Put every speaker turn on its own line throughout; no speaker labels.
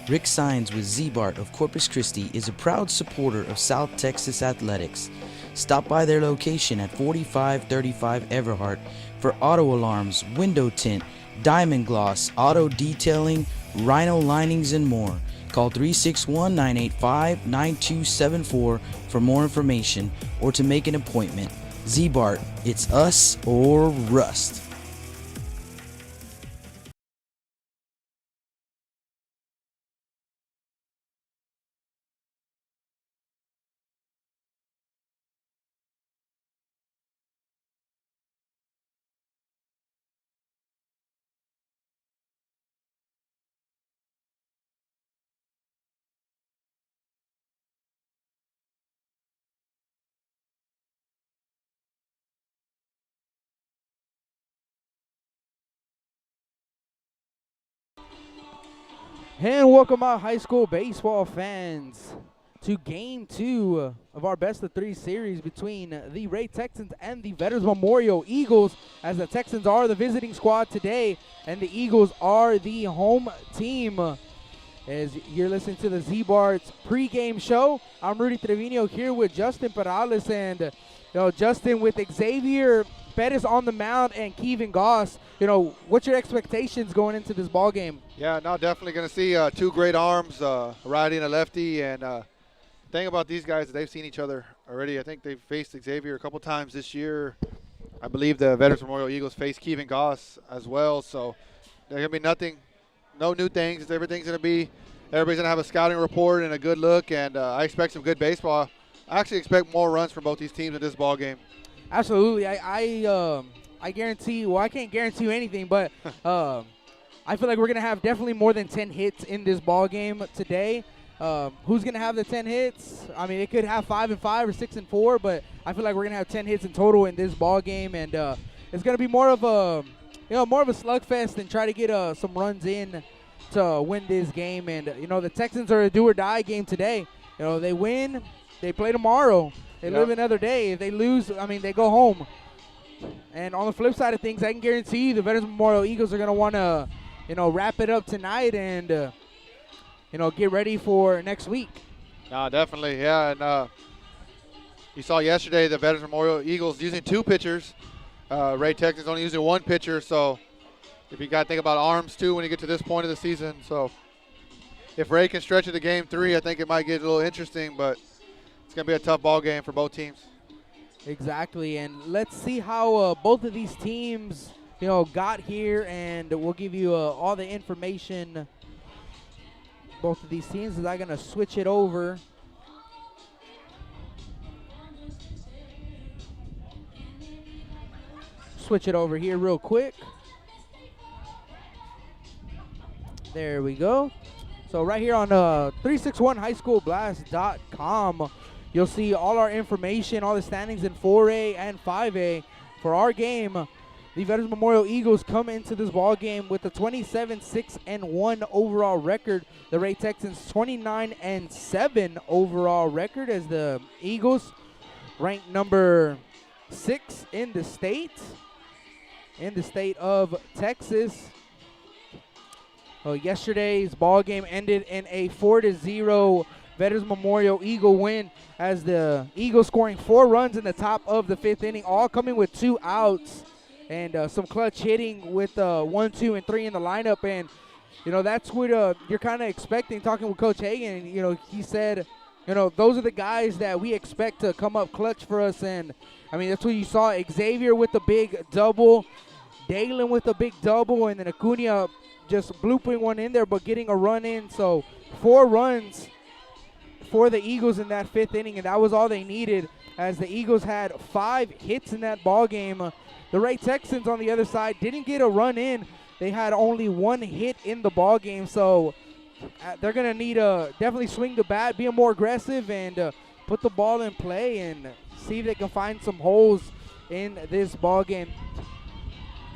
Rick Sines with Z-Bart of Corpus Christi is a proud supporter of South Texas athletics. Stop by their location at 4535 Everhart for auto alarms, window tint, diamond gloss, auto detailing, rhino linings, and more. Call 361-985-9274 for more information or to make an appointment. Z-Bart, it's us or rust.
And welcome out high school baseball fans to game 2 of our best of 3 series between the Ray Texans and the Veterans Memorial Eagles, as the Texans are the visiting squad today and the Eagles are the home team. As you're listening to the Z-Bart's pregame show, I'm Rudy Trevino here with Justin Perales, and Justin, with Xavier Perez on the mound and Kevin Goss, what's your expectations going into this ball game?
Yeah, no, definitely going to see two great arms, righty and a lefty. And thing about these guys, they've seen each other already. I think they've faced Xavier a couple times this year. I believe the Veterans Memorial Eagles faced Kevin Goss as well. So there's going to be no new things. Everybody's going to have a scouting report and a good look. And I expect some good baseball. I actually expect more runs from both these teams in this ball game.
Absolutely. I guarantee, well, I can't guarantee you anything, but I feel like we're going to have definitely more than 10 hits in this ball game today. Who's going to have the 10 hits? I mean, it could have 5 and 5 or 6 and 4, but I feel like we're going to have 10 hits in total in this ball game, and it's going to be more of a slugfest and try to get some runs in to win this game. And the Texans are a do or die game today. They win, they play tomorrow. They live another day. If they lose, I mean, they go home. And on the flip side of things, I can guarantee you the Veterans Memorial Eagles are going to want to, wrap it up tonight and, get ready for next week.
No, definitely, yeah. And you saw yesterday the Veterans Memorial Eagles using 2 pitchers. Ray Texans only using 1 pitcher. So if you got to think about arms, too, when you get to this point of the season. So if Ray can stretch it to game 3, I think it might get a little interesting, but it's going to be a tough ball game for both teams.
Exactly, and let's see how both of these teams, got here, and we'll give you all the information. Both of these teams, as I'm going to switch it over. Switch it over here real quick. There we go. So right here on 361highschoolblast.com, you'll see all our information, all the standings in 4A and 5A for our game. The Veterans Memorial Eagles come into this ball game with a 27-6-1 overall record. The Ray Texans 29-7 overall record, as the Eagles ranked number 6 in the state of Texas. Yesterday's ball game ended in a 4-0 Veterans Memorial Eagle win, as the Eagles scoring 4 runs in the top of the 5th inning, all coming with 2 outs, and some clutch hitting with 1, 2, and 3 in the lineup. And that's what you're kind of expecting. Talking with Coach Hagan, he said, those are the guys that we expect to come up clutch for us. And I mean, that's what you saw. Xavier with the big double, Dalen with a big double, and then Acuna just blooping one in there but getting a run in. So 4 runs for the Eagles in that 5th inning, and that was all they needed, as the Eagles had 5 hits in that ball game. The Ray Texans on the other side didn't get a run in. They had only 1 hit in the ball game, so they're going to need to definitely swing the bat, be more aggressive, and put the ball in play and see if they can find some holes in this ball game.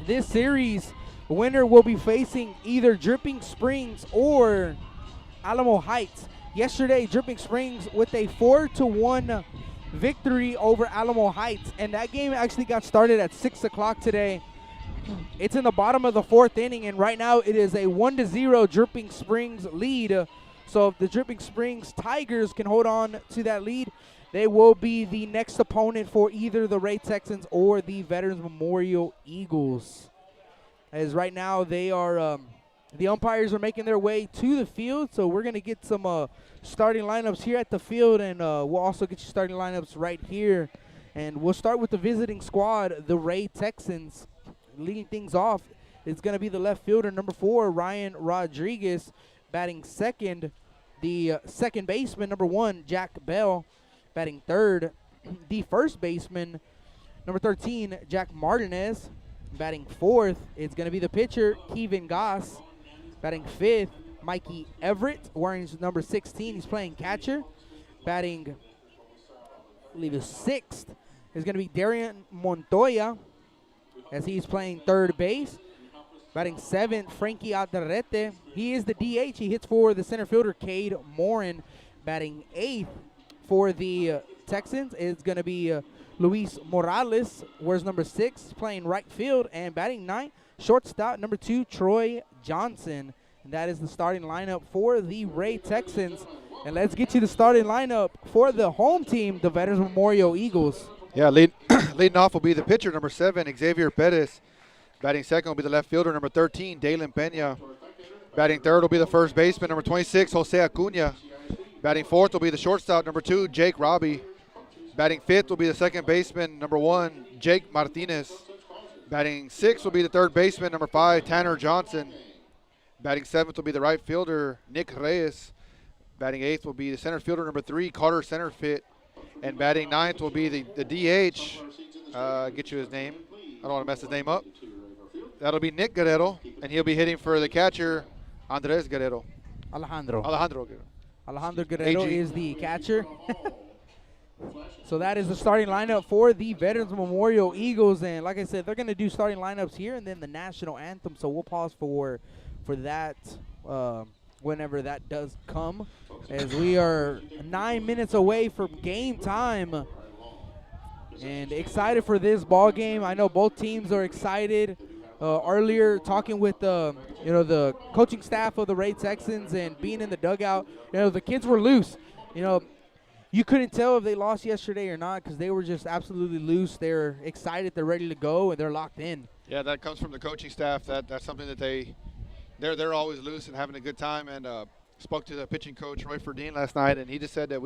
This series winner will be facing either Dripping Springs or Alamo Heights. Yesterday, Dripping Springs with a 4-1 victory over Alamo Heights, and that game actually got started at 6 o'clock today. It's in the bottom of the 4th inning, and right now it is a 1-0 Dripping Springs lead. So if the Dripping Springs Tigers can hold on to that lead, they will be the next opponent for either the Ray Texans or the Veterans Memorial Eagles. As right now they are, the umpires are making their way to the field, so we're going to get some starting lineups here at the field, and we'll also get you starting lineups right here. And we'll start with the visiting squad, the Ray Texans. Leading things off, it's going to be the left fielder, number 4, Ryan Rodriguez. Batting second, the second baseman, number 1, Jack Bell. Batting third, the first baseman, number 13, Jack Martinez. Batting fourth, it's going to be the pitcher, Kevin Goss. Batting fifth, Mikey Everett, wearing number 16. He's playing catcher. Batting, I believe, is sixth is going to be Darian Montoya, as he's playing third base. Batting seventh, Frankie Alderete. He is the DH. He hits for the center fielder, Cade Morin. Batting eighth for the Texans is going to be Luis Morales, wears number 6, playing right field. And batting ninth, shortstop, number 2, Troy Johnson. And that is the starting lineup for the Ray Texans. And let's get you the starting lineup for the home team, the Veterans Memorial Eagles.
Yeah, leading off will be the pitcher, number 7, Xavier Perez. Batting second will be the left fielder, number 13, Dalen Pena. Batting third will be the first baseman, number 26, Jose Acuna. Batting fourth will be the shortstop, number 2, Jake Robbie. Batting fifth will be the second baseman, number 1, Jake Martinez. Batting sixth will be the third baseman, number 5, Tanner Johnson. Batting seventh will be the right fielder, Nick Reyes. Batting eighth will be the center fielder, number 3, Carter Centerfit. And batting ninth will be the DH. Get you his name. I don't want to mess his name up. That'll be Nick Guerrero, and he'll be hitting for the catcher, Andres Guerrero.
Alejandro
Guerrero
AG. Is the catcher. So that is the starting lineup for the Veterans Memorial Eagles. And like I said, they're going to do starting lineups here and then the national anthem. So we'll pause for that whenever that does come, as we are 9 minutes away from game time. And excited for this ball game. I know both teams are excited. Earlier, talking with the coaching staff of the Ray Texans and being in the dugout, the kids were loose. You couldn't tell if they lost yesterday or not because they were just absolutely loose. They're excited, they're ready to go, and they're locked in. Yeah,
that comes from the coaching staff. That's something that they're always loose and having a good time. And spoke to the pitching coach Roy Ferdine last night, and he just said that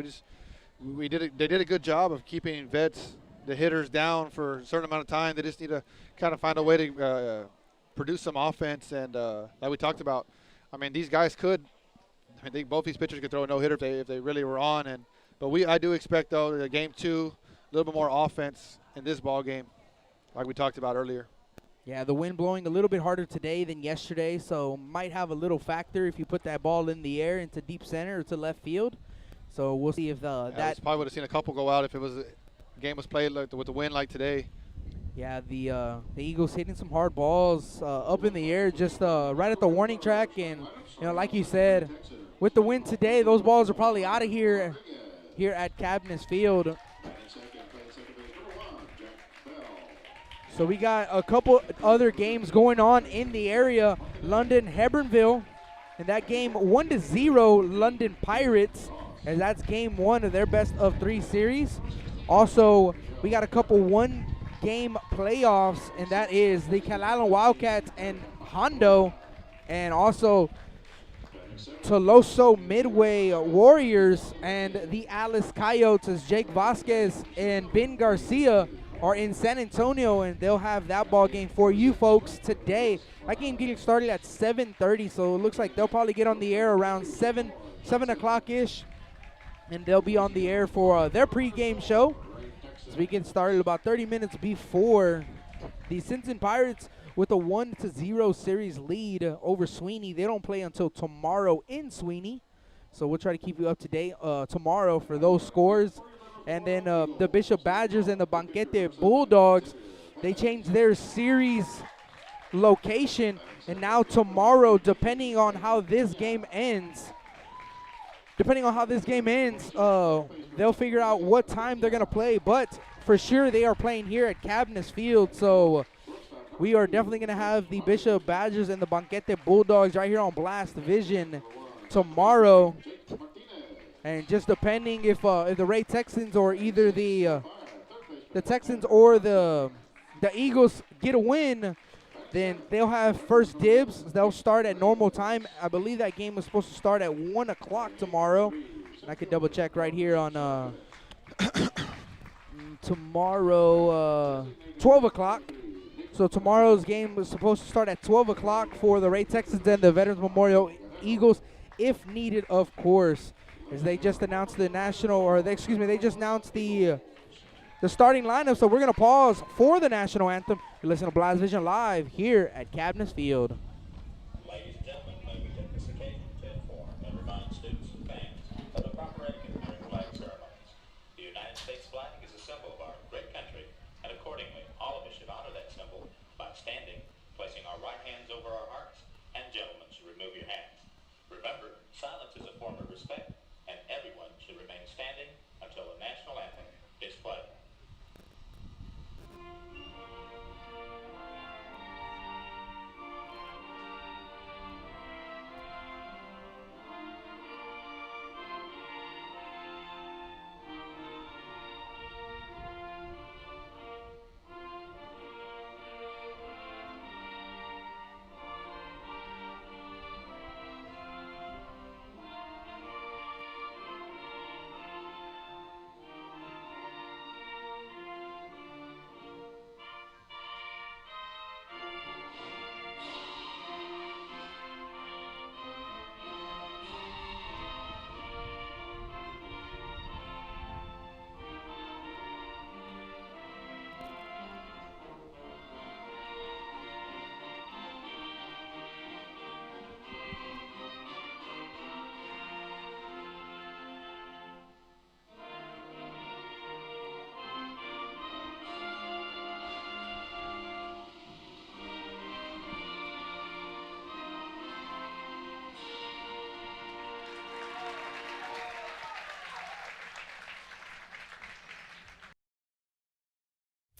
they did a good job of keeping the hitters down for a certain amount of time. They just need to kind of find a way to produce some offense. And like we talked about, I mean, these guys both these pitchers could throw a no-hitter if they really were on. But I do expect, though, the game 2, a little bit more offense in this ball game, like we talked about earlier.
Yeah, the wind blowing a little bit harder today than yesterday, so might have a little factor if you put that ball in the air into deep center or to left field. So we'll see if that
probably would have seen a couple go out if the game was played with the wind like today.
Yeah, the Eagles hitting some hard balls up in the air, just right at the warning track, and like you said, with the wind today, those balls are probably out of here at Cabinets Field. So we got a couple other games going on in the area. London Hebronville, and that game 1-0 London Pirates, and that's game 1 of their best of 3 series. Also, we got a couple one-game playoffs, and that is the Calallen Wildcats and Hondo, and also Toloso Midway Warriors and the Alice Coyotes, as Jake Vasquez and Ben Garcia are in San Antonio, and they'll have that ball game for you folks today. That game getting started at 7:30, so it looks like they'll probably get on the air around 7 o'clock-ish, and they'll be on the air for their pregame show. So we get started about 30 minutes before. The Sinton Pirates with a 1-0 series lead over Sweeney. They don't play until tomorrow in Sweeney, so we'll try to keep you up to date tomorrow for those scores. And then the Bishop Badgers and the Banquete Bulldogs, they changed their series location, and now tomorrow, depending on how this game ends, they'll figure out what time they're going to play. But for sure, they are playing here at Cabinets Field. So we are definitely going to have the Bishop Badgers and the Banquete Bulldogs right here on Blast Vision tomorrow. And just depending if the Ray Texans or either the Texans or the Eagles get a win, then they'll have first dibs. They'll start at normal time. I believe that game was supposed to start at 1 o'clock tomorrow. And I could double check right here on tomorrow, 12 o'clock. So tomorrow's game was supposed to start at 12 o'clock for the Ray Texans and the Veterans Memorial Eagles, if needed, of course, as they just announced the national, or they just announced the starting lineup. So we're going to pause for the national anthem. You listen to Blast Vision live here at Cabinets Field.
Ladies and gentlemen, may we take this occasion to inform and remind students and fans of the proper etiquette during flag ceremonies. The United States flag is a symbol of our great country, and accordingly, all of us should honor that symbol by standing, placing our right hands over our hearts, and gentlemen should remove your hands. Remember, silence is a form of respect, and everyone should remain standing until the national anthem is played.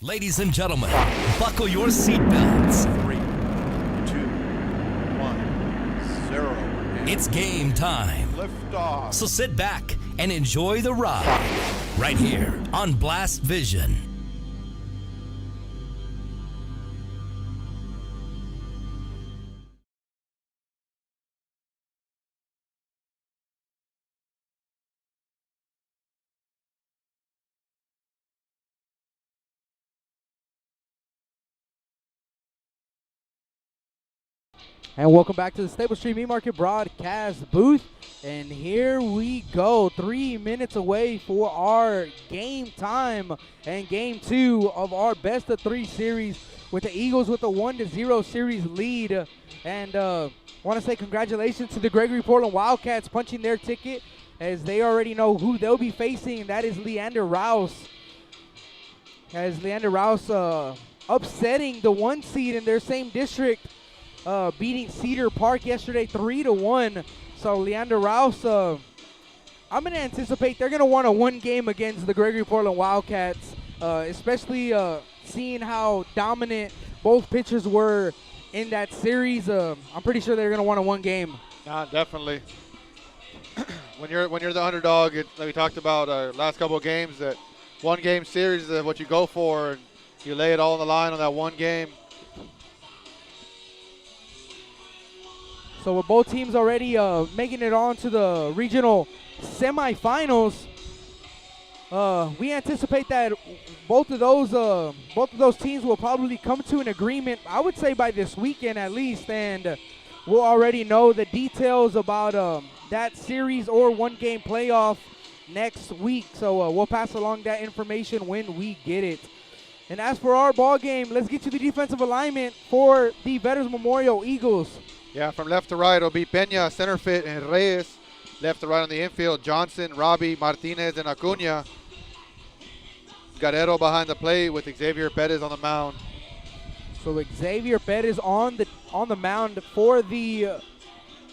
Ladies and gentlemen, buckle your seatbelts.
3, 2, 1, 0.
It's game time.
Lift off.
So sit back and enjoy the ride right here on Blast Vision.
And welcome back to the Stable Street Meat Market broadcast booth. And here we go, 3 minutes away for our game time and game 2 of our best of 3 series, with the Eagles with a 1-0 series lead. And want to say congratulations to the Gregory Portland Wildcats punching their ticket, as they already know who they'll be facing, and that is Leander Rouse. As Leander Rouse upsetting the 1 seed in their same district, beating Cedar Park yesterday 3-1. So Leander Rouse, I'm going to anticipate they're going to want to win game against the Gregory Portland Wildcats, especially seeing how dominant both pitchers were in that series. I'm pretty sure they're going to want to win game.
Definitely. when you're the underdog, like we talked about last couple of games, that 1 game series is what you go for, and you lay it all on the line on that 1 game.
So with both teams already making it on to the regional semifinals, we anticipate that both of those teams will probably come to an agreement, I would say by this weekend at least, and we'll already know the details about that series or 1 game playoff next week. So we'll pass along that information when we get it. And as for our ball game, let's get to the defensive alignment for the Veterans Memorial Eagles.
Yeah, from left to right, it'll be Peña, center fit, and Reyes. Left to right on the infield, Johnson, Robbie, Martinez, and Acuna. Guerrero behind the plate with Xavier Perez on the mound.
So Xavier Perez on the mound for the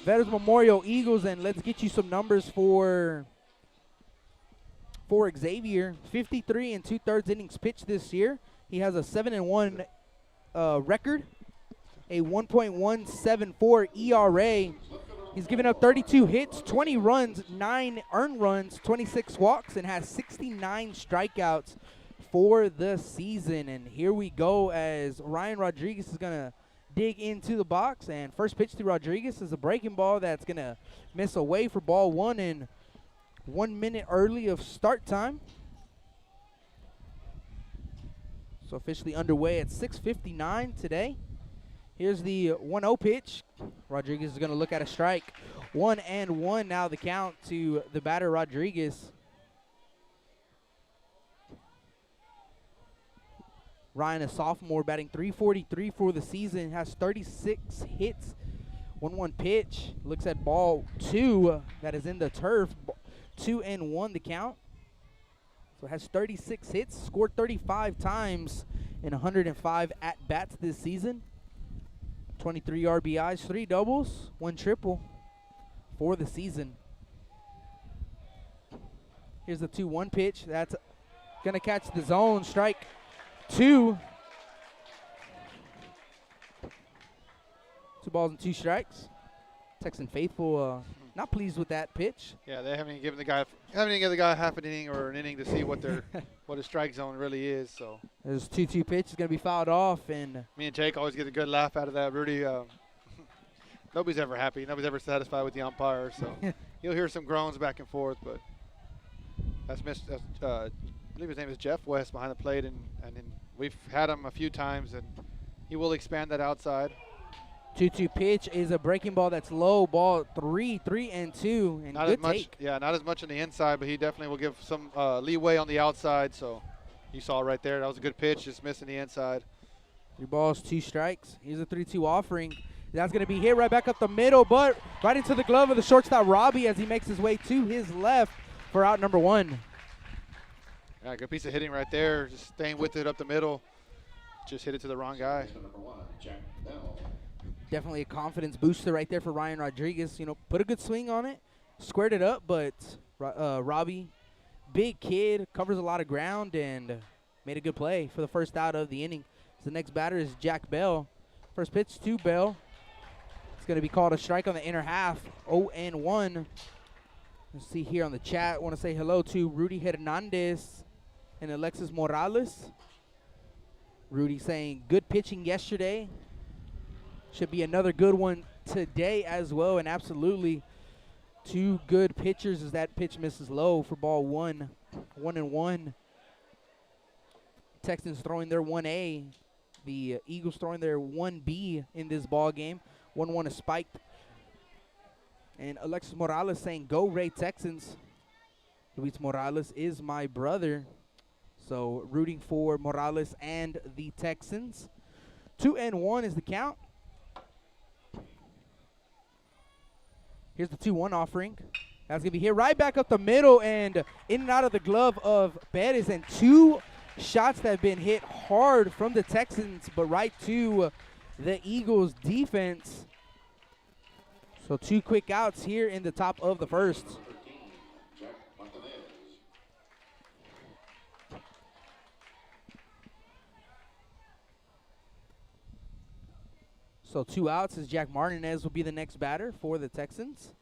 Veterans Memorial Eagles, and let's get you some numbers for Xavier. 53 2/3 innings pitched this year. He has a 7-1 record, a 1.174 ERA. He's given up 32 hits, 20 runs, 9 earned runs, 26 walks, and has 69 strikeouts for the season. And here we go as Ryan Rodriguez is going to dig into the box. And first pitch to Rodriguez is a breaking ball that's going to miss away for ball 1 and 1 minute early of start time. So officially underway at 6:59 today. Here's the 1-0 pitch. Rodriguez is going to look at a strike. 1-1 now the count to the batter Rodriguez. Ryan, a sophomore, batting .343 for the season, has 36 hits. 1-1 pitch. Looks at ball 2 that is in the turf. 2-1 the count. So has 36 hits, scored 35 times in 105 at-bats this season. 23 RBIs, 3 doubles, 1 triple for the season. Here's the 2-1 pitch. That's going to catch the zone. Strike 2. 2 balls and 2 strikes. Texan faithful not pleased with that pitch.
Yeah, they haven't even given the guy half an inning or an inning to see what his strike zone really is. So
there's 2-2 pitch is going to be fouled off, and
me and Jake always get a good laugh out of that. Rudy, nobody's ever happy. Nobody's ever satisfied with the umpire. So you'll hear some groans back and forth, but that's I believe his name is Jeff West behind the plate, and we've had him a few times, and he will expand that outside.
2-2 pitch is a breaking ball that's low. Ball 3-2, and
Not
good
as much,
take.
yeah, not as much on the inside, but he definitely will give some leeway on the outside. So you saw right there, that was a good pitch, just missing the inside.
3 balls, 2 strikes. Here's a 3-2 offering. That's going to be hit right back up the middle, but right into the glove of the shortstop Robbie as he makes his way to his left for out number 1.
Yeah, good piece of hitting right there, just staying with it up the middle. Just hit it to the wrong guy.
Definitely a confidence booster right there for Ryan Rodriguez. You know, put a good swing on it, squared it up, but Robbie, big kid, covers a lot of ground and made a good play for the first out of the inning. So the next batter is Jack Bell. First pitch to Bell. It's going to be called a strike on the inner half, 0-1. Let's see here on the chat. I want to say hello to Rudy Hernandez and Alexis Morales. Rudy saying good pitching yesterday. Should be another good one today as well, and absolutely 2 good pitchers as that pitch misses low for ball 1. 1-1. Texans throwing their 1A. The Eagles throwing their 1B in this ball game. 1-1 is spiked. And Alexis Morales saying, go Ray Texans. Luis Morales is my brother. So rooting for Morales and the Texans. 2-1 is the count. Here's the 2-1 offering. That's going to be hit right back up the middle and in and out of the glove of Perez. And 2 shots that have been hit hard from the Texans, but right to the Eagles defense. So 2 quick outs here in the top of the first. So 2 outs as Jack Martinez will be the next batter for the Texans.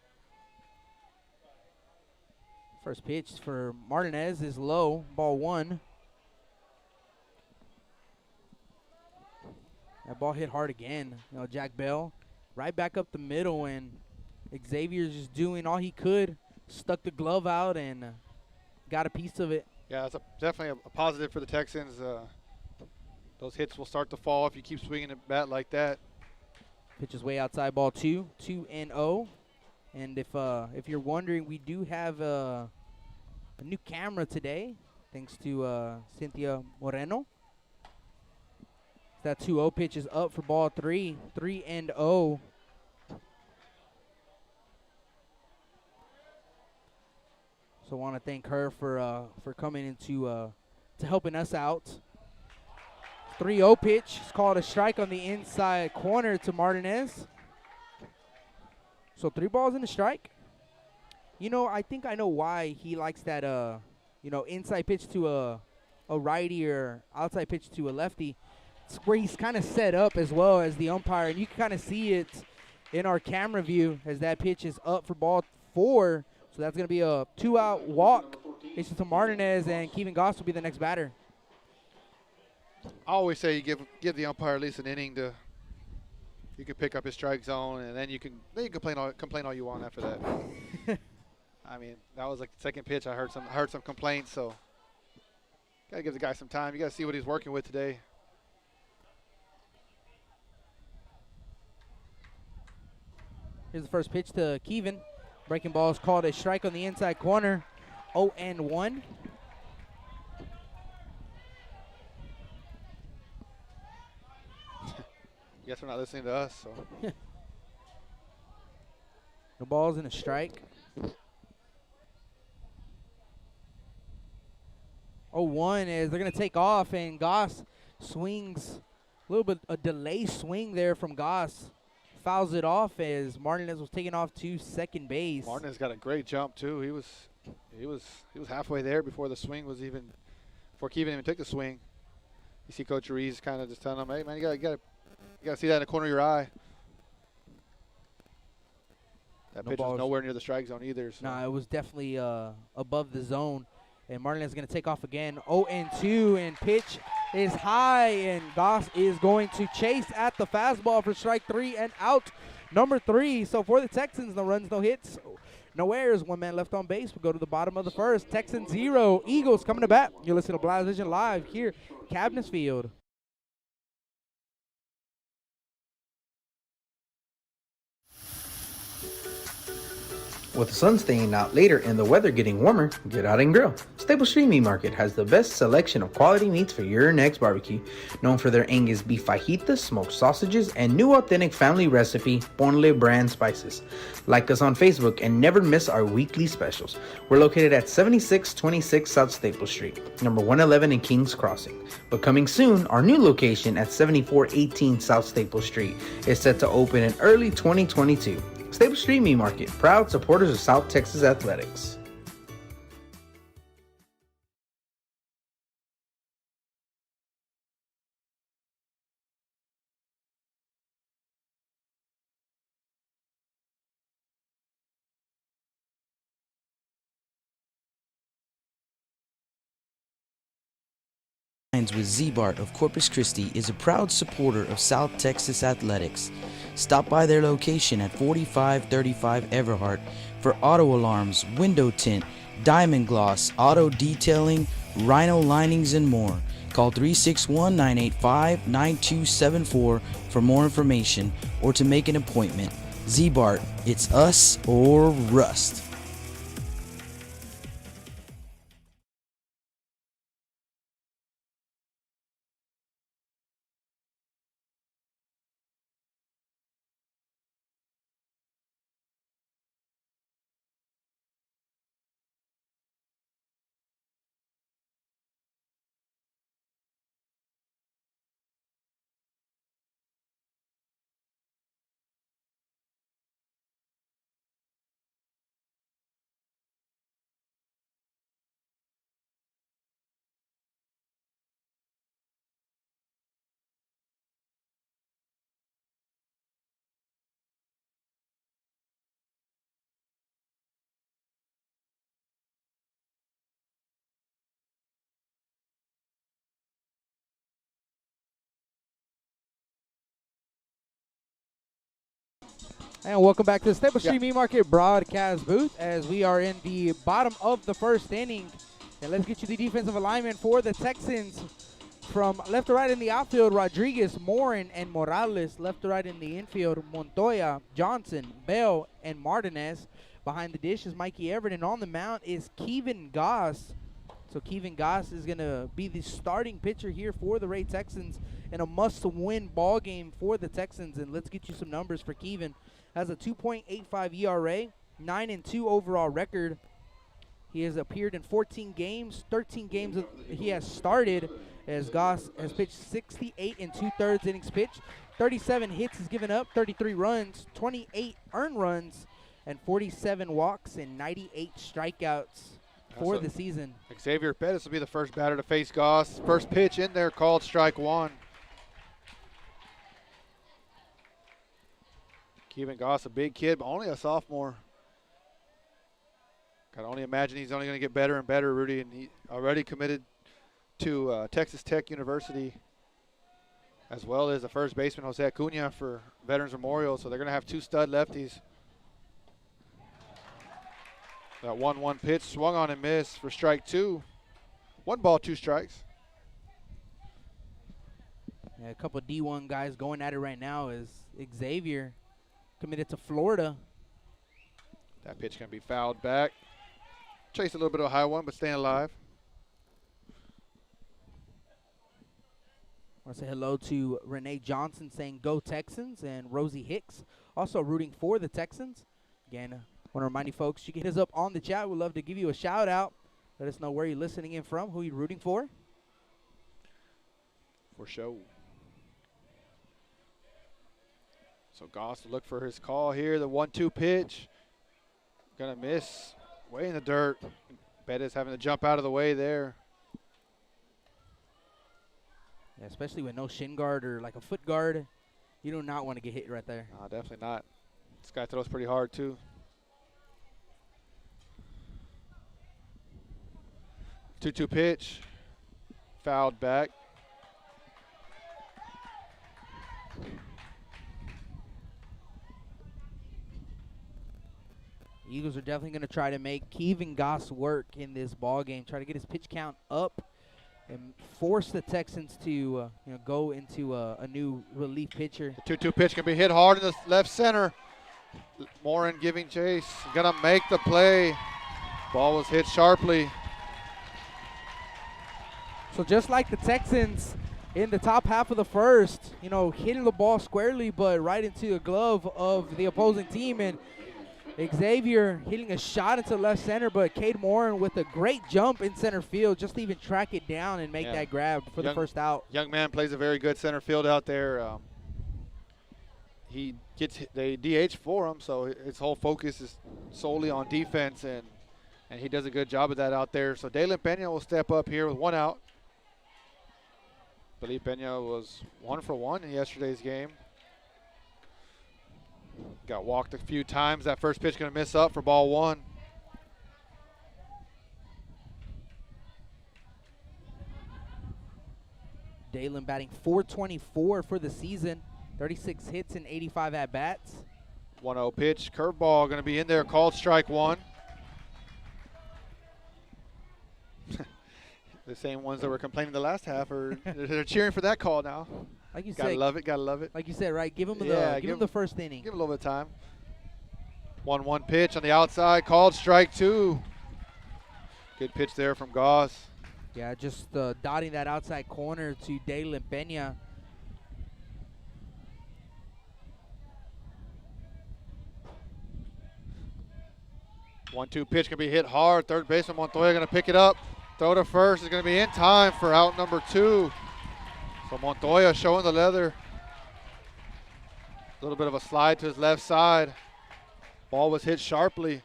First pitch for Martinez is low, ball 1. That ball hit hard again. You know, Jack Bell right back up the middle, and Xavier's just doing all he could, stuck the glove out and got a piece of it.
Yeah, it's definitely a positive for the Texans. Those hits will start to fall if you keep swinging the bat like that.
Pitch is way outside, ball 2, 2-0. And if you're wondering, we do have a new camera today, thanks to Cynthia Moreno. That 2-0 pitch is up for ball 3, 3-0. So I want to thank her for coming into to helping us out. 3-0 pitch. It's called a strike on the inside corner to Martinez. So 3 balls and a strike. You know, I think I know why he likes that, inside pitch to a righty or outside pitch to a lefty. that's where he's kind of set up as well as the umpire, and you can kind of see it in our camera view as that pitch is up for ball 4. So that's going to be a 2-out walk. It's to Martinez, and Kevin Goss will be the next batter.
I always say you give the umpire at least an inning to you can pick up his strike zone, and then you can complain all you want after that. I mean, that was like the second pitch. I heard some complaints, so gotta give the guy some time. You gotta see what he's working with today.
Here's the first pitch to Kevin. Breaking ball is called a strike on the inside corner. 0-1.
Guess we're not listening to us. So.
No balls and a strike. 0-1 as they're going to take off, and Goss swings a little bit a delay swing there from Goss. Fouls it off as Martinez was taken off to second base.
Martinez got a great jump too. He was halfway there before the swing was even before Kevin even took the swing. You see Coach Ruiz kind of just telling him, "Hey man, you gotta see that in the corner of your eye." That pitch was nowhere near the strike zone either. So.
No, it was definitely above the zone. And Martinez is going to take off again. 0-2, and pitch is high, and Goss is going to chase at the fastball for strike 3 and out number 3. So for the Texans, no runs, no hits, no errors. 1 man left on base. We'll go to the bottom of the first. Texans 0, Eagles coming to bat. You're listening to Blast Vision Live here, Cabinets Field.
With the sun staying out later and the weather getting warmer, get out and grill. Staple Street Meat Market has the best selection of quality meats for your next barbecue. Known for their Angus beef fajitas, smoked sausages, and new authentic family recipe Ponle brand spices. Like us on Facebook and never miss our weekly specials. We're located at 7626 South Staple Street, number 111 in Kings Crossing. But coming soon, our new location at 7418 South Staple Street is set to open in early 2022. Staple Street Meat Market, proud supporters of South Texas Athletics. With Z-Bart of Corpus Christi is a proud supporter of South Texas Athletics. Stop by their location at 4535 Everhart for auto alarms, window tint, diamond gloss, auto detailing, rhino linings, and more. Call 361-985-9274 for more information or to make an appointment. Z-Bart, it's us or rust.
And welcome back to the Staple Street Meat Market broadcast booth as we are in the bottom of the first inning. And let's get you the defensive alignment for the Texans. From left to right in the outfield, Rodriguez, Morin, and Morales. Left to right in the infield, Montoya, Johnson, Bell, and Martinez. Behind the dish is Mikey Everett, and on the mound is Kevin Goss. So Kevin Goss is going to be the starting pitcher here for the Ray Texans in a must-win ball game for the Texans. And let's get you some numbers for Kevin. Has a 2.85 ERA, 9-2 overall record. He has appeared in 14 games, 13 games he has started, as Goss has pitched 68 and 2/3 innings pitched, 37 hits he's given up, 33 runs, 28 earned runs, and 47 walks and 98 strikeouts for the season.
Xavier Pettis will be the first batter to face Goss. First pitch in there called strike 1. Kevin Goss, a big kid, but only a sophomore. Can only imagine he's only going to get better and better, Rudy, and he already committed to Texas Tech University, as well as the first baseman, Jose Acuna, for Veterans Memorial. So they're going to have 2 stud lefties. That 1-1 pitch swung on and missed for strike 2. 1 ball, 2 strikes.
Yeah, a couple D1 guys going at it right now is Xavier, committed to Florida.
That pitch going to be fouled back. Chase a little bit of a high one, but staying alive.
I want to say hello to Renee Johnson saying go Texans, and Rosie Hicks also rooting for the Texans. Again, I want to remind you folks, you can hit us up on the chat. We'd love to give you a shout out. Let us know where you're listening in from, who you're rooting for.
For sure. So Goss will look for his call here. The 1-2 pitch. Gonna miss. Way in the dirt. Bettis having to jump out of the way there.
Yeah, especially with no shin guard or like a foot guard. You do not want to get hit right there.
No, definitely not. This guy throws pretty hard too. 2-2 pitch. Fouled back.
Eagles are definitely going to try to make Kevin Goss work in this ball game. Try to get his pitch count up and force the Texans to go into a new relief pitcher.
The 2-2 pitch can be hit hard in the left center. Morin giving chase. Gonna make the play. Ball was hit sharply.
So just like the Texans in the top half of the first, hitting the ball squarely, but right into the glove of the opposing team, and Xavier hitting a shot into left center, but Cade Morin with a great jump in center field just to even track it down and make that grab for the first out.
Young man plays a very good center field out there. He gets the DH for him, so his whole focus is solely on defense, and he does a good job of that out there. So Dalen Pena will step up here with 1 out. I believe Pena was 1 for 1 in yesterday's game. Got walked a few times. That first pitch going to miss up for ball 1.
Dalen batting .424 for the season, 36 hits and 85 at-bats.
1-0 pitch. Curveball going to be in there. Called strike 1. The same ones that were complaining the last half they're cheering for that call now.
Like you
gotta
said,
love it. Gotta love it.
like you said, right? Give him
give him
the first inning.
Give him a little bit of time. 1-1 pitch on the outside. Called strike 2. Good pitch there from Goss.
Yeah, just dotting that outside corner to Dalen Pena.
One-two pitch can be hit hard. Third baseman Montoya going to pick it up. Throw to first is going to be in time for out number 2. So Montoya showing the leather. A little bit of a slide to his left side. Ball was hit sharply.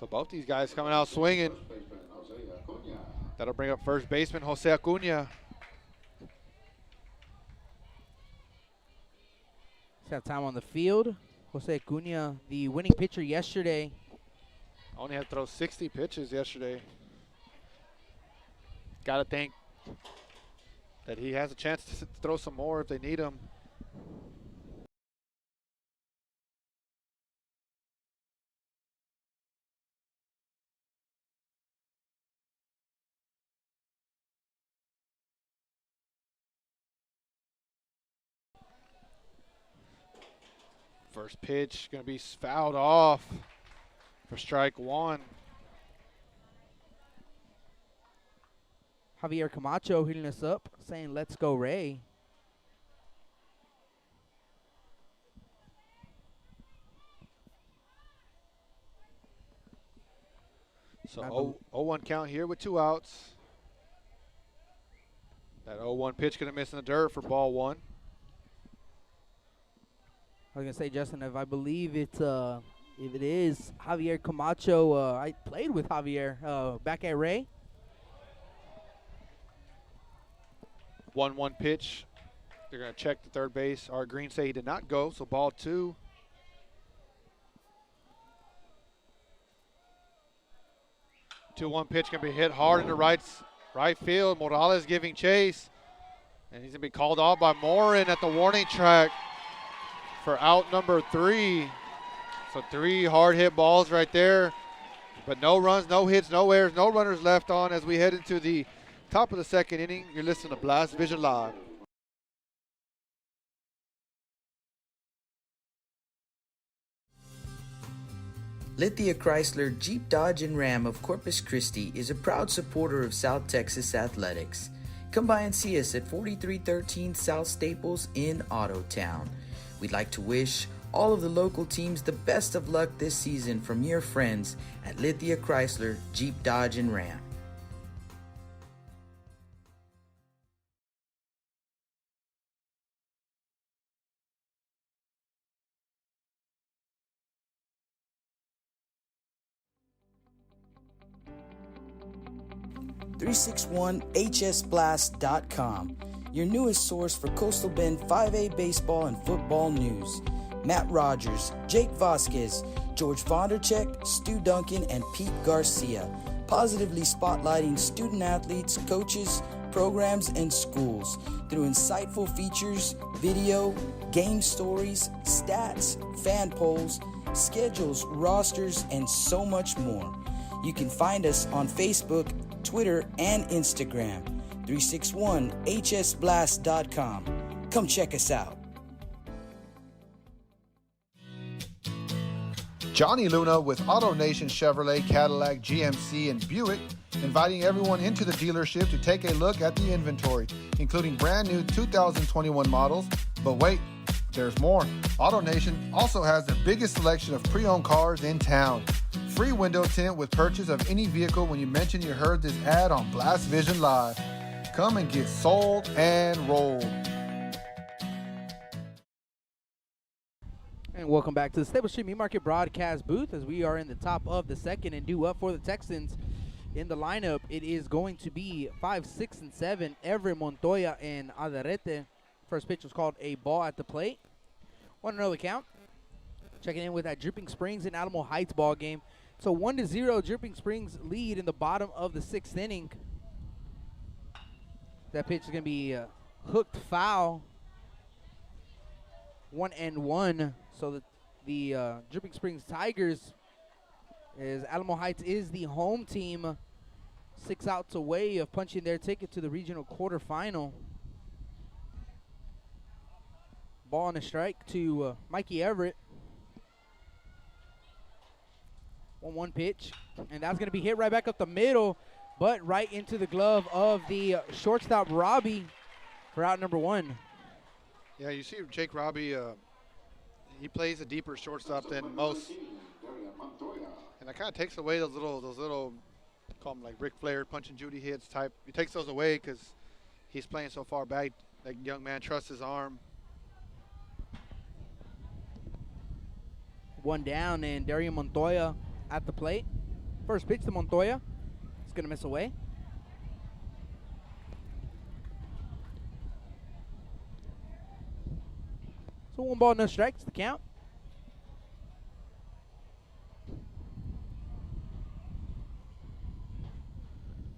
So both these guys coming out swinging. That'll bring up first baseman Jose Acuna.
He's got time on the field. Jose Acuna, the winning pitcher yesterday.
Only had to throw 60 pitches yesterday. Got to think that he has a chance to throw some more if they need him. First pitch going to be fouled off for strike 1.
Javier Camacho hitting us up, saying, "Let's go, Ray."
So 0-1 count here with 2 outs. That 0-1 pitch going to miss in the dirt for ball 1.
I was gonna say, Justin, if I believe it's if it is Javier Camacho, I played with Javier back at Ray.
1-1 pitch They're going to check the third base. Art Green say he did not go, so ball 2. Two-one pitch going to be hit hard in the right field. Morales giving chase. And he's going to be called off by Morin at the warning track for out number 3. So 3 hard hit balls right there. But no runs, no hits, no errors, no runners left on as we head into the top of the second inning. You're listening to Blast Vision Live.
Lithia Chrysler Jeep Dodge and Ram of Corpus Christi is a proud supporter of South Texas athletics. Come by and see us at 4313 South Staples in Ottotown. We'd like to wish all of the local teams the best of luck this season from your friends at Lithia Chrysler Jeep Dodge and Ram. .361hsblast.com, your newest source for Coastal Bend 5A baseball and football news. Matt Rogers, Jake Vasquez, George Vondercheck, Stu Duncan, and Pete Garcia, positively spotlighting student athletes, coaches, programs, and schools through insightful features, video, game stories, stats, fan polls, schedules, rosters, and so much more. You can find us on Facebook, Twitter, and Instagram. 361hsblast.com. Come check us out.
Johnny Luna with AutoNation Chevrolet, Cadillac, GMC, and Buick, inviting everyone into the dealership to take a look at the inventory, including brand new 2021 models. But wait, there's more. AutoNation also has the biggest selection of pre-owned cars in town. Free window tint with purchase of any vehicle when you mention you heard this ad on Blast Vision Live. Come and get sold and rolled.
And welcome back to the Stable Street Meat Market broadcast booth as we are in the top of the second and due up for the Texans. In the lineup, it is going to be 5, 6, and 7, Everett, Montoya, and Adarete. First pitch was called a ball at the plate. Want to know the count? Checking in with that Dripping Springs and Alamo Heights ball game. So 1-0, Dripping Springs lead in the bottom of the 6th inning. That pitch is going to be hooked foul. 1-1. So the Dripping Springs Tigers, as Alamo Heights is the home team, 6 outs away of punching their ticket to the regional quarterfinal. Ball and a strike to Mikey Everett. 1-1 pitch, and that's going to be hit right back up the middle, but right into the glove of the shortstop Robbie for out number 1.
Yeah, you see Jake Robbie, he plays a deeper shortstop than most, and that kind of takes away those little, call them like Ric Flair punch and Judy hits type. He takes those away because he's playing so far back. That young man trusts his arm.
1 down, and Darian Montoya at the plate. First pitch to Montoya. It's going to miss away. So 1 ball, no strikes, the count.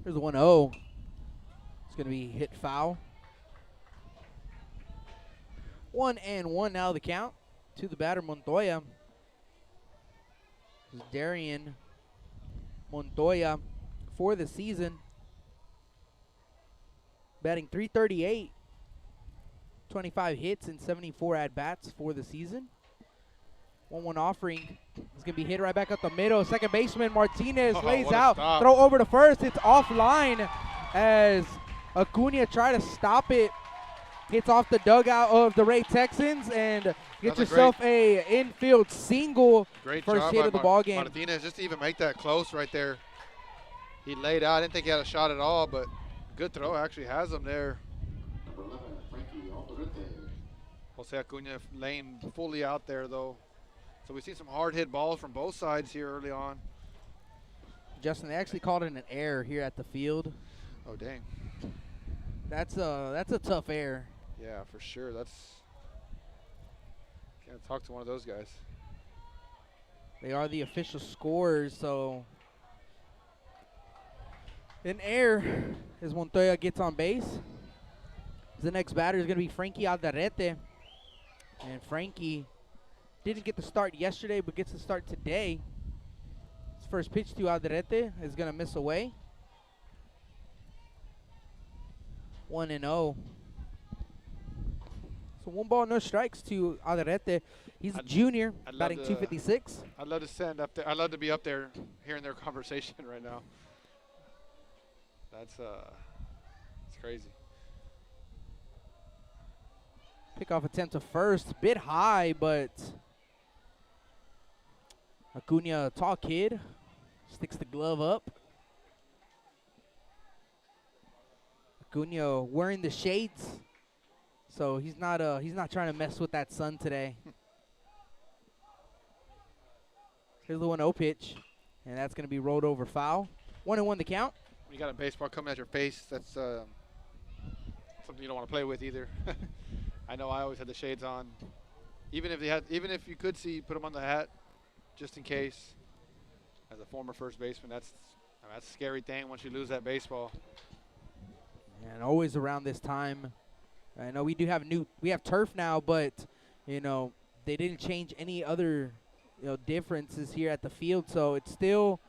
Here's a 1-0. It's going to be hit foul. 1-1 now the count to the batter Montoya. This is Darian Montoya for the season. Batting .338. 25 hits and 74 at-bats for the season. 1-1 offering. It's going to be hit right back up the middle. Second baseman Martinez lays out.
Stop.
Throw over to first. It's offline as Acuna tried to stop it. Hits off the dugout of the Ray Texans and get yourself a infield single.
Great
First
job
hit
by
of the ball game.
Martinez just to even make that close right there. He laid out. I didn't think he had a shot at all, but good throw. Actually has him there. Jose Acuna laying fully out there, though. So we see some hard hit balls from both sides here early on.
Justin, they actually called it an error here at the field.
Oh, dang.
That's a tough error.
Yeah, for sure. That's. Can't talk to one of those guys.
They are the official scorers, so in air as Montoya gets on base. The next batter is going to be Frankie Alderete. And Frankie didn't get the start yesterday, but gets the start today. His first pitch to Alderete is going to miss away. 1-0. So 1 ball, no strikes to Alderete. He's a junior,
I'd love
batting
to-
256.
I'd love to send up there. I'd love to be up there hearing their conversation right now. That's it's crazy.
Pickoff attempt to first, bit high, but Acuna, tall kid, sticks the glove up. Acuna wearing the shades, so he's not trying to mess with that sun today. Here's the 1-0 pitch, and that's going to be rolled over foul. 1-1 the count.
When you got a baseball coming at your face, that's something you don't want to play with either. I know I always had the shades on. Even if you could see, put them on the hat, just in case. As a former first baseman, that's a scary thing once you lose that baseball.
And always around this time, I know we have turf now, but they didn't change any other differences here at the field, so it's still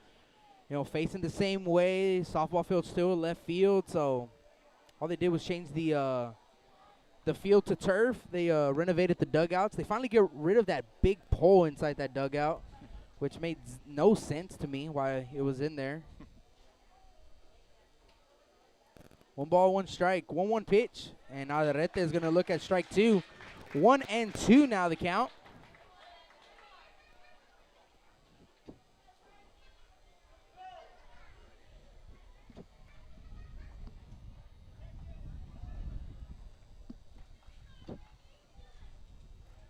facing the same way. Softball field's still left field, so all they did was change the field to turf. They renovated the dugouts. They finally get rid of that big pole inside that dugout, which made no sense to me why it was in there. 1 ball, 1 strike, 1-1 pitch, and Alderete is going to look at strike 2. 1-2 now the count.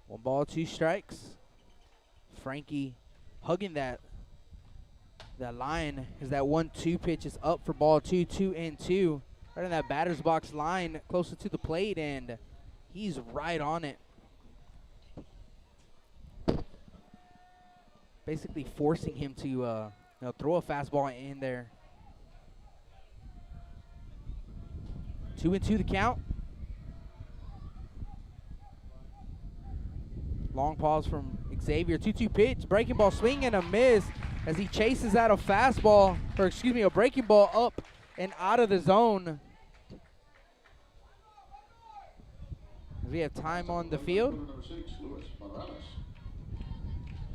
One ball, 2 strikes. Frankie hugging that line as that 1-2 pitch is up for ball 2, 2-2. Right in that batter's box line, closer to the plate, and he's right on it. Basically forcing him to throw a fastball in there. 2-2 the count. Long pause from Xavier. 2-2 pitch. Breaking ball, swing and a miss as he chases out a fastball, a breaking ball up and out of the zone. As we have time on the field.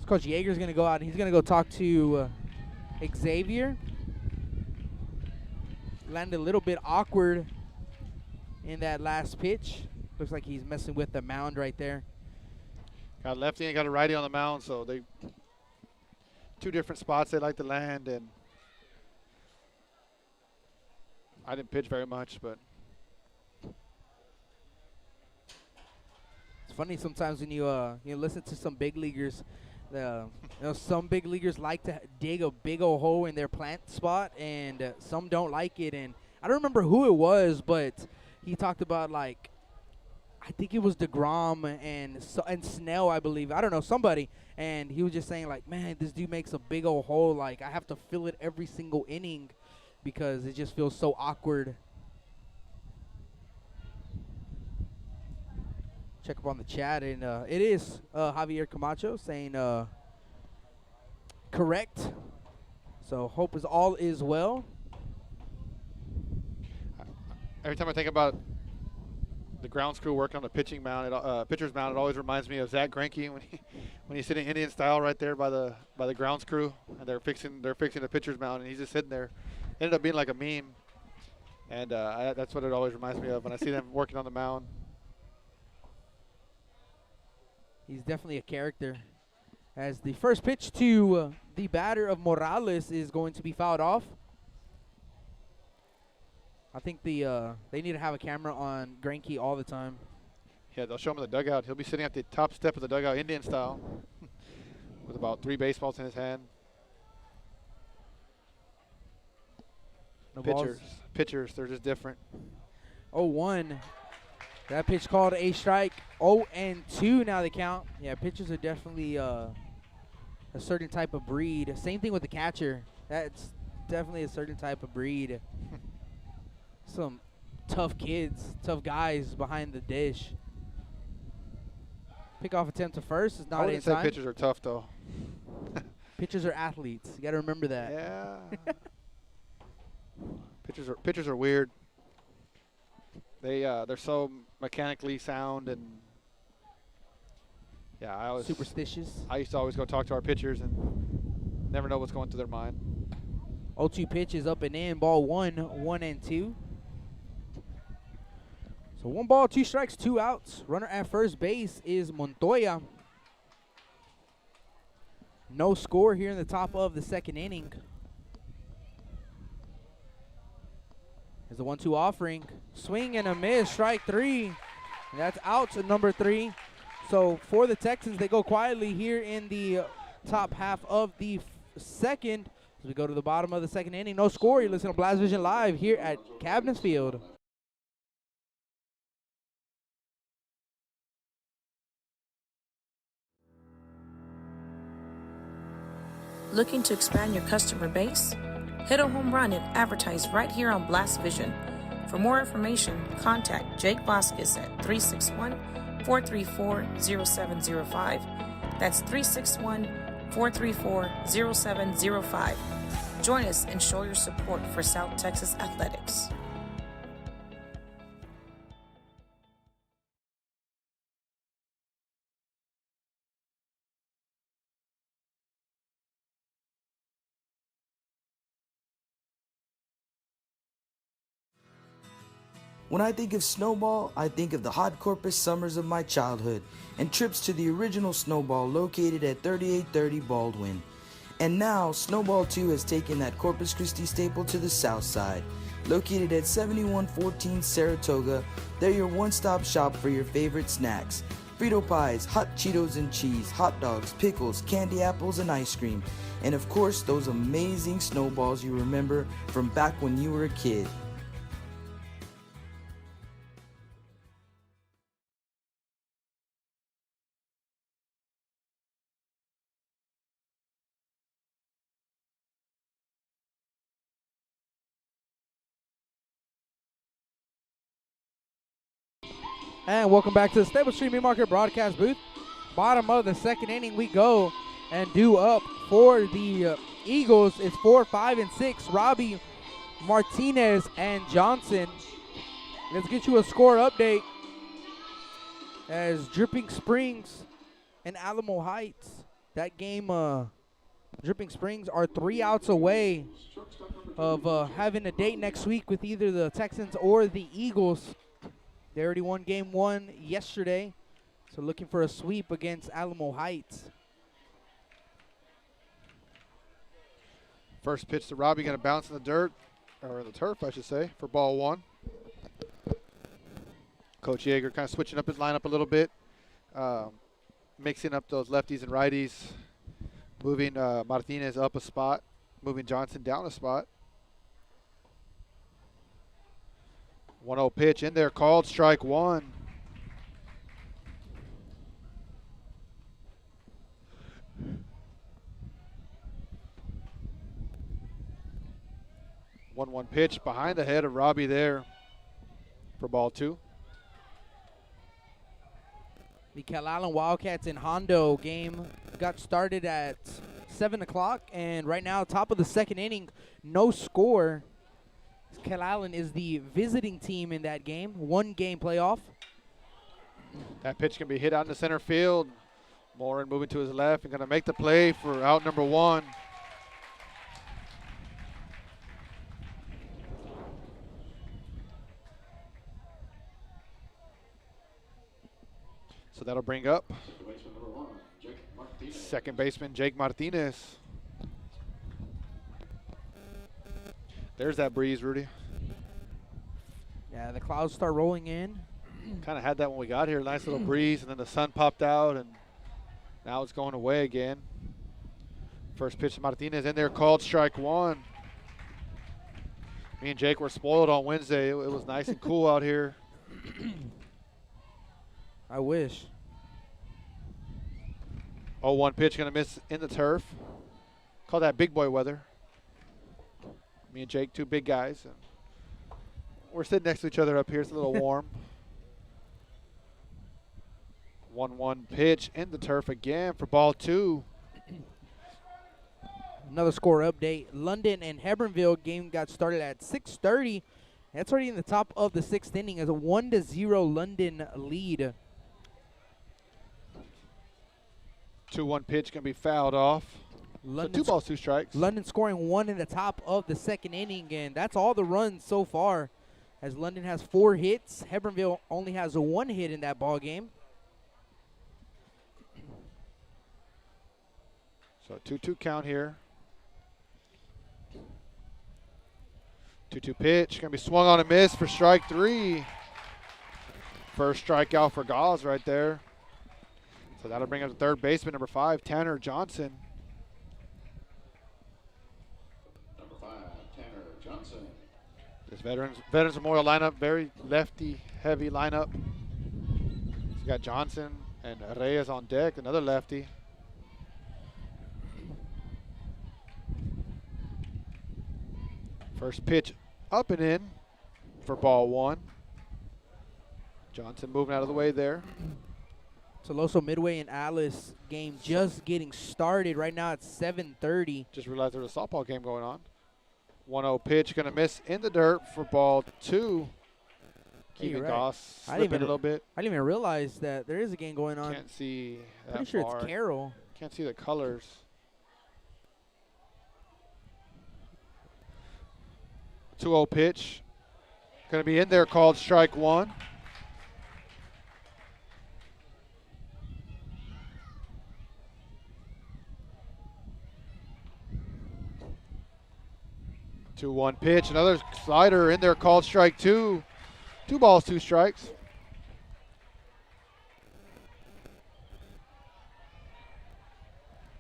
Coach Yeager's going to go out and he's going to go talk to Xavier. Landed a little bit awkward in that last pitch. Looks like he's messing with the mound right there.
Got a lefty and got a righty on the mound, so they 2 different spots they like to land, and I didn't pitch very much, but
it's funny sometimes when you listen to some big leaguers. Some big leaguers like to dig a big old hole in their plant spot, and some don't like it. And I don't remember who it was, but he talked about I think it was DeGrom and Snell, I believe. I don't know, somebody. And he was just saying, man, this dude makes a big old hole. I have to fill it every single inning because it just feels so awkward. Check up on the chat, and it is Javier Camacho saying correct. So hope all is well.
every time I think about the grounds crew working on the pitching mound, pitcher's mound, it always reminds me of Zach Greinke when he's sitting Indian style right there by the grounds crew, and they're fixing the pitcher's mound, and he's just sitting there. Ended up being like a meme, and that's what it always reminds me of when I see them working on the mound.
He's definitely a character. As the first pitch to the batter of Morales is going to be fouled off. I think they need to have a camera on Greinke all the time.
Yeah, they'll show him in the dugout. He'll be sitting at the top step of the dugout, Indian style, with about 3 baseballs in his hand.
No
Pitchers, they're just different.
0-1. That pitch called a strike. 0-2 now the count. Yeah, pitchers are definitely a certain type of breed. Same thing with the catcher. That's definitely a certain type of breed. Some tough kids, tough guys behind the dish. Pickoff attempt to first is
I
not in
wouldn't say
time.
pitchers are tough though.
Pitchers are athletes. You got to remember that.
Yeah. pitchers are weird. They're so mechanically sound and yeah,
Superstitious.
I used to always go talk to our pitchers and never know what's going through their mind.
0-2 pitch is up and in. Ball 1-2. So 1 ball, 2 strikes, 2 outs. Runner at first base is Montoya. No score here in the top of the second inning. There's the 1-2 offering. Swing and a miss, strike 3. And that's out to number 3. So for the Texans, they go quietly here in the top half of the second. As we go to the bottom of the second inning, no score. You're listening to Blast Vision Live here at Cabinets Field.
Looking to expand your customer base? Hit a home run and advertise right here on Blast Vision. For more information, contact Jake Vasquez at 361-434-0705. That's 361-434-0705. Join us and show your support for South Texas Athletics.
When I think of Snowball, I think of the hot Corpus summers of my childhood and trips to the original Snowball located at 3830 Baldwin. And now, Snowball 2 has taken that Corpus Christi staple to the south side. Located at 7114 Saratoga, they're your one-stop shop for your favorite snacks. Frito pies, hot Cheetos and cheese, hot dogs, pickles, candy apples, and ice cream. And of course, those amazing snowballs you remember from back when you were a kid.
And welcome back to the Stable Street Meat Market broadcast booth. Bottom of the second inning we go, and due up for the Eagles is 4, 5, and 6. Robbie, Martinez, and Johnson. Let's get you a score update as Dripping Springs and Alamo Heights. That game, Dripping Springs are 3 outs away of having a date next week with either the Texans or the Eagles. They already won game 1 yesterday, so looking for a sweep against Alamo Heights.
First pitch to Robbie, going to bounce in the dirt, or the turf, I should say, for ball 1. Coach Yeager kind of switching up his lineup a little bit, mixing up those lefties and righties, moving Martinez up a spot, moving Johnson down a spot. 1-0 pitch in there, called strike 1. One pitch behind the head of Robbie there for ball 2.
The Calallen Wildcats in Hondo game got started at 7 o'clock, and right now, top of the second inning, no score. Calallen is the visiting team in that game, 1-game playoff.
That pitch can be hit out in the center field. Morin moving to his left and going to make the play for out number 1. So that'll bring up second baseman Jake Martinez. There's that breeze, Rudy.
Yeah, the clouds start rolling in.
Kind of had that when we got here. Nice little breeze, and then the sun popped out, and now it's going away again. First pitch to Martinez in there, called strike 1. Me and Jake were spoiled on Wednesday. It was nice and cool out here.
I wish.
0-1 pitch going to miss in the turf. Call that big boy weather. Me and Jake, two big guys. And we're sitting next to each other up here. It's a little warm. 1-1 pitch in the turf again for ball 2.
Another score update. London and Hebronville game got started at 6:30. That's already in the top of the 6th inning as a 1-0 London lead.
2-1 pitch going to be fouled off. So 2 balls, 2 strikes.
London scoring 1 in the top of the 2nd inning, and that's all the runs so far as London has 4 hits. Hebronville only has a 1 hit in that ball game.
So 2-2 count here. 2-2 pitch. Going to be swung on and missed for strike 3. First strikeout for Gauze right there. So that'll bring up the third baseman, number 5, Tanner Johnson.
Number 5, Tanner Johnson.
This Veterans Memorial lineup, very lefty-heavy lineup. You got Johnson and Reyes on deck, another lefty. First pitch up and in for ball 1. Johnson moving out of the way there.
Toloso Midway and Alice game just getting started. Right now it's 7:30.
Just realized there's a softball game going on. 1-0 pitch, going to miss in the dirt for ball 2. Keeping
right.
Goss slipping a little bit.
I didn't even realize that there is a game going on.
Can't see that
Pretty sure
far.
it's Carroll.
Can't see the colors. Two 2-0 pitch. Going to be in there, called strike 1. Two 2-1 pitch. Another slider in there, called strike 2. 2 balls, 2 strikes.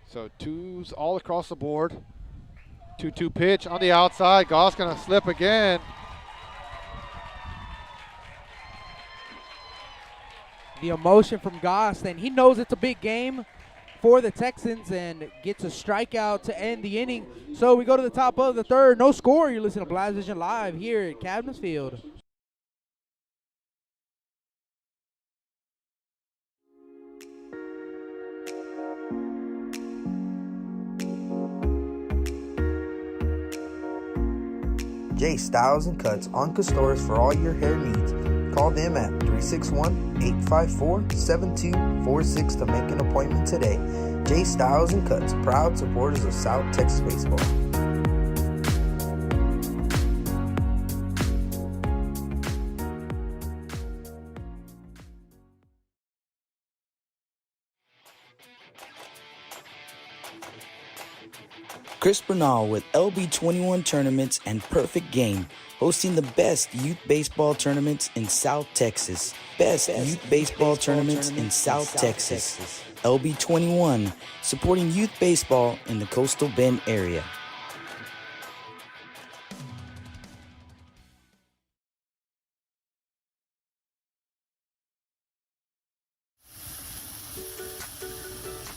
So 2s all across the board. 2-2 pitch on the outside. Goss going to slip again.
The emotion from Goss, and he knows it's a big game for the Texans and gets a strikeout to end the inning. So we go to the top of the 3rd. No score. You're listening to Blast Vision Live here at Cabinets Field.
J Styles and Cuts on Castores for all your hair needs. Call them at 361-854-7246 to make an appointment today. J Styles and Cuts, proud supporters of South Texas baseball. Chris Bernal with LB21 Tournaments and Perfect Game, hosting the best youth baseball tournaments in South Texas. Best youth baseball tournaments in South Texas. LB21, supporting youth baseball in the Coastal Bend area.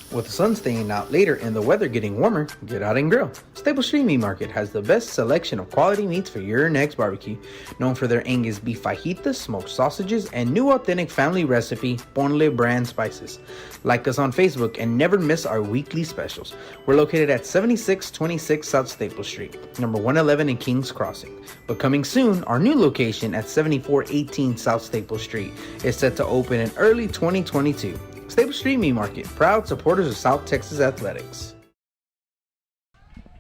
With the sun staying out later and the weather getting warmer, get out and grill. Staple Street Meat Market has the best selection of quality meats for your next barbecue. Known for their Angus beef fajitas, smoked sausages, and new authentic family recipe, Ponle brand spices. Like us on Facebook and never miss our weekly specials. We're located at 7626 South Staple Street, number 111 in Kings Crossing. But coming soon, our new location at 7418 South Staple Street is set to open in early 2022. Staple Street Meat Market, proud supporters of South Texas Athletics.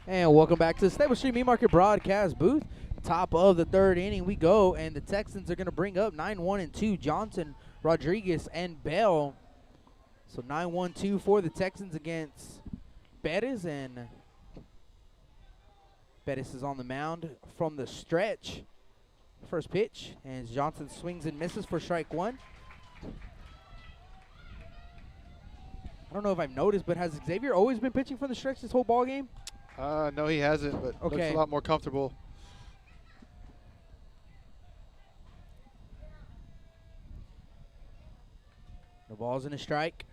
And welcome back to the Staple Street Meat Market broadcast booth. Top of the 3rd inning we go, and the Texans are going to bring up 9-1-2 Johnson, Rodriguez, and Bell. So 9-1-2 for the Texans against Bettis, and Bettis is on the mound from the stretch. First pitch, and Johnson swings and misses for strike 1. I don't know if I've noticed, but has Xavier always been pitching from the stretch this whole ball game?
No, he hasn't, but looks a lot more comfortable.
The ball's in a strike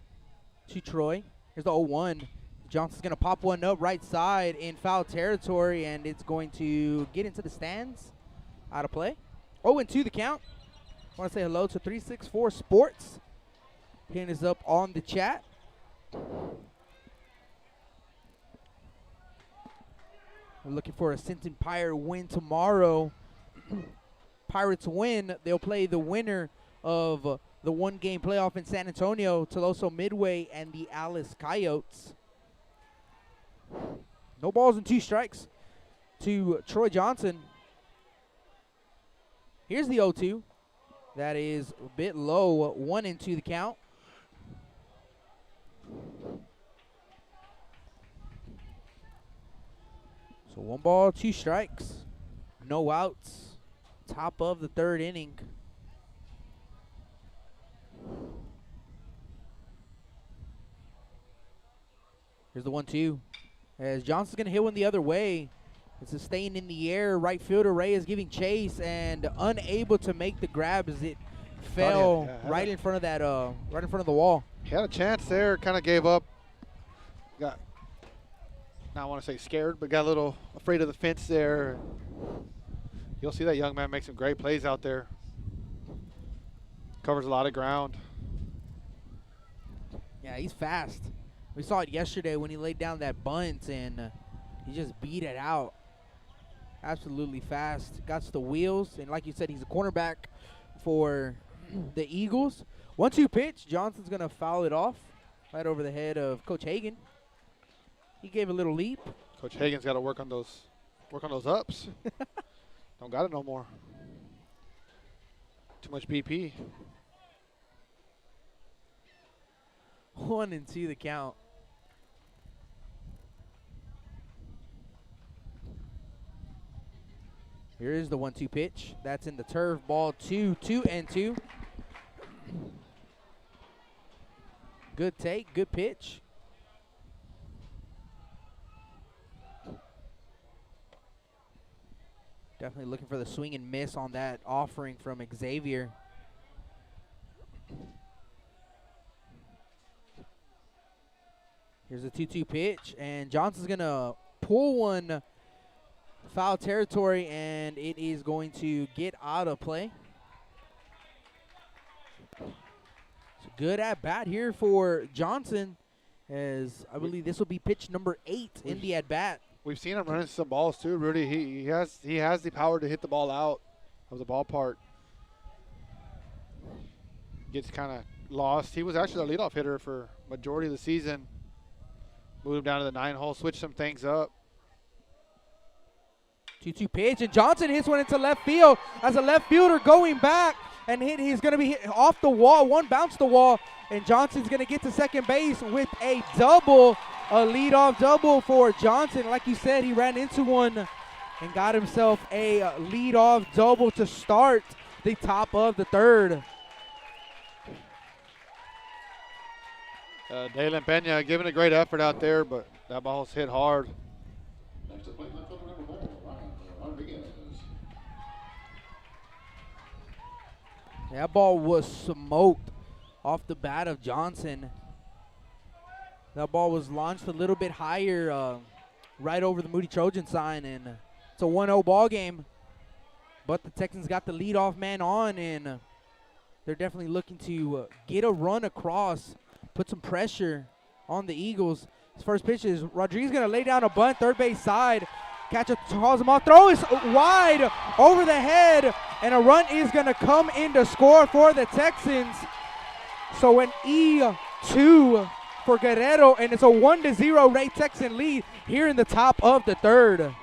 to Troy. Here's the 0-1. Johnson's going to pop one up right side in foul territory, and it's going to get into the stands. Out of play. 0-2 the count. I want to say hello to 364 Sports. Pin is up on the chat. We're looking for a Sinton Pirate win tomorrow. Pirates win. They'll play the winner of the one-game playoff in San Antonio, Tuloso Midway and the Alice Coyotes. No balls and 2 strikes to Troy Johnson. Here's the 0-2. That is a bit low. 1-2 the count. So 1 ball, 2 strikes. No outs. Top of the 3rd inning. Here's the 1-2. As Johnson's going to hit one the other way. It's staying in the air. Right fielder Ray is giving chase and unable to make the grab as it fell right in front of that, right in front of the wall.
He had a chance there, kind of gave up. Got, I want to say scared, but got a little afraid of the fence there. You'll see that young man make some great plays out there. Covers a lot of ground.
Yeah, he's fast. We saw it yesterday when he laid down that bunt, and he just beat it out. Absolutely fast. Got the wheels, and like you said, he's a cornerback for the Eagles. 1-2 pitch. Johnson's going to foul it off right over the head of Coach Hagan. He gave a little leap.
Coach Hagan's got to work on those ups. Don't got it no more. Too much BP.
1-2 the count. Here is the 1-2 pitch. That's in the turf. Ball 2-2. Good take, good pitch. Definitely looking for the swing and miss on that offering from Xavier. Here's a 2-2 pitch, and Johnson's going to pull one foul territory, and it is going to get out of play. It's a good at-bat here for Johnson, as I believe this will be pitch number 8 in the at-bat.
We've seen him running some balls too, Rudy. He has the power to hit the ball out of the ballpark. Gets kind of lost. He was actually the leadoff hitter for majority of the season. Moved him down to the 9-hole, switched some things up.
2-2 pitch, and Johnson hits one into left field as a left fielder going back, and he's going to be hit off the wall. One bounced the wall, and Johnson's going to get to second base with a double, a leadoff double for Johnson. Like you said, he ran into one and got himself a leadoff double to start the top of the 3rd.
Dalen Pena giving a great effort out there, but that ball's hit hard.
That ball was smoked off the bat of Johnson. That ball was launched a little bit higher right over the Moody Trojan sign, and it's a 1-0 ball game. But the Texans got the leadoff man on, and they're definitely looking to get a run across, put some pressure on the Eagles. His first pitch is Rodriguez going to lay down a bunt, third base side. Catcher calls him off. Throw is wide over the head, and a run is going to come in to score for the Texans. So an E2 for Guerrero, and it's a 1-0 Ray Texan lead here in the top of the 3rd.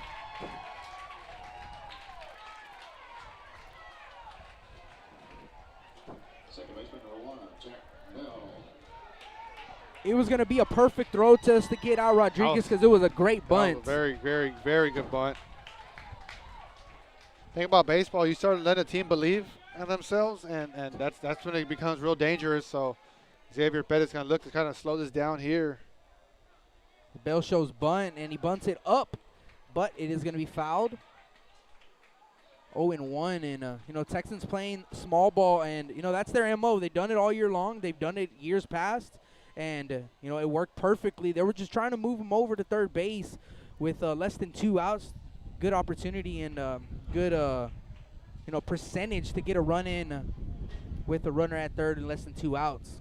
It was going to be a perfect throw to get out Rodriguez because it was a great bunt.
Very, very, very good bunt. Thing about baseball, you start letting a team believe in themselves, and that's when it becomes real dangerous. So Xavier Pettis is going to look to kind of slow this down here.
The bell shows bunt, and he bunts it up, but it is going to be fouled. 0-1, and you know, Texans playing small ball, and you know, that's their MO. They've done it all year long. They've done it years past, and you know, it worked perfectly. They were just trying to move him over to third base with less than 2 outs. Good opportunity and good you know, percentage to get a run in with a runner at third and less than 2 outs.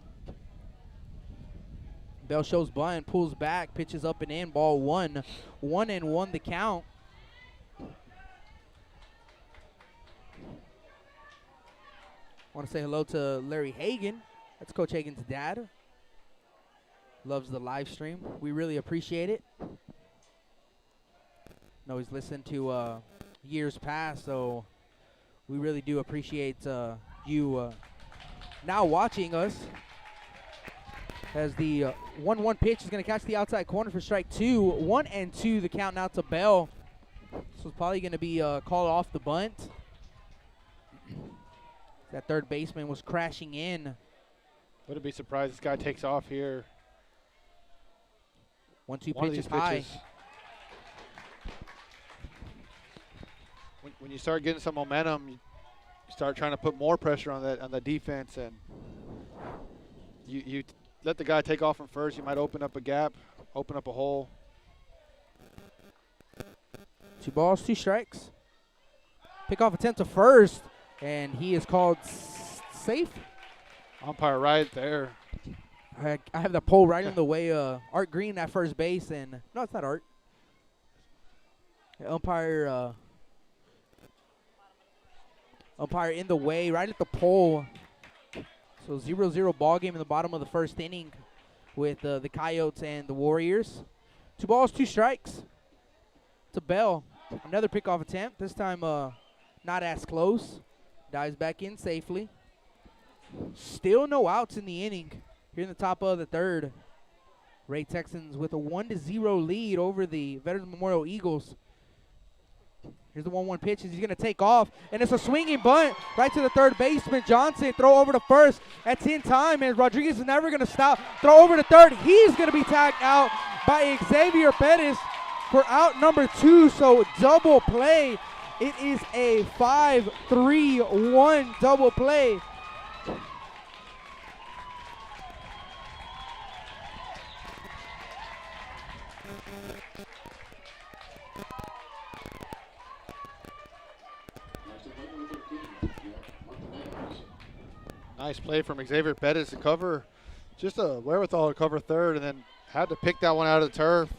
Bell shows bunt, pulls back, pitches up and in, ball 1. 1-1 the count. Want to say hello to Larry Hagan. That's Coach Hagan's dad. Loves the live stream. We really appreciate it. Know he's listened to years past, so we really do appreciate you now watching us. As the 1-1 pitch is going to catch the outside corner for strike 2. 1-2 the count now to Bell. This was probably going to be called off the bunt. That third baseman was crashing in.
Wouldn't be surprised this guy takes off here.
1-2
One of
pitch is
these
high.
pitches. When you start getting some momentum, you start trying to put more pressure on the defense, and you let the guy take off from first. You might open up a gap, open up a hole.
2 balls, 2 strikes. Pickoff attempt to first, and he is called safe.
Umpire right there.
I have the pole right in the way. Art Green at first base, and no, it's not Art. The umpire in the way, right at the pole. So 0-0 ball game in the bottom of the first inning with the Coyotes and the Warriors. 2 balls, 2 strikes to Bell. Another pickoff attempt. This time not as close. Dives back in safely. Still no outs in the inning here in the top of the third. Ray Texans with a 1-0 lead over the Veterans Memorial Eagles. Here's the 1-1 pitch as he's going to take off, and it's a swinging bunt right to the third baseman. Johnson throw over to first. That's in time, and Rodriguez is never going to stop. Throw over to third. He's going to be tagged out by Xavier Perez for out number 2, so double play. It is a 5-3-1 double play.
Nice play from Xavier Perez to cover, just a wherewithal to cover third, and then had to pick that one out of the turf.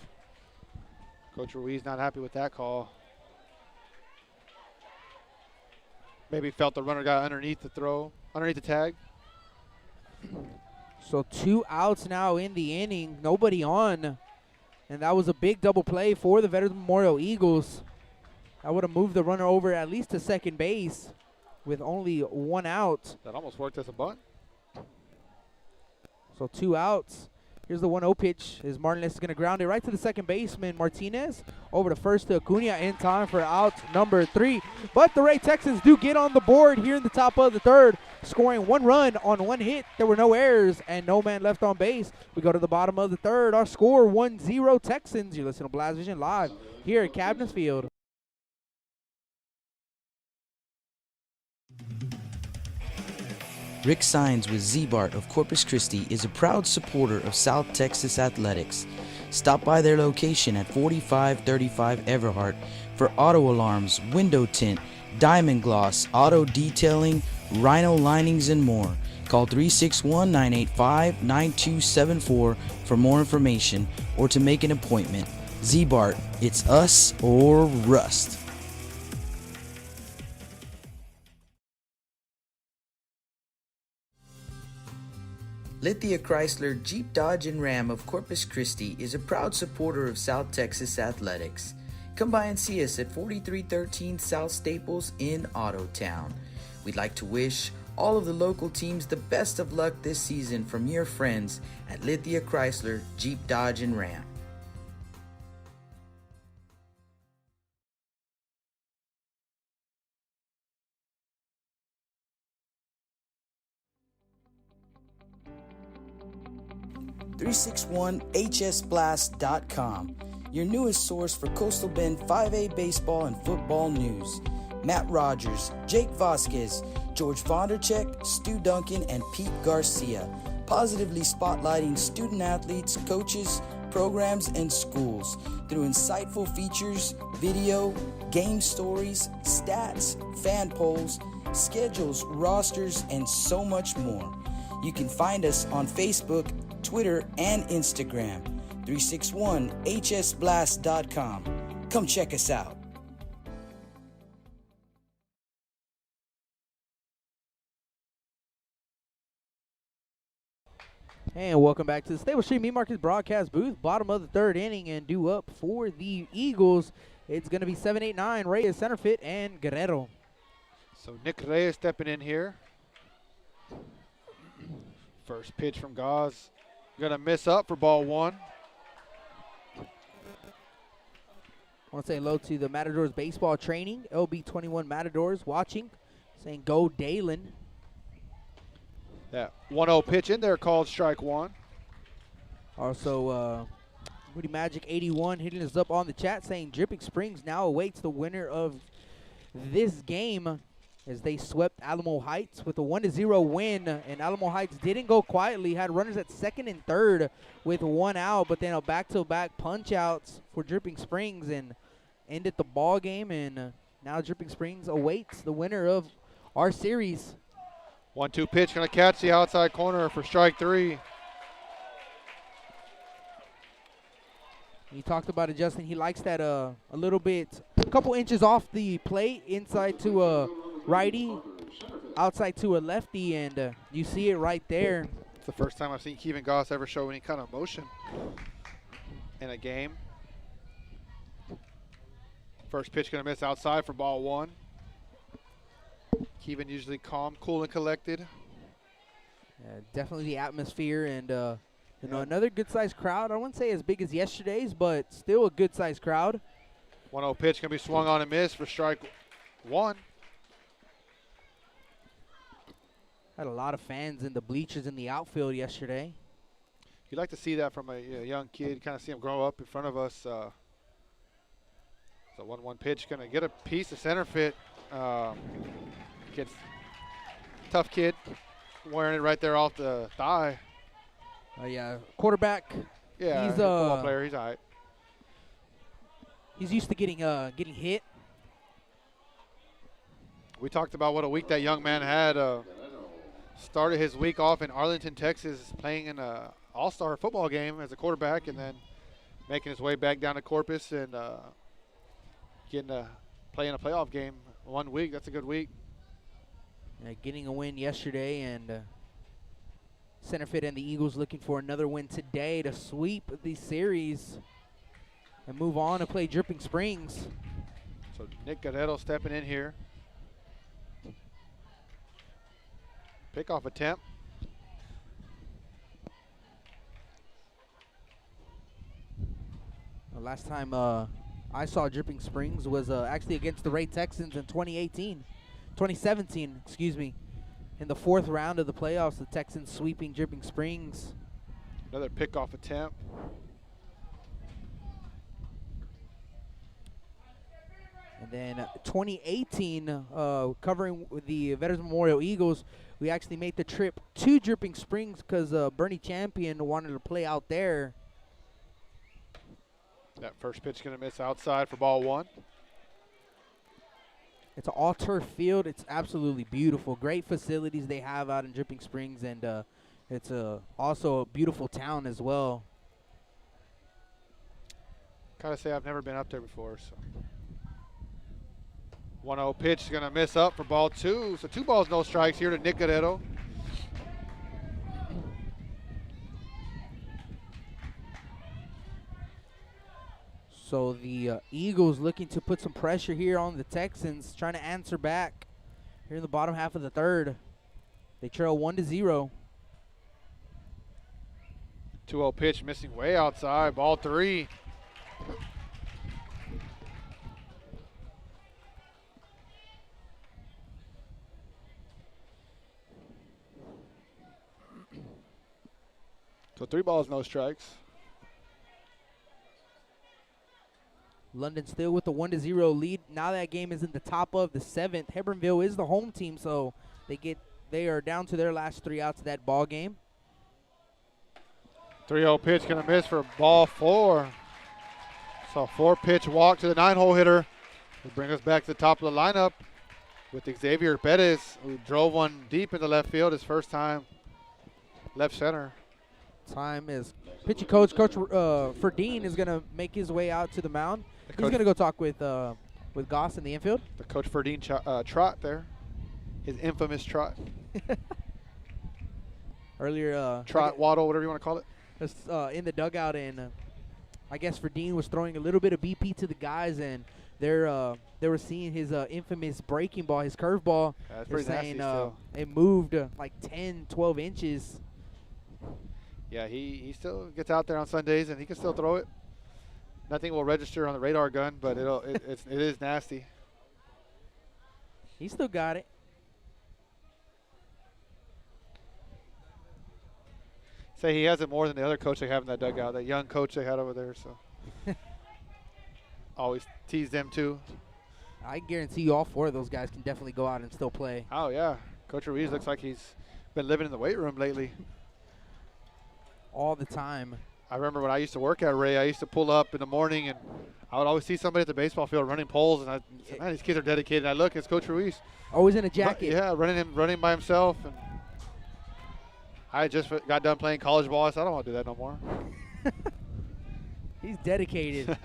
Coach Ruiz not happy with that call. Maybe felt the runner got underneath the tag.
So 2 outs now in the inning, nobody on. And that was a big double play for the Veterans Memorial Eagles. That would have moved the runner over at least to second base with only 1 out.
That almost worked as a bunt.
So 2 outs. Here's the 1-0 pitch as Martinez is going to ground it right to the second baseman, Martinez. Over to first to Acuna in time for out number 3. But the Ray Texans do get on the board here in the top of the third, scoring 1 run on 1 hit. There were no errors and no man left on base. We go to the bottom of the third. Our score 1-0 Texans. You listen to Blast Vision live here at Cabinets Field.
Rick Sines with Z-Bart of Corpus Christi is a proud supporter of South Texas Athletics. Stop by their location at 4535 Everhart for auto alarms, window tint, diamond gloss, auto detailing, rhino linings, and more. Call 361-985-9274 for more information or to make an appointment. Z-Bart, it's us or rust. Lithia Chrysler Jeep Dodge and Ram of Corpus Christi is a proud supporter of South Texas Athletics. Come by and see us at 4313 South Staples in Ottotown. We'd like to wish all of the local teams the best of luck this season from your friends at Lithia Chrysler Jeep Dodge and Ram. $361hsblast.com, your newest source for Coastal Bend 5A baseball and football news. Matt Rogers, Jake Vasquez, George Vondercheck, Stu Duncan, and Pete Garcia, positively spotlighting student athletes, coaches, programs, and schools through insightful features, video, game stories, stats, fan polls, schedules, rosters, and so much more. You can find us on Facebook, Twitter, and Instagram. 361hsblast.com. Come check us out.
And welcome back to the Stable Street Meat Markets broadcast booth. Bottom of the third inning, and due up for the Eagles. It's going to be 7-8-9, Reyes, center fit, and Guerrero.
So Nick Reyes stepping in here. First pitch from Gauze. Going to miss up for ball one.
I want to say hello to the Matadors baseball training. LB21 Matadors watching, saying go Dalen.
That 1-0 pitch in there called strike one.
Also, Moody Magic 81 hitting us up on the chat saying Dripping Springs now awaits the winner of this game as they swept Alamo Heights with a 1-0 win. And Alamo Heights didn't go quietly, had runners at second and third with one out, but then a back-to-back punch-outs for Dripping Springs and ended the ball game. And now Dripping Springs awaits the winner of our series.
1-2 pitch, going to catch the outside corner for strike three.
He talked about it, Justin. He likes that a little bit, a couple inches off the plate, inside to a righty, outside to a lefty, and you see it right there.
It's the first time I've seen Kevin Goss ever show any kind of motion in a game. First pitch going to miss outside for ball one. Kevin usually calm, cool, and collected.
Definitely the atmosphere and you know, another good-sized crowd. I wouldn't say as big as yesterday's, but still a good-sized crowd.
1-0 pitch going to be swung on and missed for strike one.
Had a lot of fans in the bleachers in the outfield yesterday.
You'd like to see that from a young kid, kind of see him grow up in front of us. So 1-1 pitch, going to get a piece of center fit. Gets tough kid, wearing it right there off the thigh.
Yeah, quarterback.
Yeah,
he's
he's a football player. He's all right.
He's used to getting hit.
We talked about what a week that young man had. Started his week off in Arlington, Texas, playing in an all-star football game as a quarterback, and then making his way back down to Corpus and getting to play in a playoff game 1 week. That's a good week.
Getting a win yesterday, and center fit and the Eagles looking for another win today to sweep the series and move on to play Dripping Springs.
So Nick Guerrero stepping in here. Pickoff attempt.
The last time I saw Dripping Springs was actually against the Ray Texans in 2017, excuse me. In the fourth round of the playoffs, the Texans sweeping Dripping Springs.
Another pickoff attempt.
And then 2018, covering the Veterans Memorial Eagles, we actually made the trip to Dripping Springs because Bernie Champion wanted to play out there.
That first pitch going to miss outside for ball one.
It's an all-turf field. It's absolutely beautiful. Great facilities they have out in Dripping Springs, and it's also a beautiful town as well.
Gotta say I've never been up there before. So 1-0 pitch is going to miss up for ball two. So 2 balls, no strikes here to Nick Guerrero.
So the Eagles looking to put some pressure here on the Texans, trying to answer back here in the bottom half of the third. They trail 1-0.
2-0 pitch missing way outside. Ball three. So 3 balls, no strikes.
London still with the 1-0 lead. Now that game is in the top of the 7th. Hebronville is the home team, so they are down to their last 3 outs of that ball game.
3-0 pitch going to miss for ball 4. So 4-pitch walk to the 9-hole hitter. Will bring us back to the top of the lineup with Xavier Perez, who drove one deep into left field his first time left center.
Time is pitching coach. Coach Ferdine is going to make his way out to the mound. He's going to go talk with Goss in the infield.
The Coach Ferdine trot there. His infamous trot.
Earlier.
Trot, waddle, whatever you want to call it.
In the dugout, and I guess Ferdine was throwing a little bit of BP to the guys, and they were seeing his infamous breaking ball, his curveball.
Yeah, that's pretty nasty still.
It moved like 10, 12 inches.
Yeah, he still gets out there on Sundays, and he can still throw it. Nothing will register on the radar gun, but it is nasty.
He still got it.
Say he has it more than the other coach they have in that dugout, that young coach they had over there. So always tease them too.
I guarantee you all 4 of those guys can definitely go out and still play.
Oh yeah, Coach Ruiz looks like he's been living in the weight room lately.
All the time.
I remember when I used to work at Ray, I used to pull up in the morning, and I would always see somebody at the baseball field running poles, and I said, man, these kids are dedicated. And I look, it's Coach Ruiz.
Always in a jacket.
Yeah, running by himself. And I just got done playing college ball. I said, I don't want to do that no more.
He's dedicated.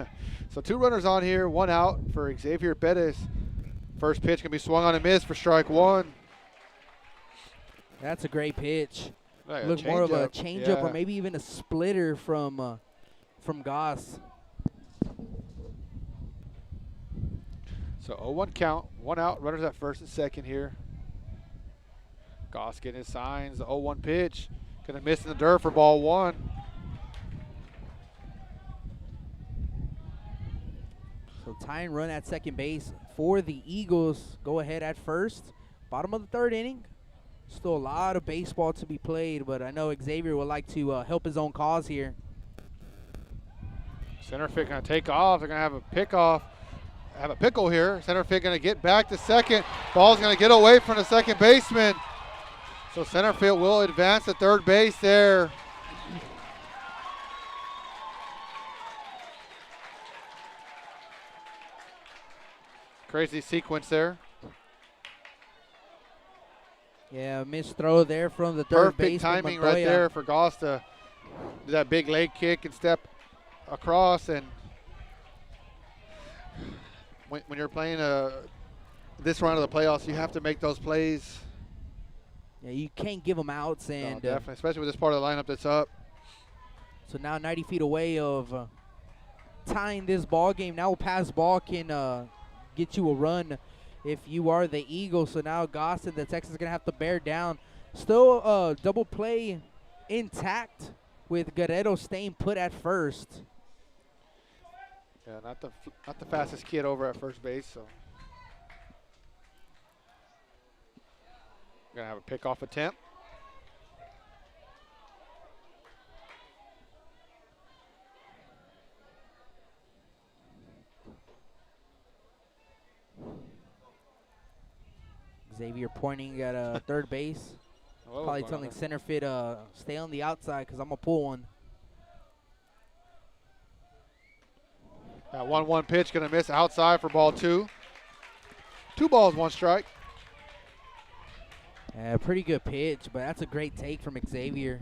So 2 runners on here, 1 out for Xavier Perez. First pitch can be swung on and missed for strike 1.
That's a great pitch.
Like
Look more of a changeup or maybe even a splitter from Goss.
So 0-1 count, 1 out, runners at first and second here. Goss getting his signs, the 0-1 pitch. Gonna miss in the dirt for ball 1.
So tying run at second base for the Eagles. Go ahead at first. Bottom of the 3rd inning. Still a lot of baseball to be played, but I know Xavier would like to help his own cause here.
Center field gonna take off. They're gonna have a pickoff. Have a pickle here. Center field gonna get back to second. Ball's gonna get away from the second baseman. So center field will advance to third base there. Crazy sequence there.
Yeah, missed throw there from the third base.
Perfect timing right there for Goss to do that big leg kick and step across. And when you're playing this round of the playoffs, you have to make those plays.
Yeah, you can't give them outs. And
no, definitely, especially with this part of the lineup that's up.
So now 90 feet away of tying this ball game. Now a pass ball can get you a run if you are the Eagles. So now Goss and the Texans are going to have to bear down. Still double play intact with Guerrero staying put at first.
Yeah, not the fastest kid over at first base. So going to have a pickoff attempt.
Xavier pointing at third base. Probably telling center field, stay on the outside because I'm going to pull one.
That 1-1 pitch going to miss outside for ball 2. 2 balls, 1 strike.
Yeah, pretty good pitch, but that's a great take from Xavier.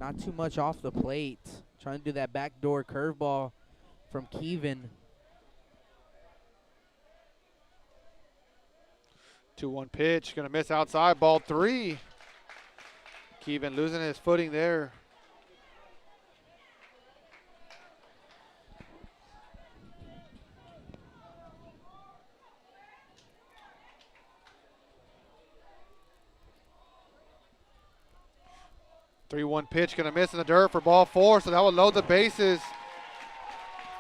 Not too much off the plate. Trying to do that backdoor curveball from Kevin.
2-1 pitch, going to miss outside, ball 3. Kevin losing his footing there. Three-one pitch, going to miss in the dirt for ball 4, so that will load the bases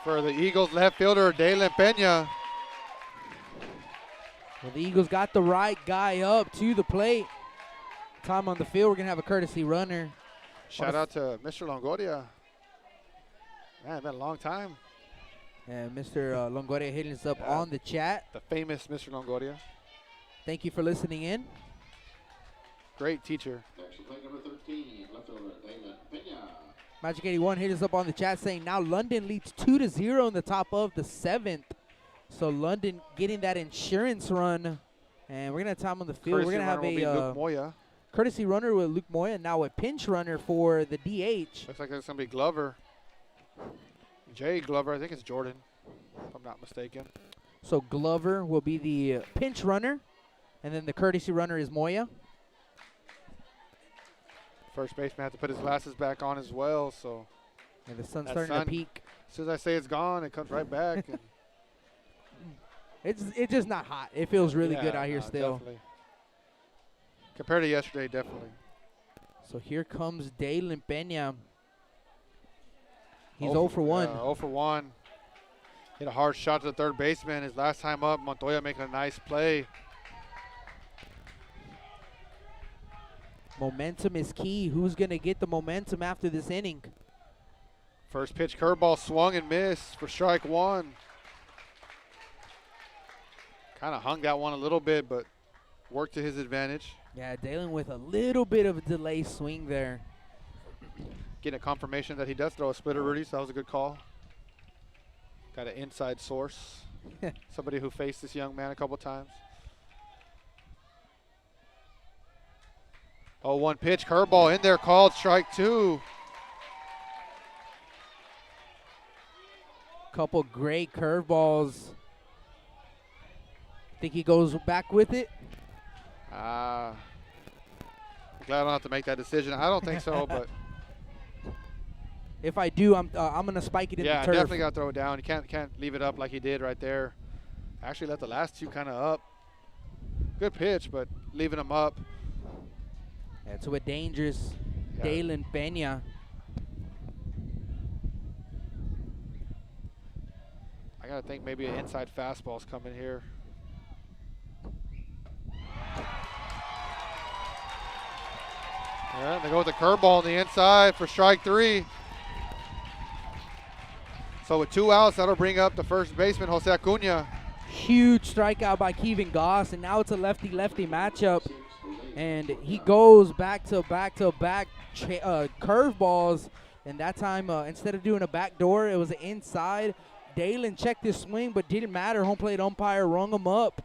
for the Eagles left fielder, Dalen Pena.
Well, the Eagles got the right guy up to the plate. Time on the field, we're going to have a courtesy runner.
Shout out to Mr. Longoria. Man, it's been a long time.
And Mr. Longoria hitting us up on the chat.
The famous Mr. Longoria.
Thank you for listening in.
Great teacher.
Magic 81 hit us up on the chat saying now London leads 2-0 in the top of the 7th. So London getting that insurance run. And we're going to have time on the field.
Courtesy
we're going to have
Luke Moya.
courtesy runner with Luke Moya. Now a pinch runner for the DH.
Looks like there's going to be Glover. Jay Glover. I think it's Jordan, if I'm not mistaken.
So Glover will be the pinch runner. And then the courtesy runner is Moya.
First baseman had to put his glasses back on as well. So
And the sun's
that
starting
sun,
to peak.
as soon as I say it's gone, it comes right back. And
It's just not hot. It feels really good out here still.
Definitely. Compared to yesterday, definitely.
So here comes Dalen Peña. He's 0 for 1.
0 for 1. Hit a hard shot to the third baseman. His last time up, Montoya making a nice play.
Momentum is key. Who's going to get the momentum after this inning?
First pitch curveball swung and missed for strike 1. Kind of hung that one a little bit, but worked to his advantage.
Yeah, Dalen with a little bit of a delay swing there.
Getting a confirmation that he does throw a splitter, Rudy, so that was a good call. Got an inside source. Somebody who faced this young man a couple times. 0-1 pitch, curveball in there, called strike 2.
Couple great curveballs. Think he goes back with it?
I'm glad I don't have to make that decision. I don't think so, but
if I do, I'm gonna spike it in the turf.
Yeah, definitely got to throw it down. You can't leave it up like he did right there. Actually let the last two kind of up. Good pitch, but leaving them up.
Yeah, to a dangerous Dalen Peña.
I gotta think maybe an inside fastball's coming here. Yeah, they go with the curveball on the inside for strike 3. So with 2 outs, that'll bring up the first baseman, Jose Acuna.
Huge strikeout by Kevin Goss, and now it's a lefty-lefty matchup. And he goes back-to-back curveballs. And that time, instead of doing a back door, it was an inside. Dalen checked his swing, but didn't matter. Home plate umpire rung him up.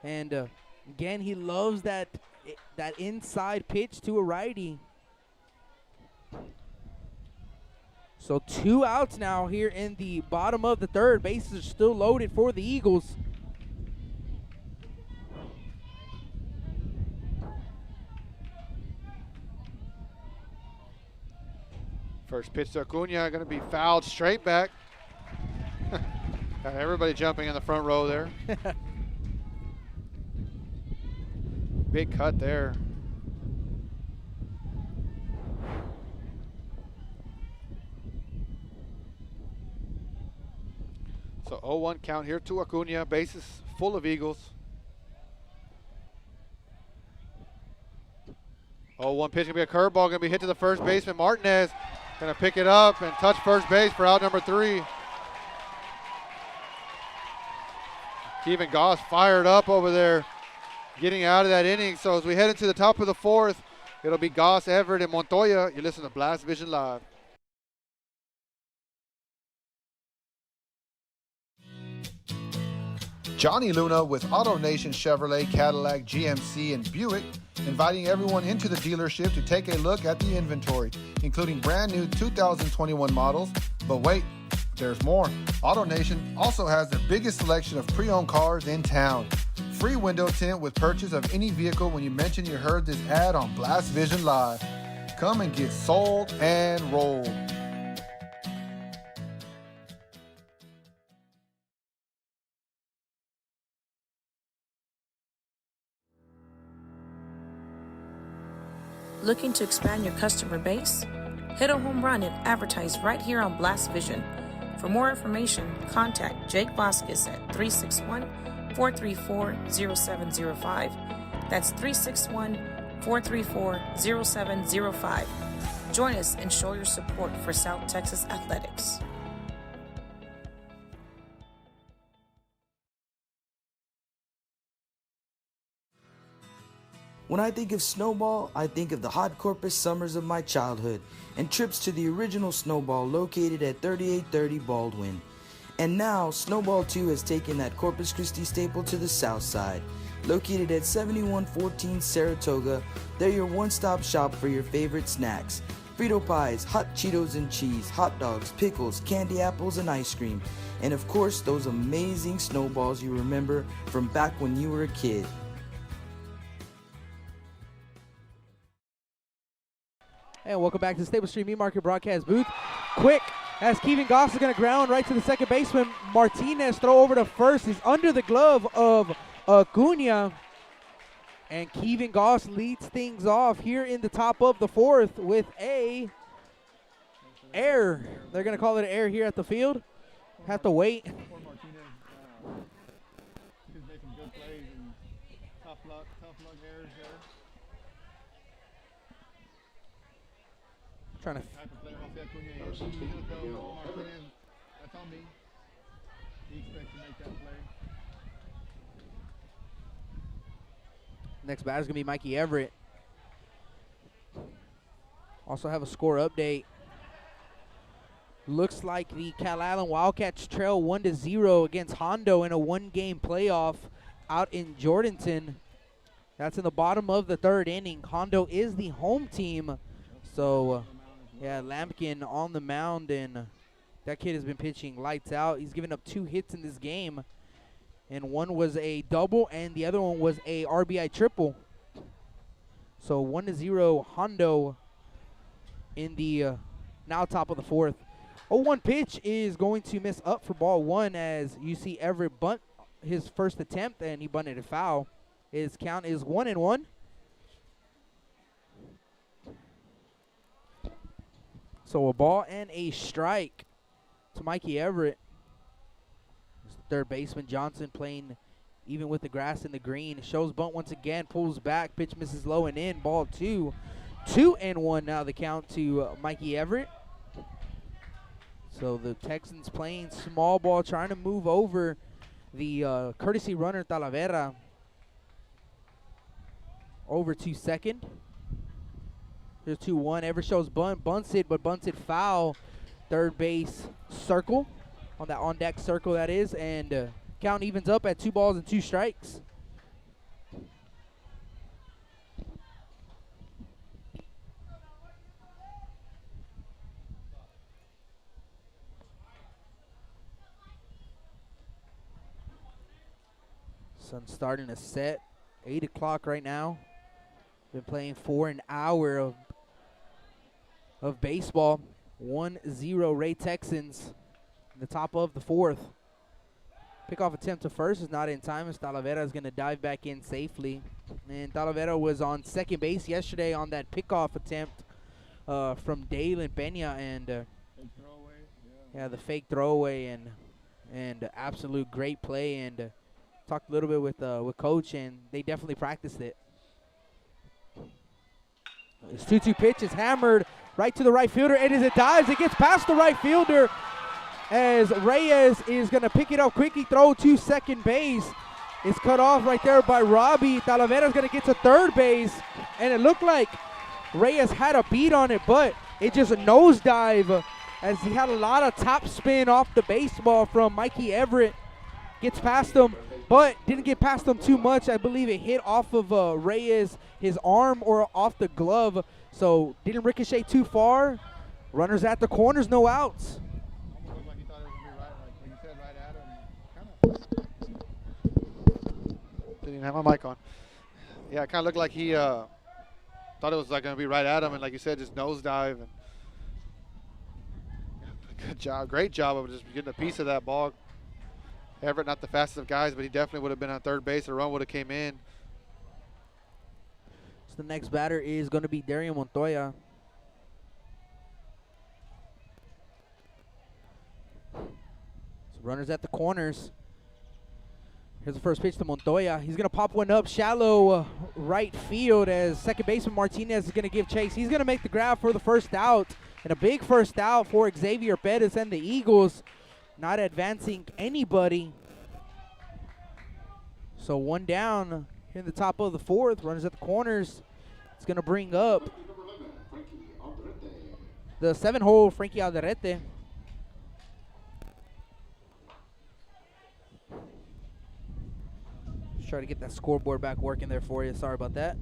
And again, he loves that inside pitch to a righty. So 2 outs now here in the bottom of the third. Bases are still loaded for the Eagles.
First pitch to Acuna, going to be fouled straight back. Got everybody jumping in the front row there. Big cut there. So 0-1 count here to Acuna. Bases full of Eagles. 0-1 pitch, gonna be a curveball, gonna be hit to the first baseman. Martinez gonna pick it up and touch first base for out number 3. Kevin Goss fired up over there, getting out of that inning. So as we head into the top of the 4th, it'll be Goss, Everett, and Montoya. You listen to Blast Vision Live.
Johnny Luna with Auto Nation Chevrolet, Cadillac, GMC, and Buick, inviting everyone into the dealership to take a look at the inventory, including brand new 2021 models. But wait, there's more. Auto Nation also has the biggest selection of pre-owned cars in town. Free window tint with purchase of any vehicle when you mention you heard this ad on Blast Vision Live. Come and get sold and rolled.
Looking to expand your customer base? Hit a home run and advertise right here on Blast Vision. For more information, contact Jake Vasquez at 361-434-0705. That's 361-434-0705. Join us and show your support for South Texas Athletics.
When I think of Snowball, I think of the hot Corpus summers of my childhood and trips to the original Snowball located at 3830 Baldwin. And now, Snowball 2 has taken that Corpus Christi staple to the south side. Located at 7114 Saratoga, they're your one-stop shop for your favorite snacks. Frito pies, hot Cheetos and cheese, hot dogs, pickles, candy apples, and ice cream. And of course, those amazing snowballs you remember from back when you were a kid.
And welcome back to the Stable Street Meat Market broadcast booth. Quick, as Kevin Goss is going to ground right to the second baseman. Martinez throw over to first. He's under the glove of Acuna. And Kevin Goss leads things off here in the top of the fourth with a error. They're going to call it an error here at the field. Have to wait.
Poor Martinez. He's making good plays and tough luck errors there.
Trying to
Type of play Jose Acuna is. He's going to throw Martinez. That's on me. He expects to make that play.
next batter is going to be Mikey Everett. Also have a score update. Looks like the Calallen Wildcats trail 1-0 against Hondo in a one-game playoff out in Jordanton. That's in the bottom of the third inning. Hondo is the home team. So, yeah, Lampkin on the mound, and that kid has been pitching lights out. He's given up 2 hits in this game, and one was a double, and the other one was a RBI triple. So 1-0 Hondo in the now top of the fourth. 0-1 pitch is going to miss up for ball one as you see Everett bunt his first attempt, and he bunted it foul. His count is 1-1. So a ball and a strike to Mikey Everett. Third baseman Johnson playing even with the grass and the green. Shows bunt once again, pulls back, pitch misses low and in. Ball 2. 2-1 now the count to Mikey Everett. So the Texans playing small ball, trying to move over the courtesy runner Talavera over to second. Here's 2-1. Everett shows bunt, bunts it, but bunts it foul. Third base circle, on that on-deck circle that is, and count evens up at 2 balls and 2 strikes. Sun starting to set. 8 o'clock right now. Been playing for an hour of baseball. 1-0 Ray Texans in the top of the fourth. Pickoff attempt to first is not in time as Talavera is going to dive back in safely. And Talavera was on second base yesterday on that pickoff attempt from Dalen Peña, and
Fake throwaway,
yeah, the fake throwaway and absolute great play, and talked a little bit with Coach, and they definitely practiced it. This 2-2 pitch is hammered right to the right fielder, and as it dives, it gets past the right fielder as Reyes is going to pick it up quickly, throw to second base. It's cut off right there by Robbie. Talavera is going to get to third base, and it looked like Reyes had a beat on it, but it just nosedive as he had a lot of top spin off the baseball from Mikey Everett. Gets past him, but didn't get past him too much. I believe it hit off of Reyes, his arm, or off the glove, so didn't ricochet too far. Runners at the corners, no outs.
Almost looked like he thought it was going to be right, like you said, right at him.
Didn't even have my mic on. Yeah, it kind of looked like he thought it was like going to be right at him, and like you said, just nosedive. And good job, great job of just getting a piece of that ball. Everett, not the fastest of guys, but he definitely would have been on third base. The run would have came in.
So the next batter is going to be Dario Montoya. So runners at the corners. Here's the first pitch to Montoya. He's going to pop one up shallow right field as second baseman Martinez is going to give chase. He's going to make the grab for the first out, and a big first out for Xavier Perez and the Eagles. Not advancing anybody. So one down Here in the top of the fourth, runners at the corners. It's going to bring up the 7-hole Frankie Alderete. Just try to get that scoreboard back working there for you. Sorry about that.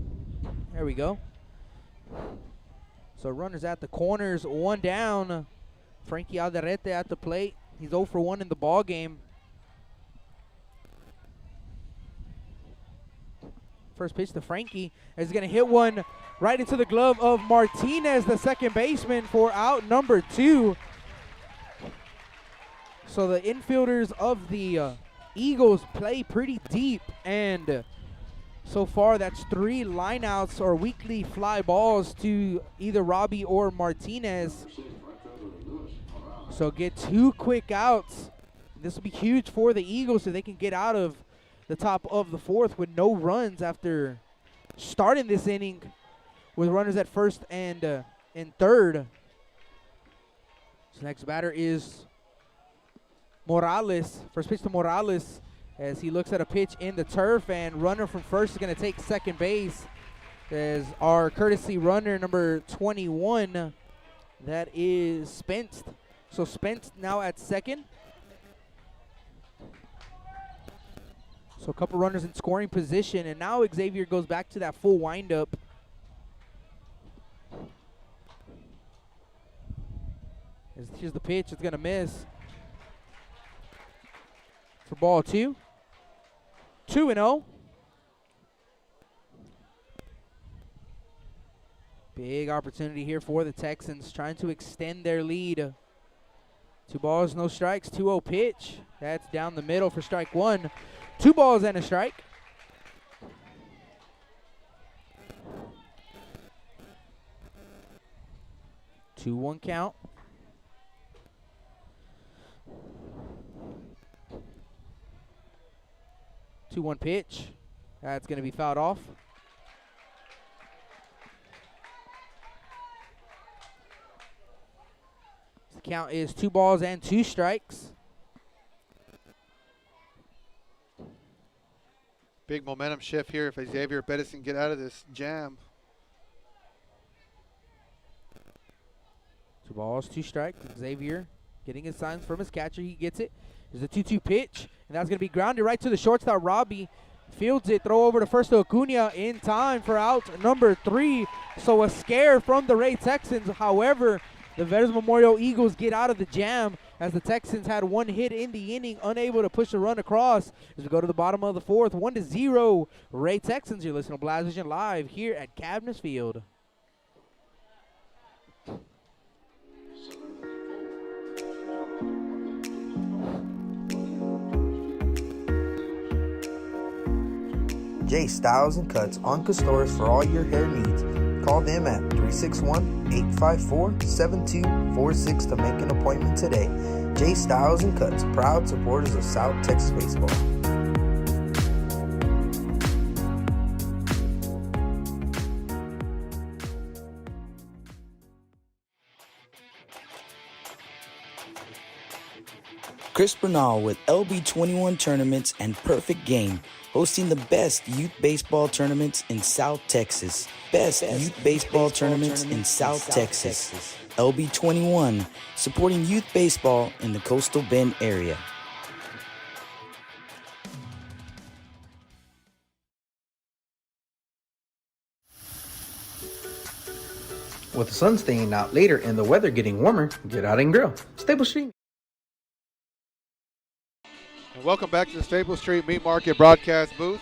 There we go. So runners at the corners, 1 down. Frankie Alderete at the plate. He's 0 for 1 in the ball game. First pitch to Frankie is going to hit one right into the glove of Martinez, the second baseman, for out number 2. So the infielders of the Eagles play pretty deep, and so far that's 3 lineouts or weekly fly balls to either Robbie or Martinez. So get 2 quick outs. This will be huge for the Eagles so they can get out of the top of the fourth with no runs after starting this inning with runners at first and in third. So next batter is Morales. First pitch to Morales as he looks at a pitch in the turf, and runner from first is going to take second base as our courtesy runner number 21. That is Spence. So Spence now at second. So a couple runners in scoring position, and now Xavier goes back to that full windup. Here's the pitch. It's going to miss. For ball 2. 2-0. Big opportunity here for the Texans, trying to extend their lead. 2 balls, no strikes, 2-0 pitch. That's down the middle for strike 1. 2 balls and a strike. Two 1 count. Two 1 pitch. That's going to be fouled off. The count is 2 balls and 2 strikes.
Big momentum shift here if Xavier Bettis can get out of this jam.
2 balls, 2 strikes. Xavier getting his signs from his catcher. He gets it. There's a 2-2 pitch, and that's going to be grounded right to the shortstop. Robbie fields it, throw over to first to Acuna in time for out number 3. So a scare from the Ray Texans. However, the Veterans Memorial Eagles get out of the jam as the Texans had 1 hit in the inning, unable to push a run across. As we go to the bottom of the fourth, 1-0 Ray Texans. You're listening to Blast Vision live here at Cabness Field.
J Styles and Cuts on Castores for all your hair needs. Call them at 361-854-7246 to make an appointment today. J Styles and Cuts, proud supporters of South Texas baseball.
Chris Bernal with LB21 Tournaments and Perfect Game, hosting the best youth baseball tournaments in South Texas. Best youth baseball tournaments in South Texas. LB21, supporting youth baseball in the Coastal Bend area.
With the sun staying out later and the weather getting warmer, get out and grill. Stable Stream.
And welcome back to the Staples Street Meat Market broadcast booth.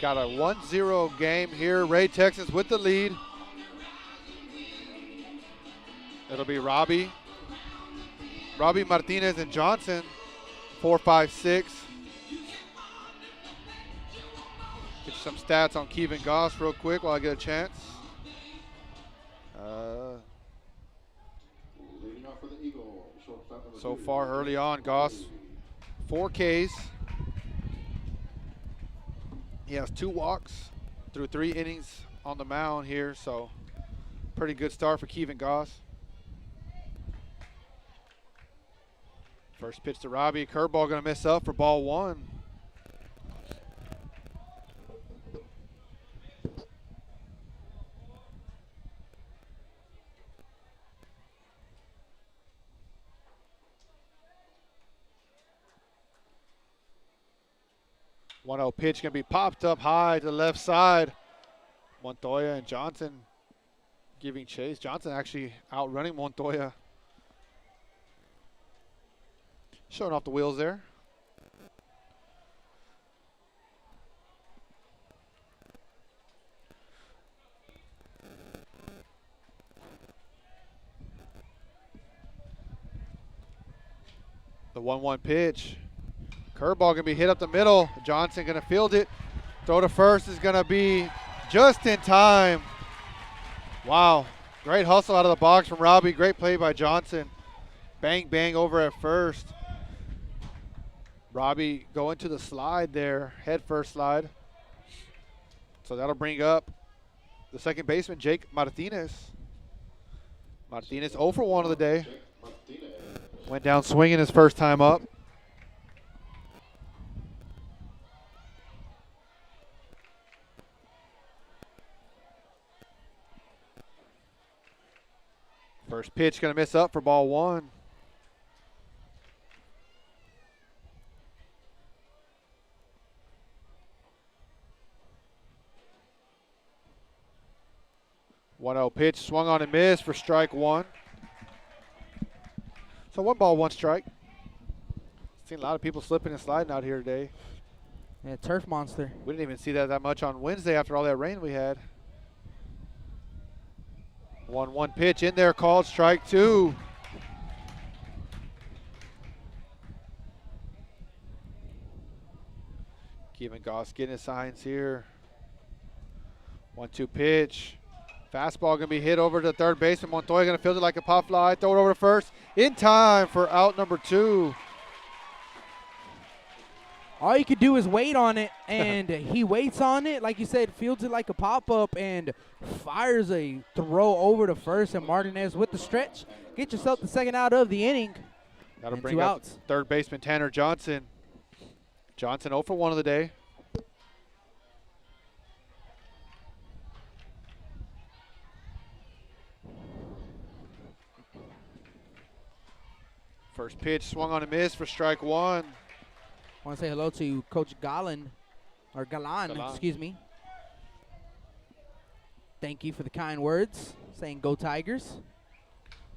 Got a 1-0 game here. Ray Texans with the lead. It'll be Robbie Martinez and Johnson, 4, 5, 6. Get you some stats on Kevin Goss real quick while I get a chance. So far early on, Goss, 4 Ks. He has 2 walks through 3 innings on the mound here, so pretty good start for Kevin Goss. First pitch to Robbie, curveball gonna miss up for ball 1. 1-0 pitch going to be popped up high to the left side. Montoya and Johnson giving chase. Johnson actually outrunning Montoya. Showing off the wheels there. The 1-1 pitch. Curveball going to be hit up the middle. Johnson going to field it. Throw to first is going to be just in time. Wow. Great hustle out of the box from Robbie. Great play by Johnson. Bang, bang over at first. Robbie going to the slide there. Head first slide. So that'll bring up the second baseman, Jake Martinez. Martinez 0 for 1 of the day. Went down swinging his first time up. First pitch going to miss up for ball 1. One-zero pitch swung on and missed for strike 1. So 1 ball, 1 strike. Seen a lot of people slipping and sliding out here today.
Yeah, turf monster.
We didn't even see that much on Wednesday after all that rain we had. 1-1 pitch in there, called strike 2. Kevin Goss getting his signs here. 1-2 pitch. Fastball going to be hit over to third baseman. Montoya going to field it like a pop fly. Throw it over to first. In time for out number 2.
All you could do is wait on it, and he waits on it. Like you said, fields it like a pop-up and fires a throw over to first. And Martinez with the stretch. Get yourself the second out of the inning.
That'll
and
bring
2
up
outs.
third baseman Tanner Johnson. Johnson 0 for 1 of the day. First pitch swung on a miss for strike 1.
I want to say hello to Coach Galan, excuse me. Thank you for the kind words, saying go Tigers.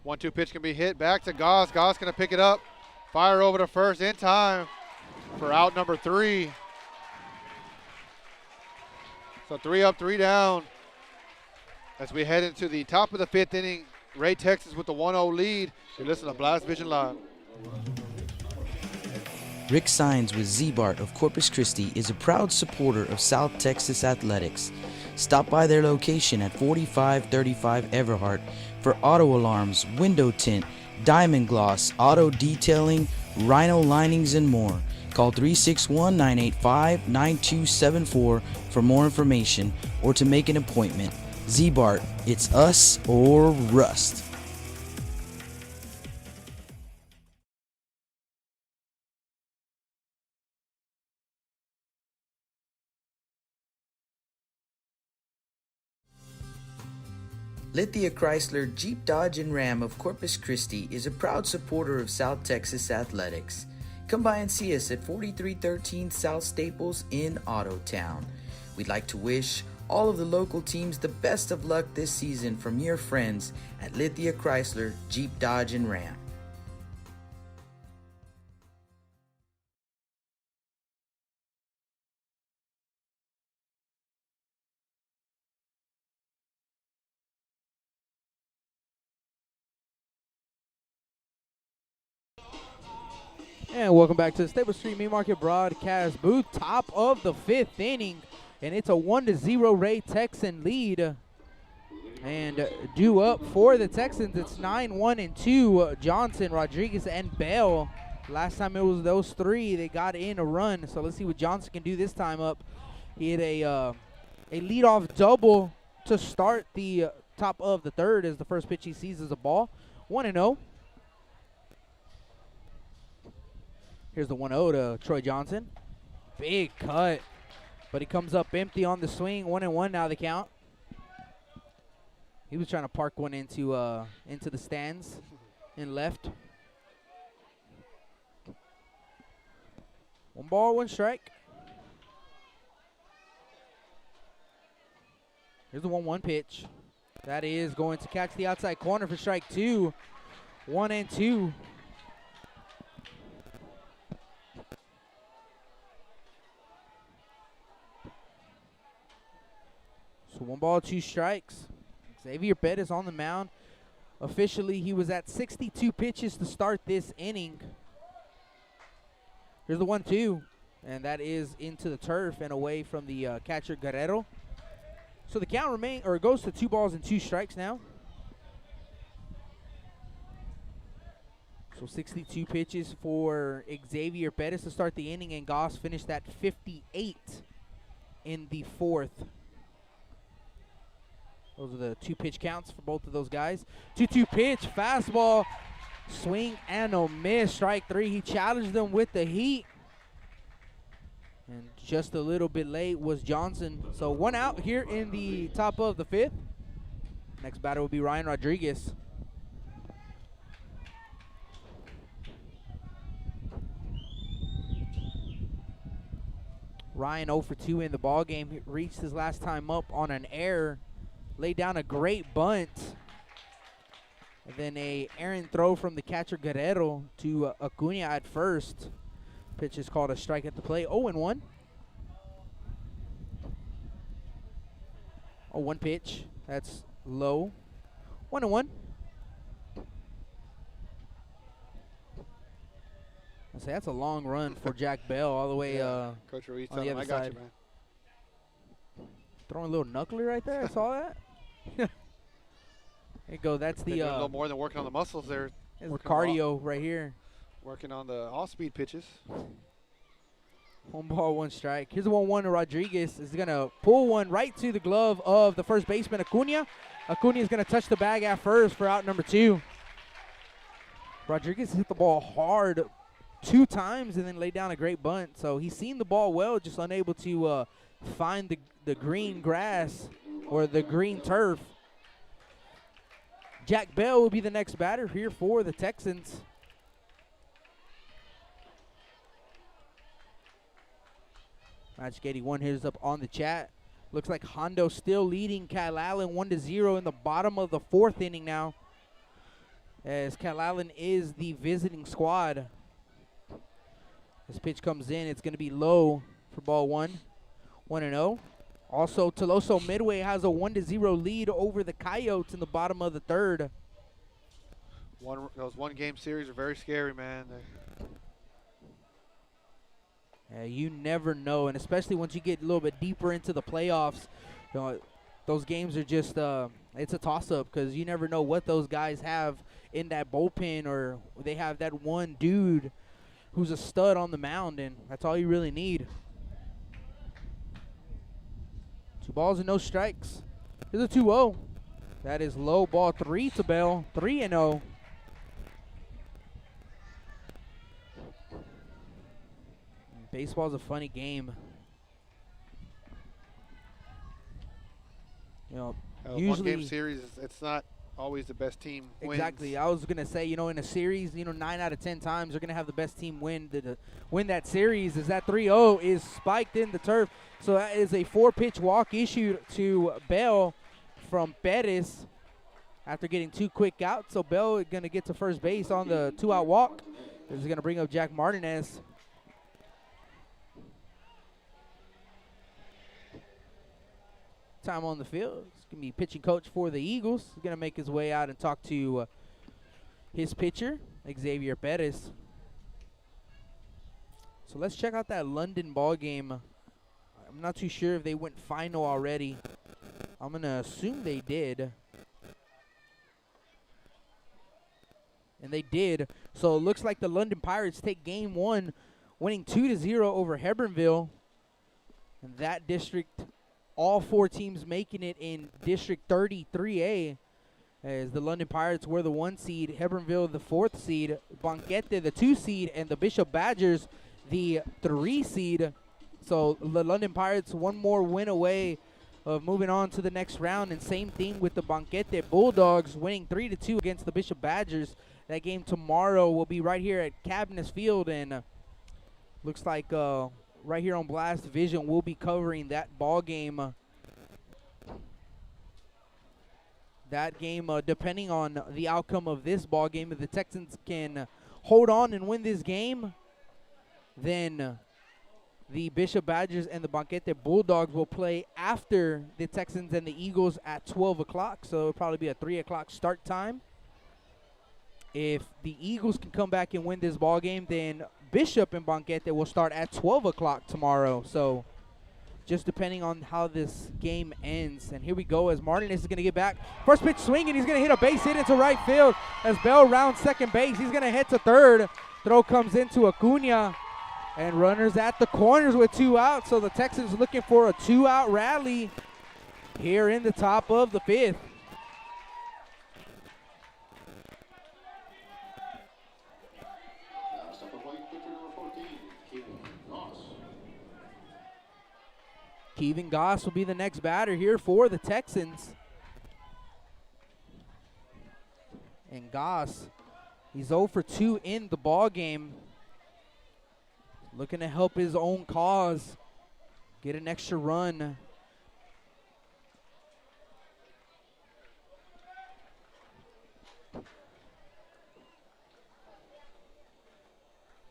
1-2 pitch can be hit back to Goss. Goss going to pick it up. Fire over to first in time for out number 3. So 3 up, 3 down as we head into the top of the 5th inning. Ray Texas with the 1-0 lead. You're listening to Blast Vision Live.
Rick Sines with Z-Bart of Corpus Christi is a proud supporter of South Texas Athletics. Stop by their location at 4535 Everhart for auto alarms, window tint, diamond gloss, auto detailing, rhino linings, and more. Call 361-985-9274 for more information or to make an appointment. Z-Bart, it's us or rust. Lithia Chrysler Jeep Dodge and Ram of Corpus Christi is a proud supporter of South Texas Athletics. Come by and see us at 4313 South Staples in Ottotown. We'd like to wish all of the local teams the best of luck this season from your friends at Lithia Chrysler Jeep Dodge and Ram.
And welcome back to the Staples Street Meat Market broadcast booth. Top of the 5th inning, and it's a 1-0 Ray Texan lead. And due up for the Texans, it's 9-1-2. Johnson, Rodriguez, and Bell. Last time it was those 3. They got in a run. So let's see what Johnson can do this time up. He hit a leadoff double to start the top of the 3rd as the first pitch he sees is a ball. 1-0. Here's the 1-0 to Troy Johnson. Big cut, but he comes up empty on the swing. 1-1 now the count. He was trying to park one into the stands in left. 1 ball, 1 strike. Here's the 1-1 pitch. That is going to catch the outside corner for strike 2. 1-2. So 1 ball, 2 strikes. Xavier Bettis on the mound. Officially, he was at 62 pitches to start this inning. Here's the 1-2, and that is into the turf and away from the catcher Guerrero. So the count goes to 2 balls and 2 strikes now. So 62 pitches for Xavier Bettis to start the inning, and Goss finished at 58 in the 4th. Those are the 2 pitch counts for both of those guys. 2-2 pitch, fastball, swing and a miss. Strike 3. He challenged them with the heat. And just a little bit late was Johnson. So 1 out here in the top of the 5th. Next batter will be Ryan Rodriguez. Ryan 0 for 2 in the ball game. He reached his last time up on an error. Laid down a great bunt. And then a errant throw from the catcher Guerrero to Acuna at first. Pitch is called a strike at the plate. 0-1. 1 pitch. That's low. 1-1. I say that's a long run for Jack Bell all the way
Coach Ruiz
on the other
I got
side.
you, man.
Throwing a little knuckler right there. I saw that. There you go. That's
They're
the
doing a little more than working on the muscles there.
cardio right here.
Working on the off-speed pitches.
1 ball, 1 strike. Here's the 1-1 to Rodriguez. Is going to pull one right to the glove of the first baseman, Acuna. Acuna is going to touch the bag at first for out number 2. Rodriguez hit the ball hard 2 times and then laid down a great bunt. So he's seen the ball well, just unable to find the green grass or the green turf. Jack Bell will be the next batter here for the Texans. Magic 81 here's up on the chat. Looks like Hondo still leading Cal Allen 1-0 in the bottom of the 4th inning now, as Cal Allen is the visiting squad. This pitch comes in. It's going to be low for ball 1. 1-0. Also, Toloso Midway has a 1-0 lead over the Coyotes in the bottom of the 3rd.
Those 1-game series are very scary, man.
You never know, and especially once you get a little bit deeper into the playoffs, you know, those games are just it's a toss-up because you never know what those guys have in that bullpen, or they have that one dude who's a stud on the mound, and that's all you really need. 2 balls and no strikes. Here's a 2-0. That is low, ball 3 to Bell. 3-0. Baseball's a funny game. You know, usually
1-game series, it's not always the best team wins.
Exactly. I was gonna say, in a series, 9 out of 10 times you're gonna have the best team win that series. Is that 3-0 is spiked in the turf. So that is a 4-pitch walk issued to Bell from Bettis after getting 2 quick outs. So Bell is gonna get to first base on the 2-out walk. This is gonna bring up Jack Martinez. Time on the field. He's going to be pitching coach for the Eagles. He's going to make his way out and talk to his pitcher, Xavier Perez. So let's check out that London ball game. I'm not too sure if they went final already. I'm going to assume they did. And they did. So it looks like the London Pirates take game 1, winning 2-0 over Hebronville. And that district, all 4 teams making it in District 33A, as the London Pirates were the 1 seed, Hebronville the 4th seed, Banquete the 2 seed, and the Bishop Badgers the 3 seed. So the London Pirates 1 more win away of moving on to the next round, and same thing with the Banquete Bulldogs winning 3-2 against the Bishop Badgers. That game tomorrow will be right here at Cabinets Field, and looks like right here on Blast Vision we'll be covering that ball game that game, depending on the outcome of this ball game, if the Texans can hold on and win this game, then the Bishop Badgers and the Banquete Bulldogs will play after the Texans and the Eagles at 12 o'clock. So it'll probably be a 3 o'clock start time. If the Eagles can come back and win this ball game, then Bishop and Banquete will start at 12 o'clock tomorrow. So just depending on how this game ends. And here we go as Martinez is going to get back. First pitch swinging. He's going to hit a base hit into right field as Bell rounds second base. He's going to hit to third. Throw comes into Acuna. And runners at the corners with 2 outs. So the Texans looking for a 2-out rally here in the top of the 5th. Kevin Goss will be the next batter here for the Texans. And Goss, he's 0 for 2 in the ball game. Looking to help his own cause, get an extra run.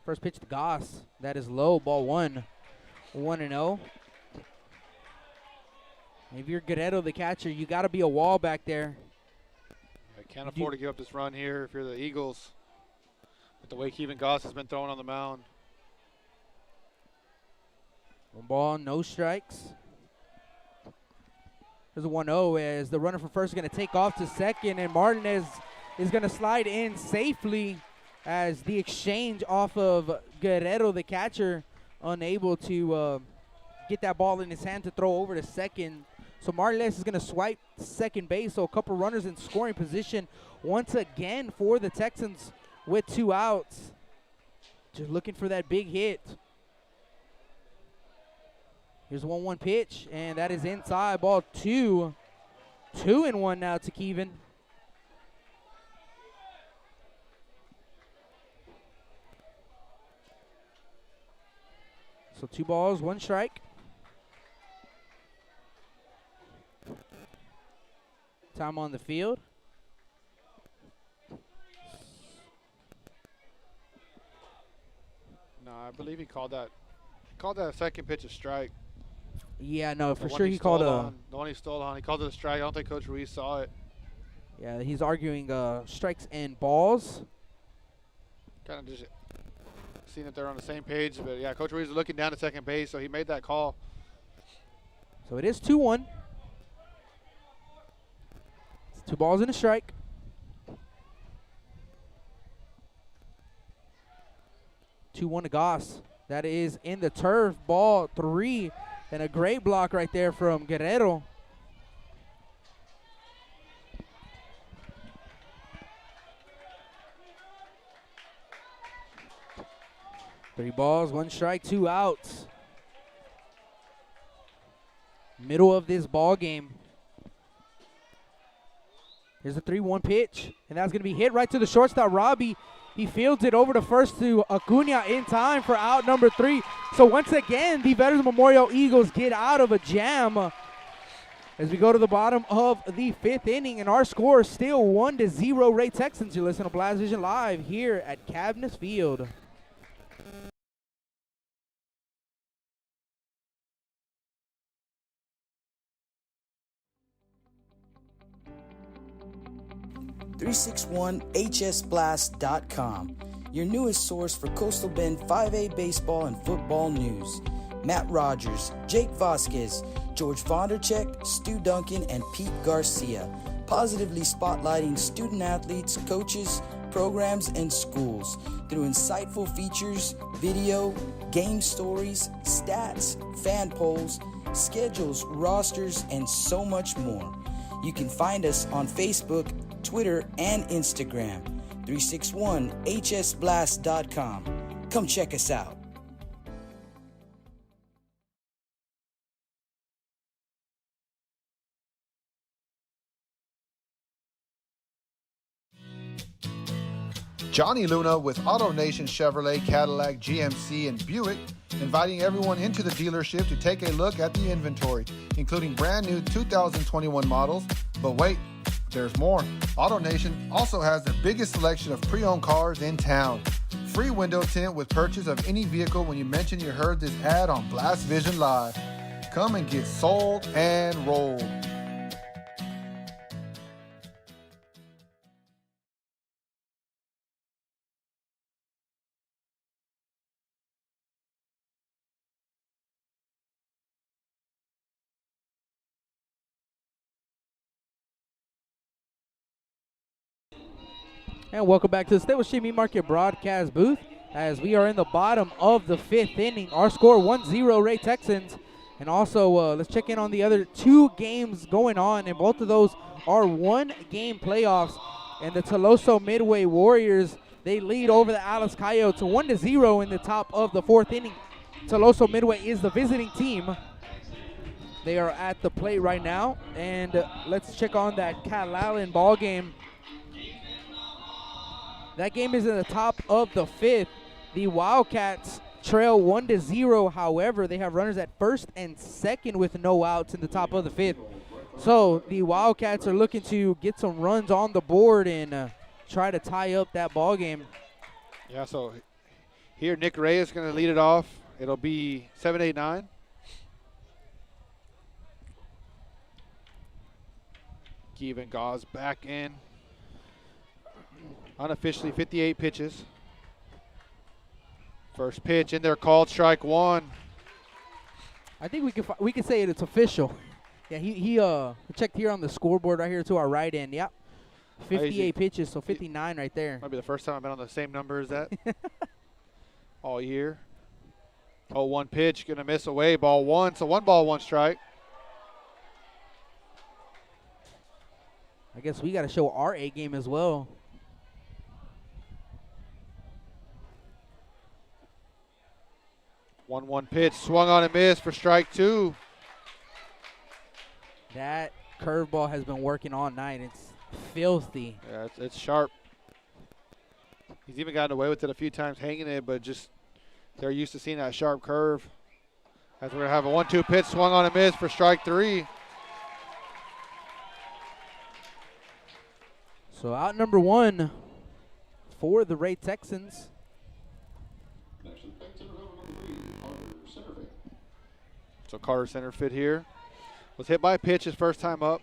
First pitch to Goss. That is low, ball 1. 1-0. If you're Guerrero, the catcher, you got to be a wall back there.
I can't afford to give up this run here if you're the Eagles. With the way Kevin Goss has been throwing on the mound.
1 ball, no strikes. There's a 1-0 as the runner for first is going to take off to second, and Martinez is going to slide in safely as the exchange off of Guerrero, the catcher, unable to get that ball in his hand to throw over to second. So Martinez is going to swipe second base, so a couple runners in scoring position once again for the Texans with 2 outs. Just looking for that big hit. Here's a 1-1 pitch, and that is inside. Ball 2. 2-1 now to Kevin. So 2 balls, 1 strike. Time on the field.
No, I believe he called that second pitch a strike.
Yeah, no, for sure he called
the one he stole on. He called it a strike. I don't think Coach Ruiz saw it.
Yeah, he's arguing strikes and balls.
Kind of just seeing that they're on the same page. But, yeah, Coach Ruiz is looking down to second base, so he made that call.
So it is 2-1. It's 2 balls and a strike. Two-1 to Goss. That is in the turf. Ball 3. And a great block right there from Guerrero. Three balls, 1 strike, 2 outs. Middle of this ball game. Here's a 3-1 pitch. And that's going to be hit right to the shortstop, Robbie. He fields it over to first to Acuna in time for out number 3. So once again, the Veterans Memorial Eagles get out of a jam as we go to the bottom of the 5th inning, and our score is still 1-0 Ray Texans. You listen to Blast Vision Live here at Cavness Field.
.361hsblast.com, your newest source for Coastal Bend 5A baseball and football news. Matt Rogers, Jake Vasquez, George Vondercheck, Stu Duncan, and Pete Garcia, positively spotlighting student athletes, coaches, programs, and schools through insightful features, video, game stories, stats, fan polls, schedules, rosters, and so much more. You can find us on Facebook, Twitter, and Instagram. 361hsblast.com. Come check us out.
Johnny Luna with AutoNation Chevrolet, Cadillac, GMC, and Buick, inviting everyone into the dealership to take a look at the inventory, including brand new 2021 models. But wait, There's more. AutoNation also has the biggest selection of pre-owned cars in town. Free window tint with purchase of any vehicle when you mention you heard this ad on Blast Vision Live. Come and get sold and rolled.
And welcome back to the Stable Street Meat Market broadcast booth as we are in the bottom of the 5th inning. Our score 1-0 Ray Texans. And also let's check in on the other 2 games going on, and both of those are 1-game playoffs. And the Toloso Midway Warriors, they lead over the Alice Coyotes 1-0 in the top of the 4th inning. Toloso Midway is the visiting team. They are at the plate right now, and let's check on that Calallen ball game. That game is in the top of the 5th. The Wildcats trail 1-0. However, they have runners at first and second with no outs in the top of the 5th. So the Wildcats are looking to get some runs on the board and try to tie up that ball game.
Yeah, so here Nick Ray is going to lead it off. It'll be 7, 8, 9. Kevin Gauze back in. Unofficially 58 pitches. First pitch in there called strike 1.
I think we can say it's official. Yeah, he checked here on the scoreboard right here to our right end. Yep. 58 pitches, so 59 right there.
Might be the first time I've been on the same number as that all year. 0-1 pitch, gonna miss away, ball 1. So 1 ball, 1 strike.
I guess we got to show our A game as well.
One pitch, swung on and missed for strike 2.
That curveball has been working all night. It's filthy.
Yeah, it's sharp. He's even gotten away with it a few times, hanging it, but just they're used to seeing that sharp curve. As we're going to have a 1-2 pitch, swung on and missed for strike 3.
So out number 1 for the Ray Texans.
So Carter center fit here. Was hit by a pitch his first time up.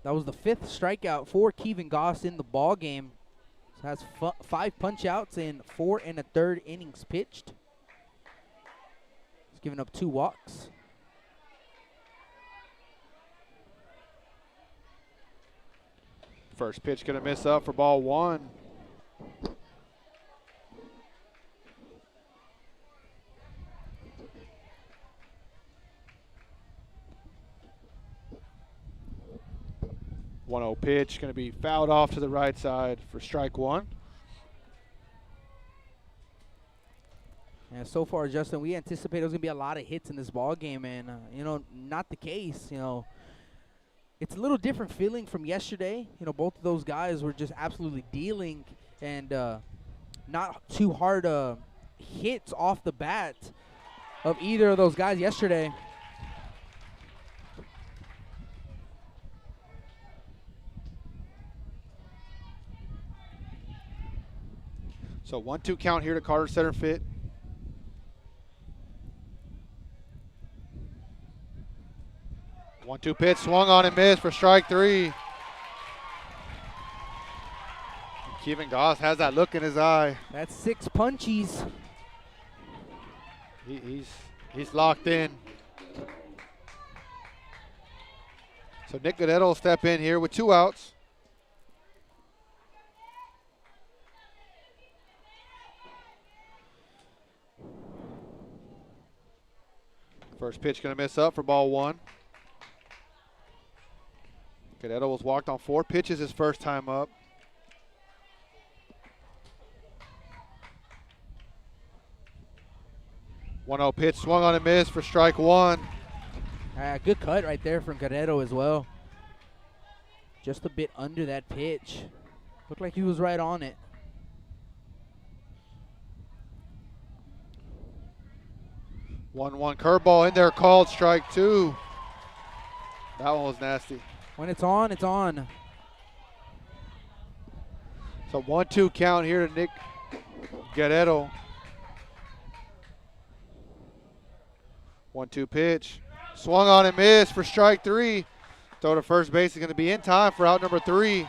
That was the 5th strikeout for Kevin Goss in the ball game. So has 5 punch outs in 4 1/3 innings pitched. He's given up 2 walks.
First pitch going to miss up for ball 1. One 0 pitch going to be fouled off to the right side for strike 1.
And so far, Justin, we anticipate there's going to be a lot of hits in this ball game, and not the case. It's a little different feeling from yesterday. Both of those guys were just absolutely dealing, and not too hard hits off the bat of either of those guys yesterday.
So 1-2 count here to Carter center fit. One-two pitch, swung on and missed for strike 3. Kevin Goss has that look in his eye.
That's 6 punchies.
He's locked in. So Nick Godetto will step in here with 2 outs. First pitch going to miss up for ball 1. Godetto was walked on 4 pitches his first time up. One 0 pitch, swung on and missed for strike 1.
Good cut right there from Godetto as well. Just a bit under that pitch. Looked like he was right on it.
1-1 curveball in there, called strike 2. That one was nasty.
When it's on, it's on.
So 1-2 count here to Nick Guerrero. 1-2 pitch. Swung on and missed for strike 3. Throw to first base is going to be in time for out number 3.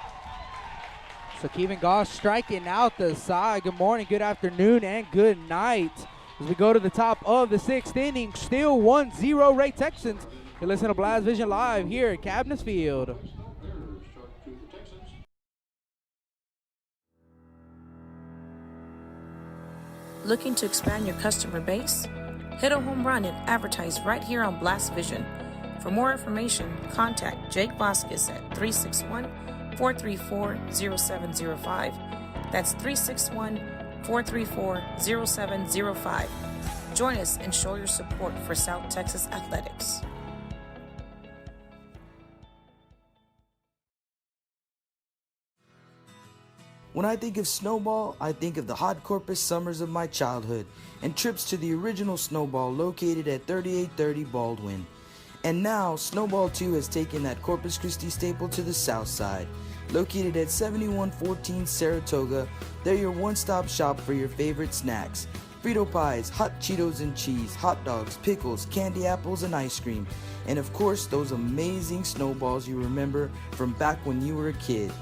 So Kevin Goss striking out the side. Good morning, good afternoon, and good night. As we go to the top of the 6th inning, still 1-0 Ray Texans. You listen to Blast Vision Live here at Cabinets Field.
Looking to expand your customer base? Hit a home run and advertise right here on Blast Vision. For more information, contact Jake Vasquez at 361-434-0705. That's 361-434-0705. Join us and show your support for South Texas Athletics.
When I think of Snowball, I think of the hot Corpus summers of my childhood and trips to the original Snowball located at 3830 Baldwin. And now, Snowball 2 has taken that Corpus Christi staple to the south side. Located at 7114 Saratoga, they're your one-stop shop for your favorite snacks. Frito pies, hot Cheetos and cheese, hot dogs, pickles, candy apples, and ice cream. And of course, those amazing snowballs you remember from back when you were a kid.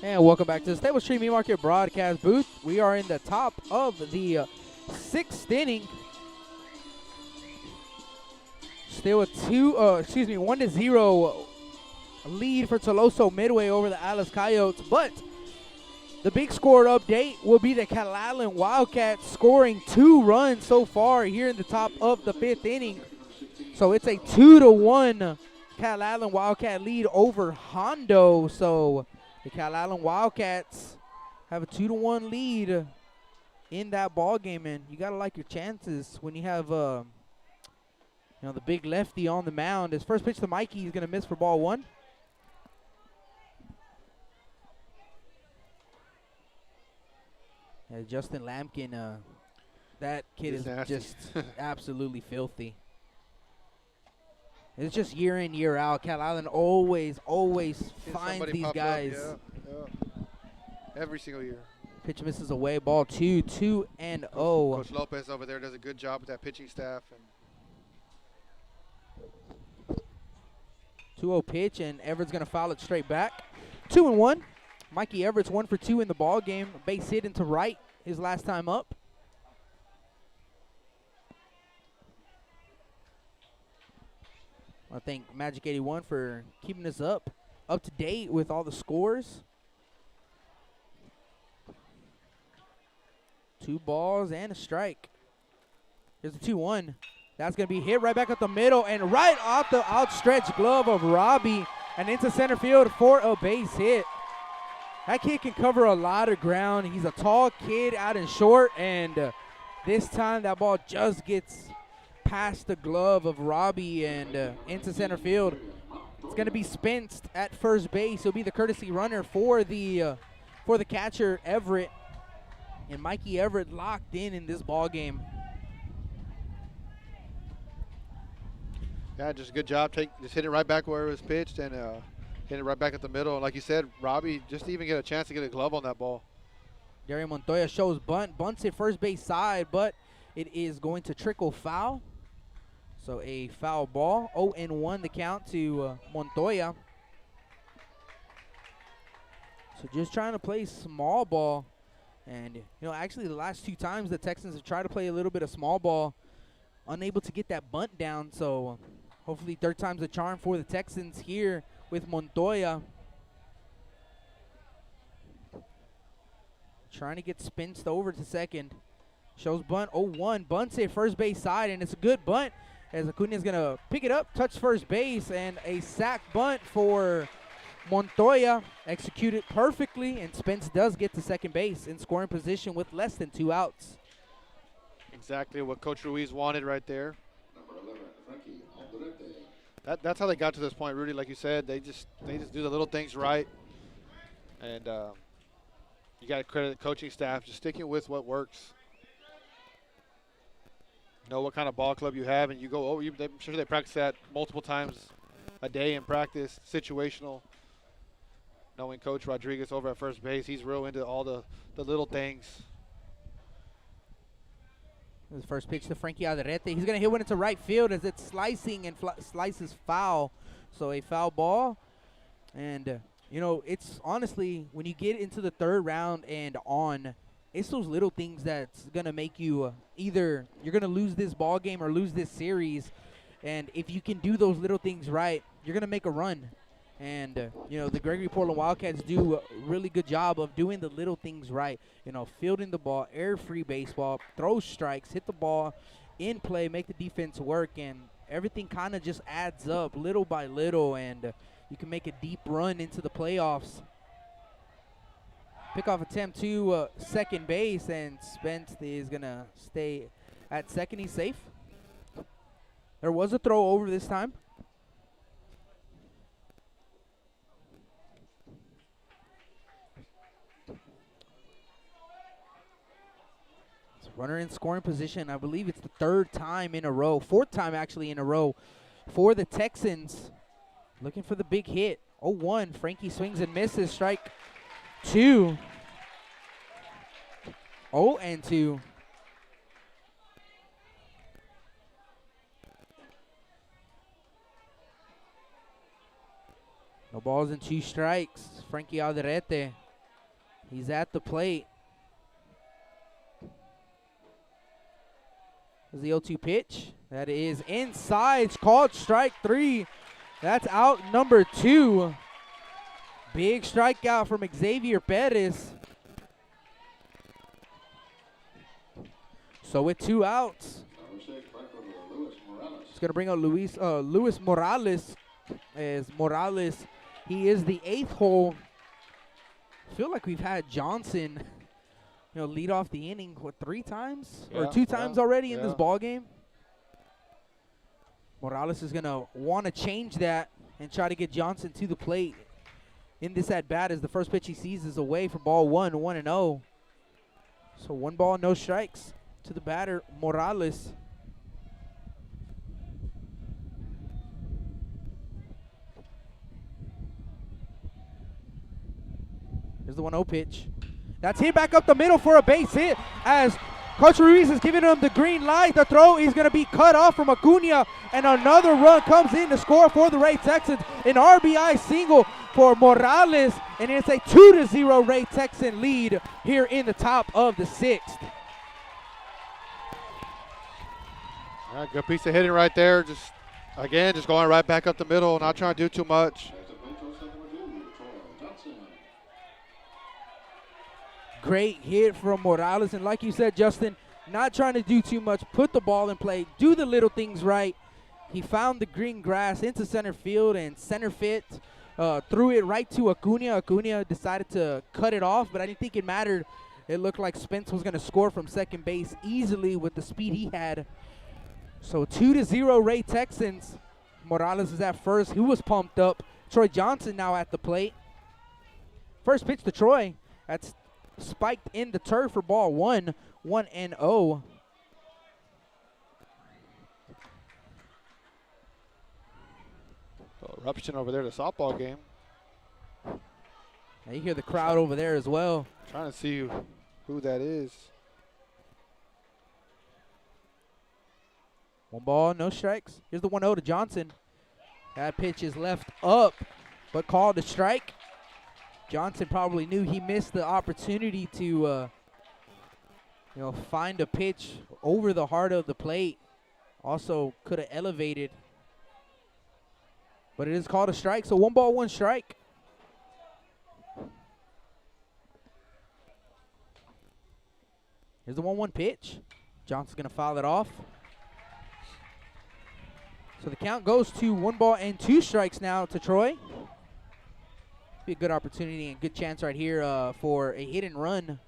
And welcome back to the Stable Street Meat Market broadcast booth. We are in the top of the 6th inning. Still a 1-0 lead for Toloso Midway over the Alice Coyotes. But the big score update will be the Calallen Wildcats scoring 2 runs so far here in the top of the 5th inning. So it's a 2-1 Calallen Wildcat lead over Hondo. So the Calallen Wildcats have a 2-1 lead in that ball game, and you gotta like your chances when you have the big lefty on the mound. His first pitch to Mikey, he's gonna miss for ball 1. Justin Lampkin, that kid is just absolutely filthy. It's just year in, year out. Calallen always finds these guys.
Yeah. Every single year.
Pitch misses away. Ball 2, 2-0.
Coach Lopez over there does a good job with that pitching staff.
2-0 pitch, and Everett's going to foul it straight back. 2-1. Mikey Everett's 1 for 2 in the ball game. Base hit into right his last time up. I thank Magic 81 for keeping us up to date with all the scores. 2 balls and a strike. Here's the 2-1. That's going to be hit right back up the middle and right off the outstretched glove of Robbie and into center field for a base hit. That kid can cover a lot of ground. He's a tall kid out in short, and this time that ball just gets past the glove of Robbie and into center field. It's going to be Spence at first base. He'll be the courtesy runner for the catcher Everett, and Mikey Everett locked in this ball game.
Yeah, just a good job. Just hit it right back where it was pitched and hit it right back at the middle. And like you said, Robbie just even get a chance to get a glove on that ball.
Gary Montoya shows bunts at first base side, but it is going to trickle foul. So a foul ball, 0-1 the count to Montoya. So just trying to play small ball. And, actually the last 2 times the Texans have tried to play a little bit of small ball, unable to get that bunt down. So hopefully 3rd time's a charm for the Texans here with Montoya. Trying to get Spinced over to second. Shows bunt, 0-1. Bunts at first base side, and it's a good bunt as Acuna's going to pick it up, touch first base, and a sac bunt for Montoya. Executed perfectly, and Spence does get to second base in scoring position with less than 2 outs.
Exactly what Coach Ruiz wanted right there. That's how they got to this point, Rudy. Like you said, they just do the little things right, and you got to credit the coaching staff just sticking with what works. Know what kind of ball club you have, and you go over. I'm sure they practice that multiple times a day in practice, situational. Knowing Coach Rodriguez over at first base, he's real into all the little things.
His first pitch to Frankie Alderete. He's going to hit one into right field as it's slicing and slices foul. So a foul ball. And, you know, it's honestly, when you get into the third round and on, it's those little things that's going to make you either you're going to lose this ball game or lose this series. And if you can do those little things right, you're going to make a run. And, you know, the Gregory Portland Wildcats do a really good job of doing the little things right. You know, fielding the ball, air-free baseball, throw strikes, hit the ball in play, make the defense work, and everything kind of just adds up little by little, and you can make a deep run into the playoffs. Pickoff attempt to second base, and Spence is going to stay at second. He's safe. There was a throw over this time. Runner in scoring position. I believe it's the third time in a row, fourth time actually in a row for the Texans. Looking for the big hit. 0-1. Frankie swings and misses. Strike 2. 0-2. No balls and 2 strikes. Frankie Alderete. He's at the plate. The 0-2 pitch. That is inside. It's called strike 3. That's out number 2. Big strikeout from Xavier Perez. So with 2 outs, it's going to bring out Luis Morales. As Morales, he is the 8th hole. I feel like we've had Johnson lead off the inning, 3 times? Or 2 times already in this ball game? Morales is going to want to change that and try to get Johnson to the plate in this at-bat, as the first pitch he sees is away for ball 1-0. So 1 ball, no strikes to the batter, Morales. Here's the 1-0 pitch. That's hit back up the middle for a base hit as Coach Ruiz is giving him the green light. The throw is going to be cut off from Acuna, and another run comes in to score for the Ray Texans. An RBI single for Morales, and it's a 2-0 Ray Texan lead here in the top of the 6th.
All right, good piece of hitting right there. Just going right back up the middle, not trying to do too much.
Great hit from Morales, and like you said, Justin, not trying to do too much, put the ball in play, do the little things right. He found the green grass into center field, and center fit threw it right to Acuna. Acuna decided to cut it off, but I didn't think it mattered. It looked like Spence was going to score from second base easily with the speed he had. So 2-0 Ray Texans. Morales is at first. He was pumped up. Troy Johnson now at the plate. First pitch to Troy. That's spiked in the turf for ball 1-0.
Eruption over there, the softball game.
Now you hear the crowd over there as well.
Trying to see who that is.
1 ball, no strikes. Here's the 1-0 to Johnson. That pitch is left up, but called a strike. Johnson probably knew he missed the opportunity to, find a pitch over the heart of the plate. Also could have elevated, but it is called a strike. So 1 ball, 1 strike. Here's the 1-1 pitch. Johnson's going to foul it off. So the count goes to 1 ball and 2 strikes now to Troy. Be a good opportunity and good chance right here for a hit and run.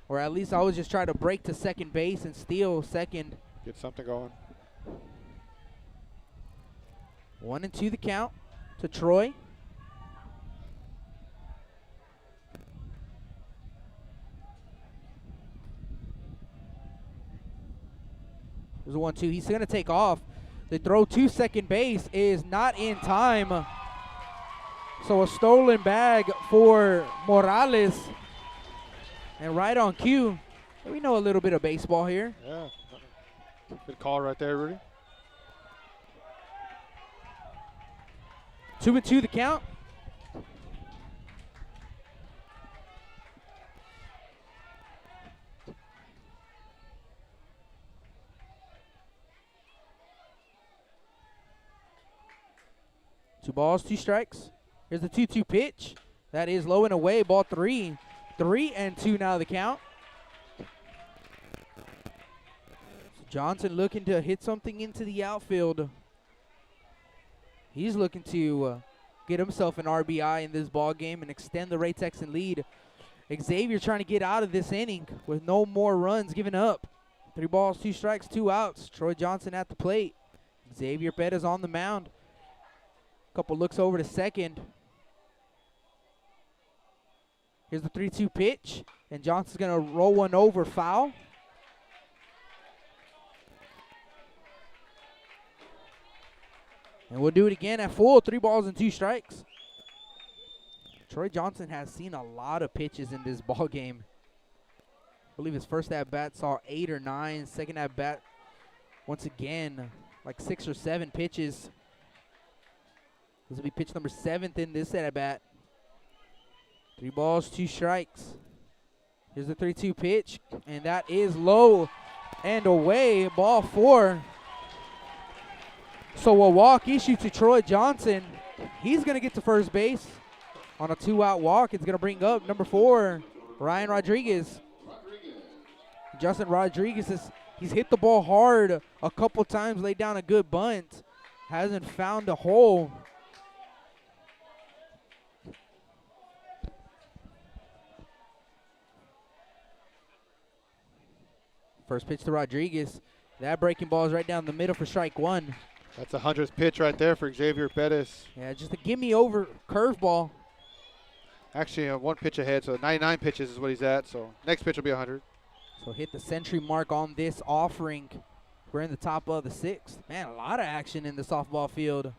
Or at least I would just try to break to second base and steal second.
Get something going.
1-2 the count to Troy. There's a 1-2. He's going to take off. The throw to second base is not in time. So a stolen bag for Morales. And right on cue. We know a little bit of baseball here.
Yeah. Good call right there, Rudy.
2-2 the count. Two balls, two strikes. Here's the 2-2 pitch. That is low and away, ball 3. 3-2 now the count. So Johnson looking to hit something into the outfield. He's looking to get himself an RBI in this ball game and extend the Ray Texan lead. Xavier trying to get out of this inning with no more runs given up. 3 balls, 2 strikes, 2 outs. Troy Johnson at the plate. Xavier Pettis on the mound. Couple looks over to second. Here's the 3-2 pitch, and Johnson's going to roll one over foul. And we'll do it again at full, 3 balls and 2 strikes. Troy Johnson has seen a lot of pitches in this ball game. I believe his first at-bat saw 8 or 9. Second at-bat, once again, like 6 or 7 pitches. This will be pitch number 7th in this at-bat. 3 balls, 2 strikes. Here's the 3-2 pitch, and that is low and away, ball 4. So a walk issue to Troy Johnson. He's going to get to first base on a 2-out walk. It's going to bring up number 4, Ryan Rodriguez. Justin Rodriguez, he's hit the ball hard a couple times, laid down a good bunt. Hasn't found a hole. First pitch to Rodriguez. That breaking ball is right down the middle for strike 1.
That's a 100th pitch right there for Xavier Pettis.
Yeah, just a gimme over curveball.
Actually, 1 pitch ahead, so 99 pitches is what he's at. So next pitch will be 100.
So hit the century mark on this offering. We're in the top of the 6th. Man, a lot of action in the softball field.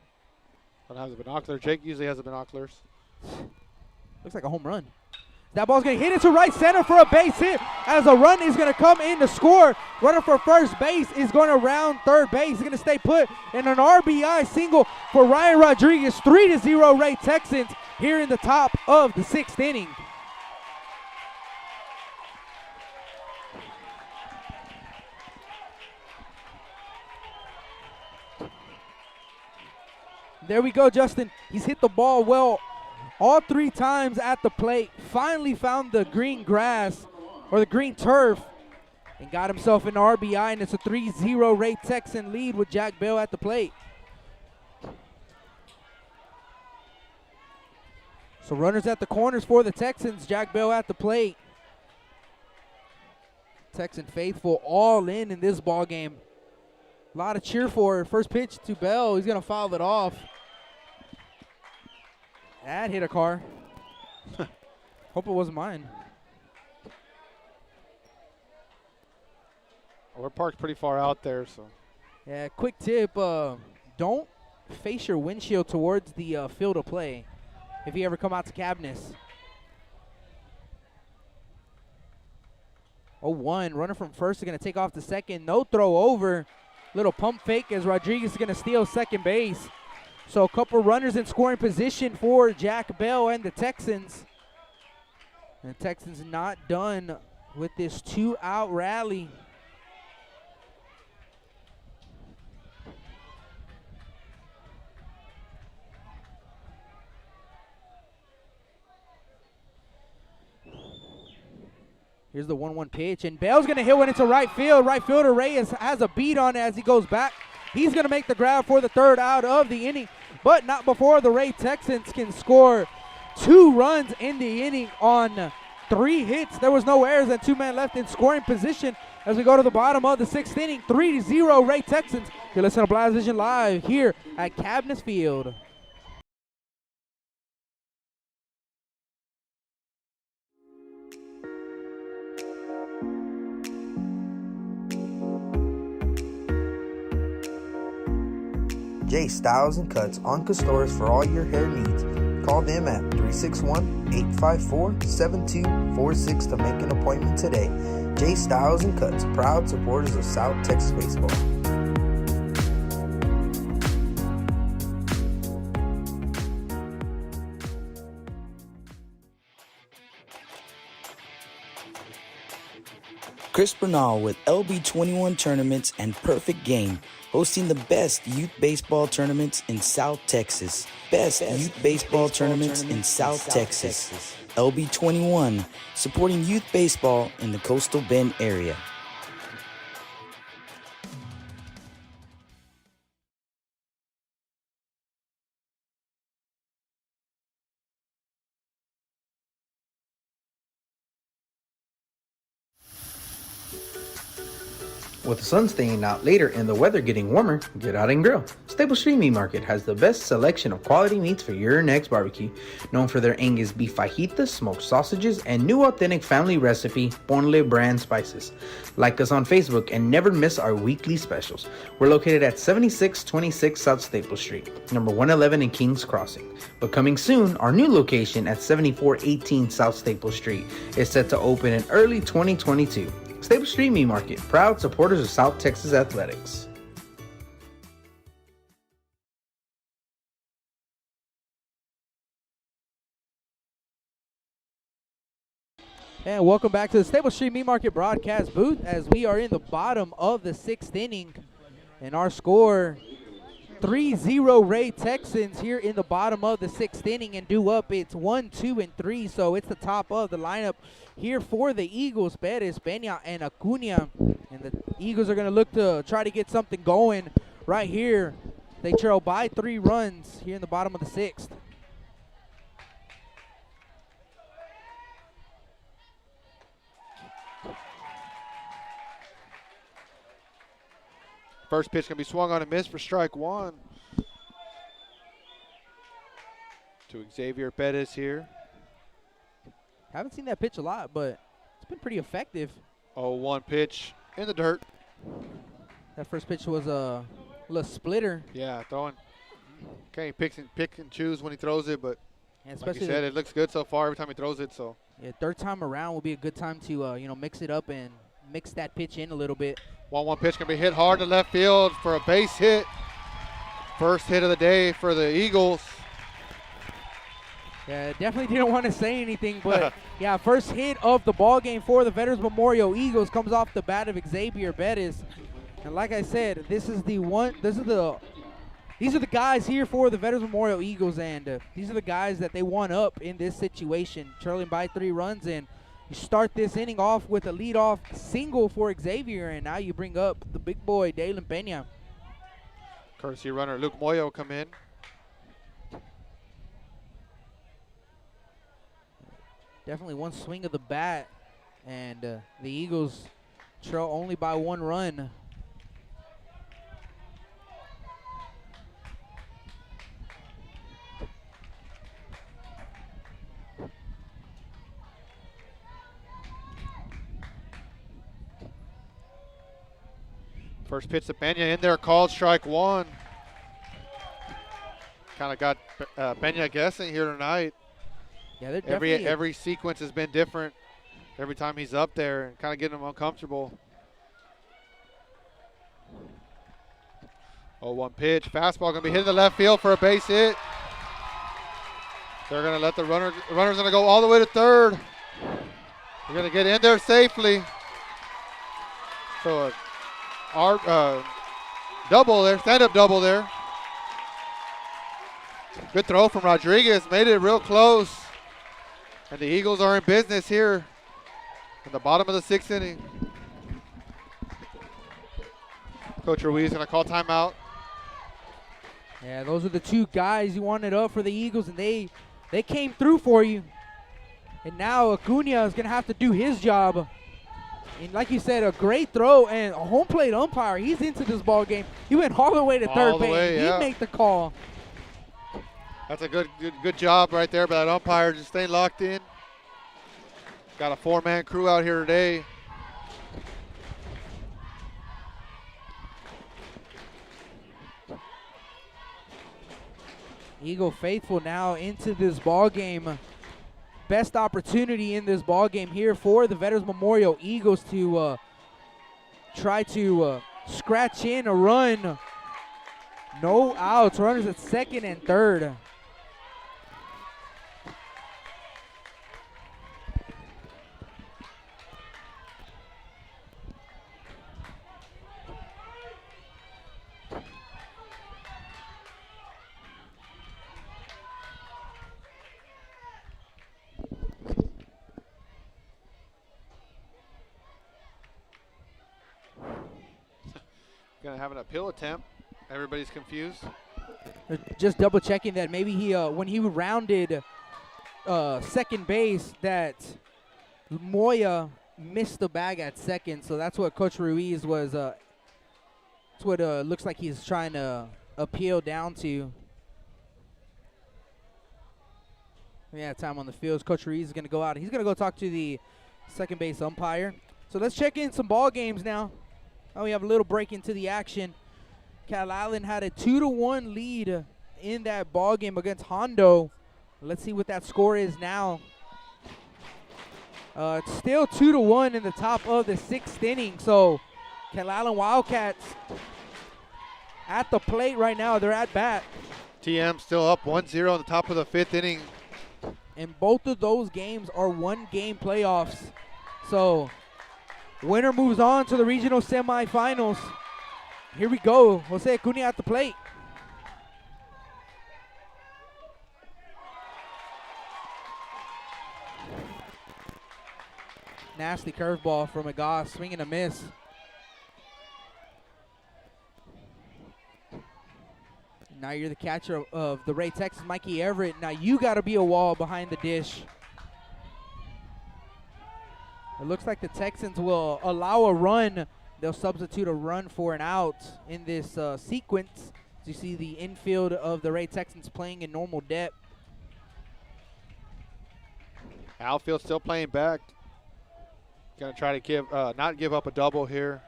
I don't have the binocular. Jake usually has the binoculars.
Looks like a home run. That ball's going to hit into right center for a base hit as a run is going to come in to score. Runner for first base is going to round third base. He's going to stay put in an RBI single for Ryan Rodriguez. 3-0 Ray Texans here in the top of the 6th inning. There we go, Justin. He's hit the ball well all 3 times at the plate. Finally found the green grass or the green turf and got himself an RBI, and it's a 3-0 Ray Texan lead with Jack Bell at the plate. So runners at the corners for the Texans. Jack Bell at the plate. Texan faithful all in this ball game. A lot of cheer for. First pitch to Bell. He's going to foul it off. That hit a car. Hope it wasn't mine.
We're parked pretty far out there, so.
Yeah, quick tip. Don't face your windshield towards the field of play if you ever come out to Cabinets. 0-1. Runner from first is going to take off to second. No throw over. Little pump fake as Rodriguez is going to steal second base. So a couple runners in scoring position for Jack Bell and the Texans. And the Texans not done with this 2-out rally. Here's the 1-1 pitch, and Bell's going to hit one into right field. Right fielder Reyes has a beat on it as he goes back. He's going to make the grab for the 3rd out of the inning, but not before the Ray Texans can score 2 runs in the inning on 3 hits. There was no errors and 2 men left in scoring position as we go to the bottom of the 6th inning. 3-0 Ray Texans. You listen to Blast Vision Live here at Cabness Field.
J Styles and Cuts on Castores for all your hair needs. Call them at 361-854-7246 to make an appointment today. J Styles and Cuts, proud supporters of South Texas baseball.
Chris Bernal with LB21 Tournaments and Perfect Game, hosting the best youth baseball tournaments in South Texas. Best youth baseball tournaments in South Texas. LB21, supporting youth baseball in the Coastal Bend area.
With the sun staying out later and the weather getting warmer, get out and grill. Stable Street Meat Market has the best selection of quality meats for your next barbecue. Known for their Angus beef fajitas, smoked sausages, and new authentic family recipe, Ponle brand spices. Like us on Facebook and never miss our weekly specials. We're located at 7626 South Staple Street, number 111 in Kings Crossing. But coming soon, our new location at 7418 South Staple Street is set to open in early 2022. Stable Street Meat Market, proud supporters of South Texas Athletics.
And welcome back to the Stable Street Meat Market broadcast booth as we are in the bottom of the 6th inning. And our score, 3-0 Ray Texans here in the bottom of the 6th inning, and due up it's 1, 2, and 3. So it's the top of the lineup here for the Eagles, Perez, Peña, and Acuna. And the Eagles are going to look to try to get something going right here. They trail by 3 runs here in the bottom of the 6th.
First pitch going to be swung on and missed for strike 1. To Xavier Perez here.
Haven't seen that pitch a lot, but it's been pretty effective.
0-1 pitch in the dirt.
That first pitch was a little splitter.
Yeah, throwing. Okay, pick and choose when he throws it, but
And
like you said, it looks good so far every time he throws it. So
yeah, third time around will be a good time to mix it up and mix that pitch in a little bit.
1-1 pitch going to be hit hard to left field for a base hit. First hit of the day for the Eagles.
Yeah, definitely didn't want to say anything, but yeah, first hit of the ball game for the Veterans Memorial Eagles comes off the bat of Xavier Bettis. And like I said, these are the guys here for the Veterans Memorial Eagles, and these are the guys that they want up in this situation, trailing by 3 runs. And you start this inning off with a leadoff single for Xavier, and now you bring up the big boy, Dalen Peña.
Courtesy runner Luke Moyo will come in.
Definitely one swing of the bat, and the Eagles trail only by 1 run.
First pitch to Peña in there, called strike 1. Kind of got Peña guessing here tonight.
Yeah, they're definitely
every sequence has been different. Every time he's up there and kind of getting him uncomfortable. 0-1 pitch, fastball gonna be hit in the left field for a base hit. They're gonna let the runner's gonna go all the way to third. They're gonna get in there safely. So double there, stand-up double there. Good throw from Rodriguez, made it real close. And the Eagles are in business here in the bottom of the 6th inning. Coach Ruiz going to call timeout.
Yeah, those are the 2 guys you wanted up for the Eagles, and they came through for you. And now Acuna is going to have to do his job. And like you said, a great throw and a home plate umpire. He's into this ball game. He went all the way to third base. He made the call.
That's a good job right there by that umpire, just staying locked in. Got a 4-man crew out here today.
Eagle faithful now into this ball game. Best opportunity in this ball game here for the Veterans Memorial Eagles to try to scratch in a run. No outs. Runners at second and third.
Gonna have an appeal attempt. Everybody's confused.
Just double checking that maybe he, when he rounded second base, that Moya missed the bag at second. So that's what Coach Ruiz was. That's what looks like he's trying to appeal down to. Yeah, time on the field. Coach Ruiz is gonna go out. He's gonna go talk to the second base umpire. So let's check in some ball games now. Oh, we have a little break into the action. Cal Allen had a 2-1 lead in that ball game against Hondo. Let's see what that score is now. It's still 2-1 in the top of the 6th inning. So Cal Allen Wildcats at the plate right now. They're at bat.
TM still up 1-0 in the top of the 5th inning.
And both of those games are one-game playoffs. So winner moves on to the regional semifinals. Here we go. Jose Acuna at the plate. Nasty curveball from Agas, swing and a miss. Now you're the catcher of the Ray Texans, Mikey Everett. Now you got to be a wall behind the dish. It looks like the Texans will allow a run. They'll substitute a run for an out in this sequence. As you see the infield of the Ray Texans playing in normal depth.
Outfield still playing back. Gonna try to not give up a double here.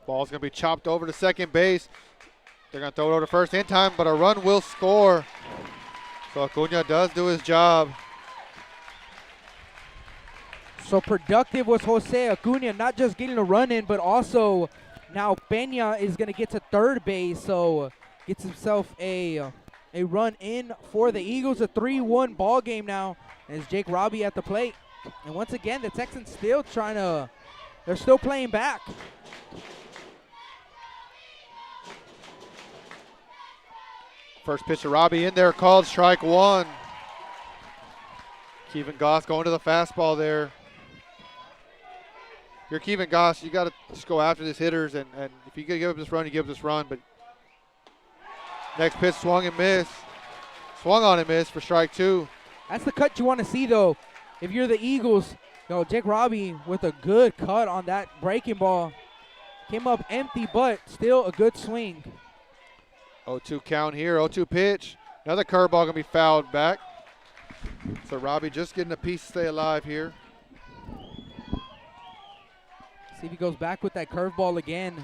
Ball's gonna be chopped over to second base. They're gonna throw it over to first in time, but a run will score. So Acuna does do his job.
So productive was Jose Acuna, not just getting a run in, but also now Peña is going to get to third base, so gets himself a run in for the Eagles. A 3-1 ball game now, as Jake Robbie at the plate. And once again, the Texans still they're still playing back.
First pitch to Robbie in there, called strike one. Kevin Goss going to the fastball there. If you're Kevin Goss, you got to just go after these hitters, and if you give up this run, you give up this run. But next pitch swung and missed. Swung on and missed for strike two.
That's the cut you want to see, though. If you're the Eagles, Jake Robbie with a good cut on that breaking ball. Came up empty, but still a good swing.
0-2 count here, 0-2 pitch. Another curveball going to be fouled back. So Robbie just getting a piece to stay alive here.
See if he goes back with that curveball again.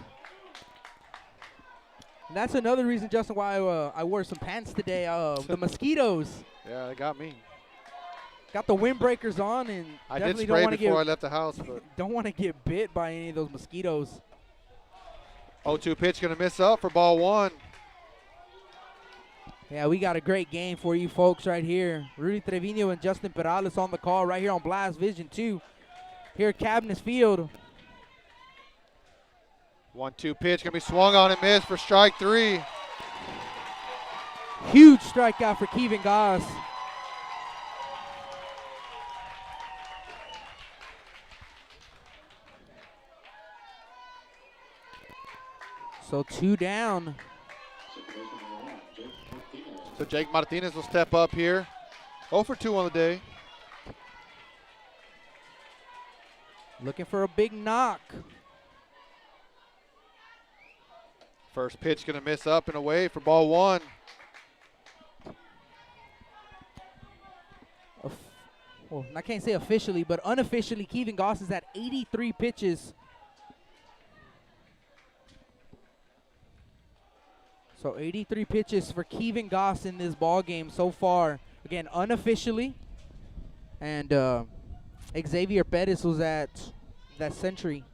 And that's another reason, Justin, why I wore some pants today. The mosquitoes.
Yeah, they got me.
Got the windbreakers on, and
I
definitely
did spray
don't
before I left the house. But
don't want to get bit by any of those mosquitoes.
0-2 pitch going to miss up for ball one.
Yeah, we got a great game for you folks right here. Rudy Trevino and Justin Perales on the call right here on Blast Vision 2 here at Cabinets Field.
1-2 pitch going to be swung on and missed for strike three.
Huge strikeout for Kevin Goss. So 2 down.
So Jake Martinez will step up here. 0 for 2 on the day.
Looking for a big knock.
First pitch going to miss up and away for ball 1.
Well, I can't say officially, but unofficially, Kevin Goss is at 83 pitches. So 83 pitches for Kevin Goss in this ball game so far. Again, unofficially. And Xavier Perez was at that century.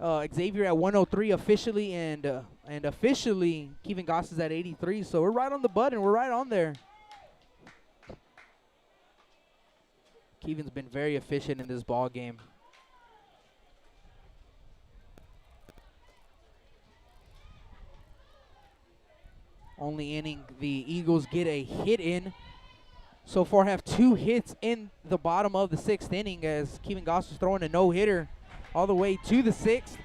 Xavier at 103 officially, and officially Kevin Goss is at 83. So we're right on the button. We're right on there. Kevin's been very efficient in this ball game. Only inning the Eagles get a hit in. So far have 2 hits in the bottom of the 6th inning as Kevin Goss is throwing a no-hitter all the way to the 6th.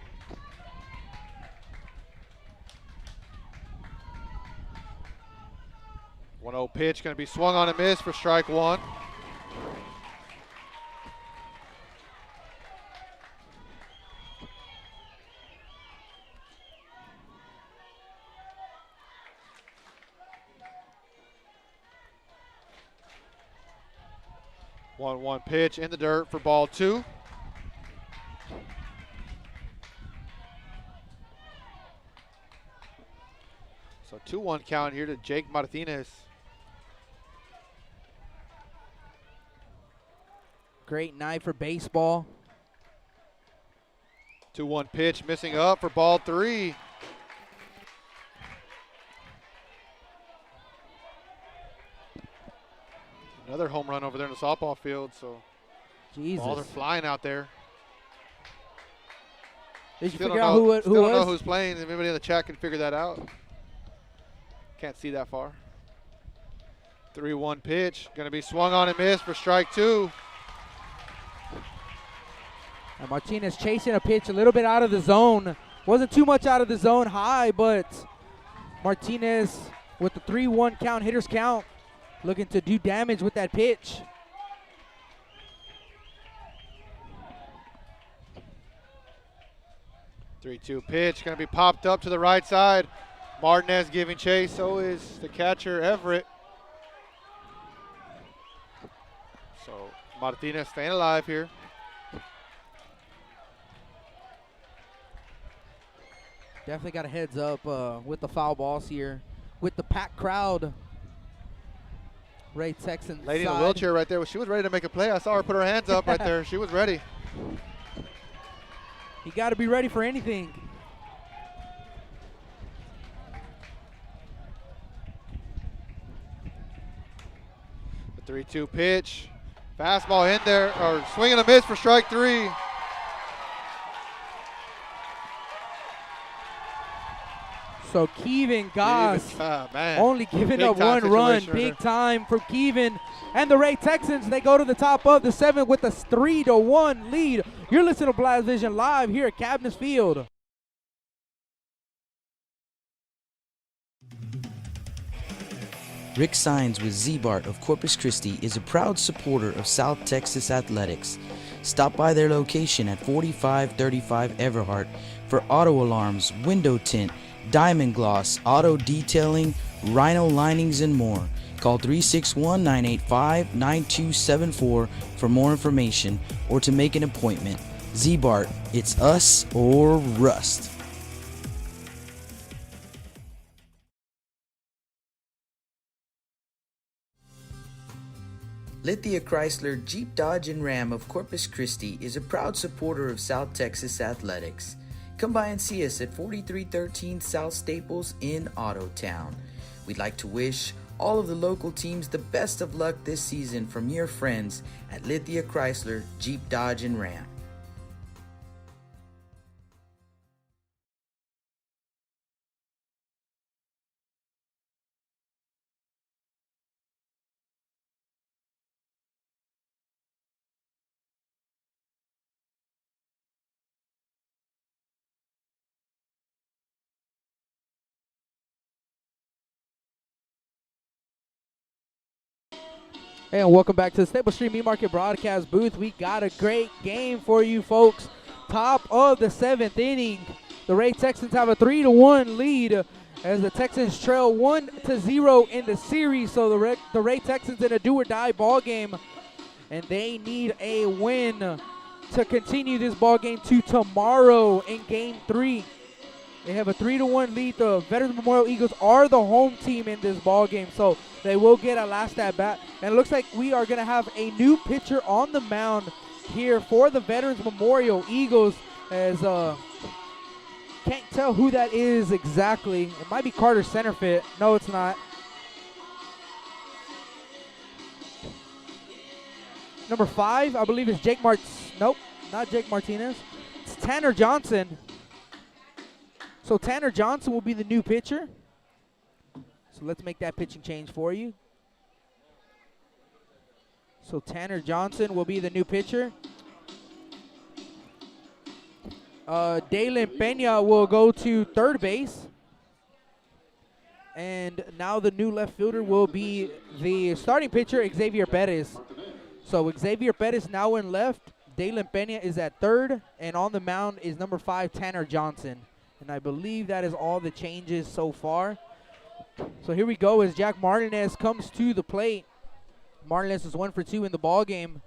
One 1-0 pitch going to be swung on and missed for strike 1. One pitch in the dirt for ball 2. So 2-1 count here to Jake Martinez.
Great night for baseball.
2-1 pitch missing up for ball 3. Another home run over there in the softball field, so
Jesus.
balls are flying out there.
Did you
Still
figure out who
don't know
was?
who's playing. If anybody in the chat can figure that out. Can't see that far. 3-1 pitch. Going to be swung on and missed for strike 2.
And Martinez chasing a pitch a little bit out of the zone. Wasn't too much out of the zone high, but Martinez with the 3-1 count, hitter's count, looking to do damage with that pitch.
Three-two pitch, going to be popped up to the right side. Martinez giving chase, so is the catcher Everett. So Martinez staying alive here.
Definitely got a heads up with the foul balls here. With the packed crowd. Ray Texans
Lady in the wheelchair right there, she was ready to make a play. I saw her put her hands up right there. She was ready.
You got to be ready for anything.
The 3-2 pitch. Fastball in there, or swing and a miss for strike 3.
So Kevin Goss only giving up one run. Big time for Kevin. And the Ray Texans, they go to the top of the 7th with a 3-1 lead. You're listening to Blast Vision live here at Cabinets Field.
Rick Sines with Z-Bart of Corpus Christi is a proud supporter of South Texas Athletics. Stop by their location at 4535 Everhart for auto alarms, window tint, diamond gloss, auto detailing, rhino linings, and more. Call 361-985-9274 for more information or to make an appointment. Z-Bart, it's us or rust. Lithia Chrysler Jeep Dodge and Ram of Corpus Christi is a proud supporter of South Texas Athletics. Come by and see us at 4313 South Staples in Autotown. We'd like to wish all of the local teams the best of luck this season from your friends at Lithia Chrysler Jeep Dodge and Ram.
And welcome back to the Stable Stream Meat Market broadcast booth. We got a great game for you folks. Top of the 7th inning. The Ray Texans have a 3-1 lead as the Texans trail 1-0 in the series. So the Ray Texans in a do-or-die ball game, and they need a win to continue this ball game to tomorrow in Game 3. They have a 3-1 lead. The Veterans Memorial Eagles are the home team in this ball game, so they will get a last at bat. And it looks like we are going to have a new pitcher on the mound here for the Veterans Memorial Eagles. As can't tell who that is exactly. It might be Carter Centerfit. No, it's not. Number 5, I believe, is Jake Nope, not Jake Martinez. It's Tanner Johnson. So Tanner Johnson will be the new pitcher. So let's make that pitching change for you. So Tanner Johnson will be the new pitcher. Dalen Peña will go to third base. And now the new left fielder will be the starting pitcher, Xavier Perez. So Xavier Perez now in left. Dalen Peña is at third. And on the mound is number 5, Tanner Johnson. And I believe that is all the changes so far. So here we go as Jack Martinez comes to the plate. Martinez is 1 for 2 in the ball game.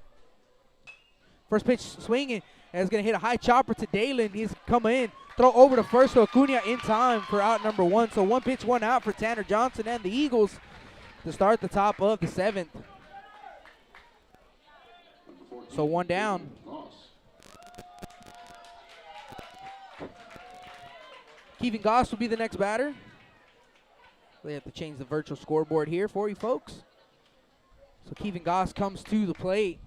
First pitch swinging, and is going to hit a high chopper to Dalen. He's coming in, throw over to first to Acuna in time for out number 1. So 1 pitch, 1 out for Tanner Johnson and the Eagles to start the top of the 7th. So 1 down. Kevin Goss will be the next batter. They have to change the virtual scoreboard here for you folks. So Kevin Goss comes to the plate.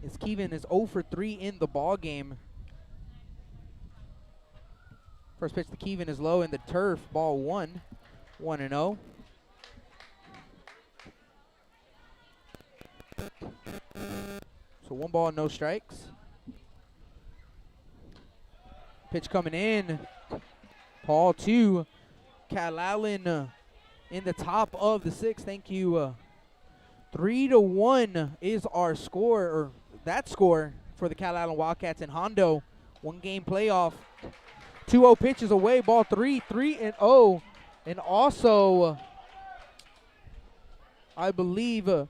As Kevin is 0 for 3 in the ball game. First pitch to Kevin is low in the turf. Ball 1. 1-0. So 1 ball, no strikes. Pitch coming in. Ball 2. Cal Allen in the top of the 6th. Thank you. 3-1 is our score, or that score for the Cal Allen Wildcats in Hondo. 1 game playoff. 2-0 pitches away. Ball 3. 3-0. And also, I believe it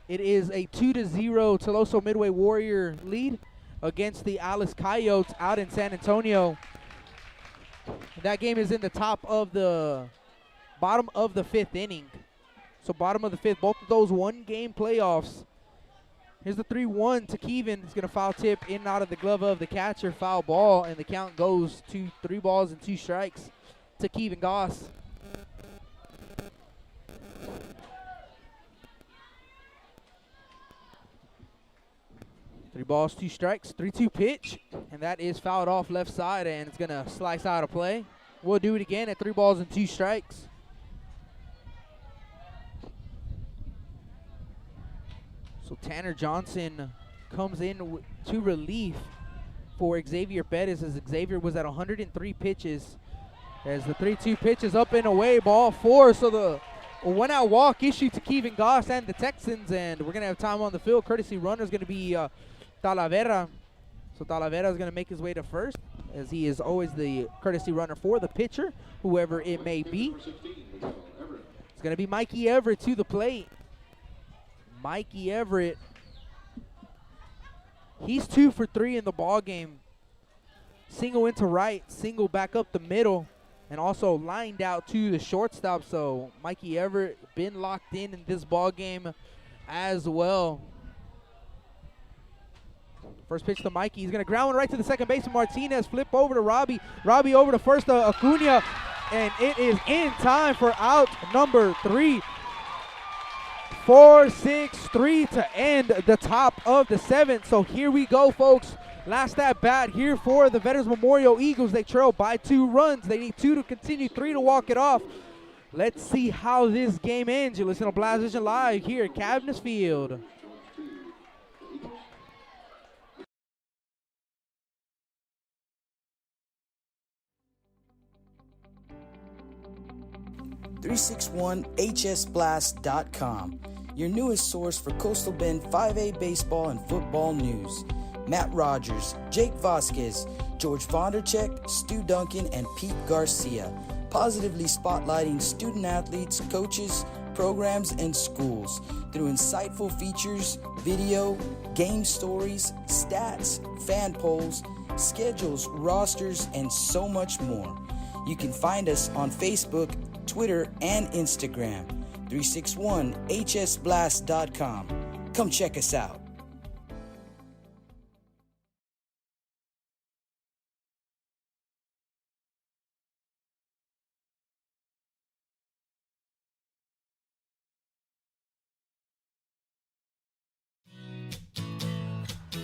is a 2-0 Teloso Midway Warrior lead against the Alice Coyotes out in San Antonio. That game is in the bottom of the 5th inning. So bottom of the 5th, both of those 1 game playoffs. Here's the 3-1 to Kevin. He's going to foul tip in and out of the glove of the catcher. Foul ball, and the count goes to 3 balls and 2 strikes to Kevin Goss. Three balls, 2 strikes, 3-2 pitch, and that is fouled off left side, and it's going to slice out of play. We'll do it again at 3 balls and 2 strikes. So Tanner Johnson comes in to relief for Xavier Perez, as Xavier was at 103 pitches. As the 3-2 pitch is up and away, ball 4. So the 1-out walk issued to Kevin Goss and the Texans, and we're going to have time on the field. Courtesy runner is going to be Talavera. So Talavera is going to make his way to first, as he is always the courtesy runner for the pitcher, whoever it may be. It's going to be Mikey Everett to the plate. Mikey Everett, he's 2 for 3 in the ball game. Single into right, single back up the middle, and also lined out to the shortstop. So Mikey Everett been locked in this ball game as well. First pitch to Mikey. He's going to ground one right to the second baseman, Martinez. Flip over to Robbie. Robbie over to first, Acuna. And it is in time for out number 3. 4-6-3 to end the top of the 7th. So here we go, folks. Last at bat here for the Veterans Memorial Eagles. They trail by 2 runs. They need 2 to continue, 3 to walk it off. Let's see how this game ends. You listen to Blast Vision Live here at Cavness Field.
.361hsblast.com. your newest source for Coastal Bend 5A baseball and football news. Matt Rogers, Jake Vasquez, George Vondercheck, Stu Duncan, and Pete Garcia, positively spotlighting student athletes, coaches, programs, and schools through insightful features, video, game stories, stats, fan polls, schedules, rosters, and so much more. You can find us on Facebook, Twitter, and Instagram. 361hsblast.com. Come check us out.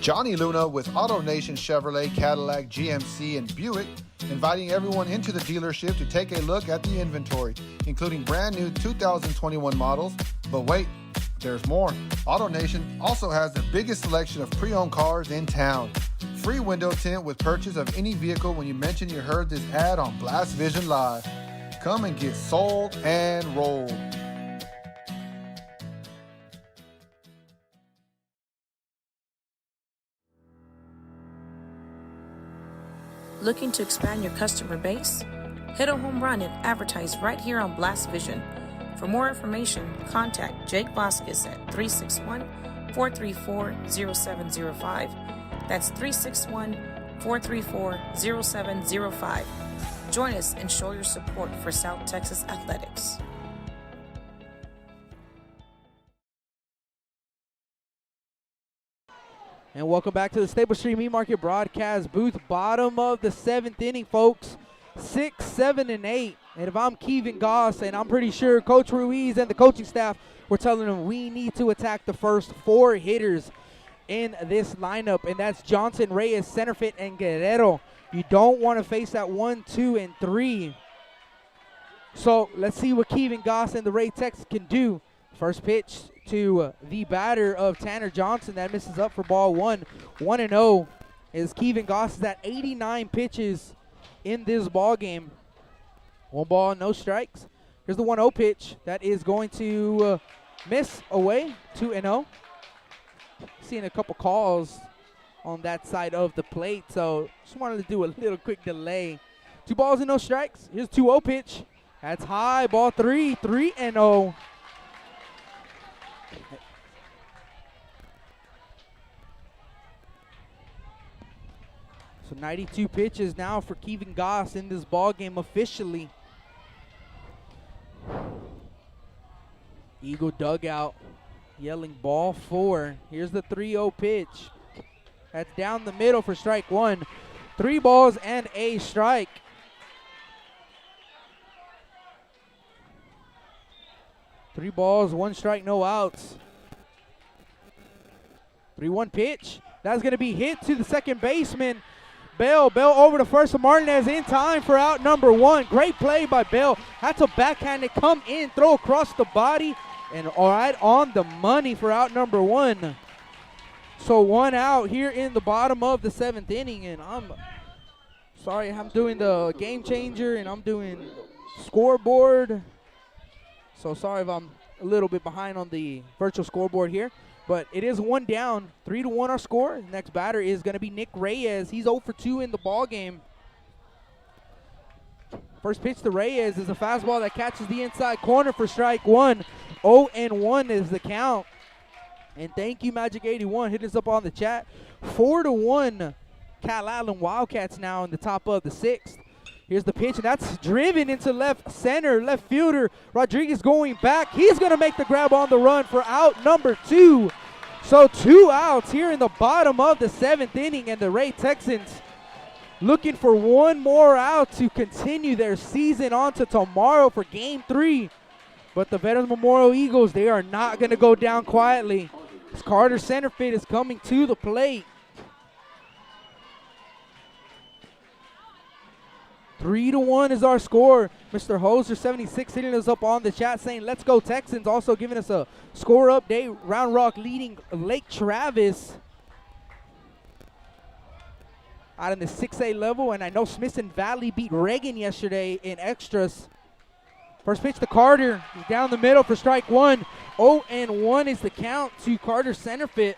Johnny Luna with AutoNation Chevrolet, Cadillac, GMC, and Buick, inviting everyone into the dealership to take a look at the inventory, including brand new 2021 models. But wait, there's more. AutoNation also has the biggest selection of pre-owned cars in town. Free window tint with purchase of any vehicle when you mention you heard this ad on Blast Vision Live. Come and get sold and rolled.
Looking to expand your customer base? Hit a home run and advertise right here on Blast Vision. For more information, contact Jake Vasquez at 361-434-0705. That's 361-434-0705. Join us and show your support for South Texas Athletics.
And welcome back to the Stable Street Meat Market broadcast booth. Bottom of the 7th inning, folks. 6, 7, and 8. And if I'm Kevin Goss, and I'm pretty sure Coach Ruiz and the coaching staff were telling them we need to attack the first 4 hitters in this lineup. And that's Johnson, Reyes, Centerfit, and Guerrero. You don't want to face that 1, 2, and 3. So let's see what Kevin Goss and the Ray Texans can do. First pitch to the batter of Tanner Johnson. That misses up for ball 1. 1-0 is Kevin Goss. Is at 89 pitches in this ball game. 1 ball, no strikes. Here's the 1-0 pitch. That is going to miss away. 2-0. Seeing a couple calls on that side of the plate, so just wanted to do a little quick delay. 2 balls and no strikes. Here's 2-0 pitch. That's high. Ball 3. 3-0. So 92 pitches now for Kevin Goss in this ball game officially. Eagle dugout yelling ball 4. Here's the 3-0 pitch. That's down the middle for strike 1. 3 balls and a strike. Three balls, 1 strike, no outs. 3-1 pitch. That's going to be hit to the second baseman. Bell over to first. Martinez in time for out number 1. Great play by Bell. Had to backhand it, come in, throw across the body, and right on the money for out number 1. So 1 out here in the bottom of the 7th inning, and I'm sorry, I'm doing the game changer and I'm doing scoreboard. So sorry if I'm a little bit behind on the virtual scoreboard here. But it is 1 down, 3-1 our score. Next batter is going to be Nick Reyes. He's 0 for 2 in the ball game. First pitch to Reyes is a fastball that catches the inside corner for strike 1. 0-1 is the count. And thank you, Magic 81. Hit us up on the chat. 4-1 Cal Allen Wildcats now in the top of the 6th. Here's the pitch, and that's driven into left center. Left fielder Rodriguez going back. He's going to make the grab on the run for out number 2. So 2 outs here in the bottom of the 7th inning, and the Ray Texans looking for 1 more out to continue their season on to tomorrow for Game 3. But the Veterans Memorial Eagles, they are not going to go down quietly. Carter Centerfit is coming to the plate. 3-1 is our score. Mr. Hoser 76 hitting us up on the chat saying, let's go Texans. Also giving us a score update. Round Rock leading Lake Travis out in the 6A level. And I know Smithson Valley beat Reagan yesterday in extras. First pitch to Carter. He's down the middle for strike 1. 0-1 is the count to Carter Centerfit.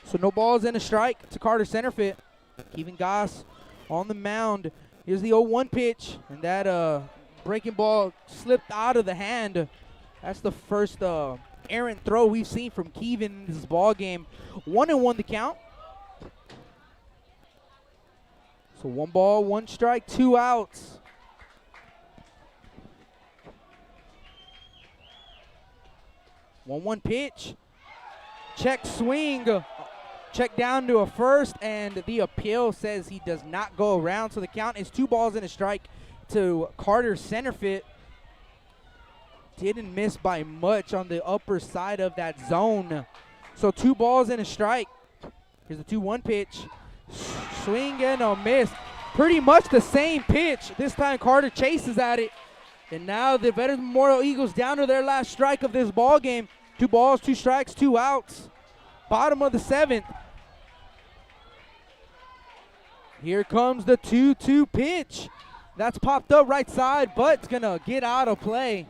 So no balls and a strike to Carter Centerfit. Kevin Goss on the mound. Here's the 0-1 pitch, and that breaking ball slipped out of the hand. That's the first errant throw we've seen from Kevin in this ball game. 1-1 the count. So 1 ball, 1 strike, 2 outs. One pitch. Check swing. Check down to a first, and the appeal says he does not go around. So the count is 2 balls and a strike to Carter Centerfit. Didn't miss by much on the upper side of that zone. So 2 balls and a strike. Here's the 2-1 pitch. Swing and a miss. Pretty much the same pitch. This time Carter chases at it. And now the Veterans Memorial Eagles down to their last strike of this ball game. 2 balls, 2 strikes, 2 outs. Bottom of the 7th. Here comes the 2-2 pitch. That's popped up right side, but it's going to get out of play.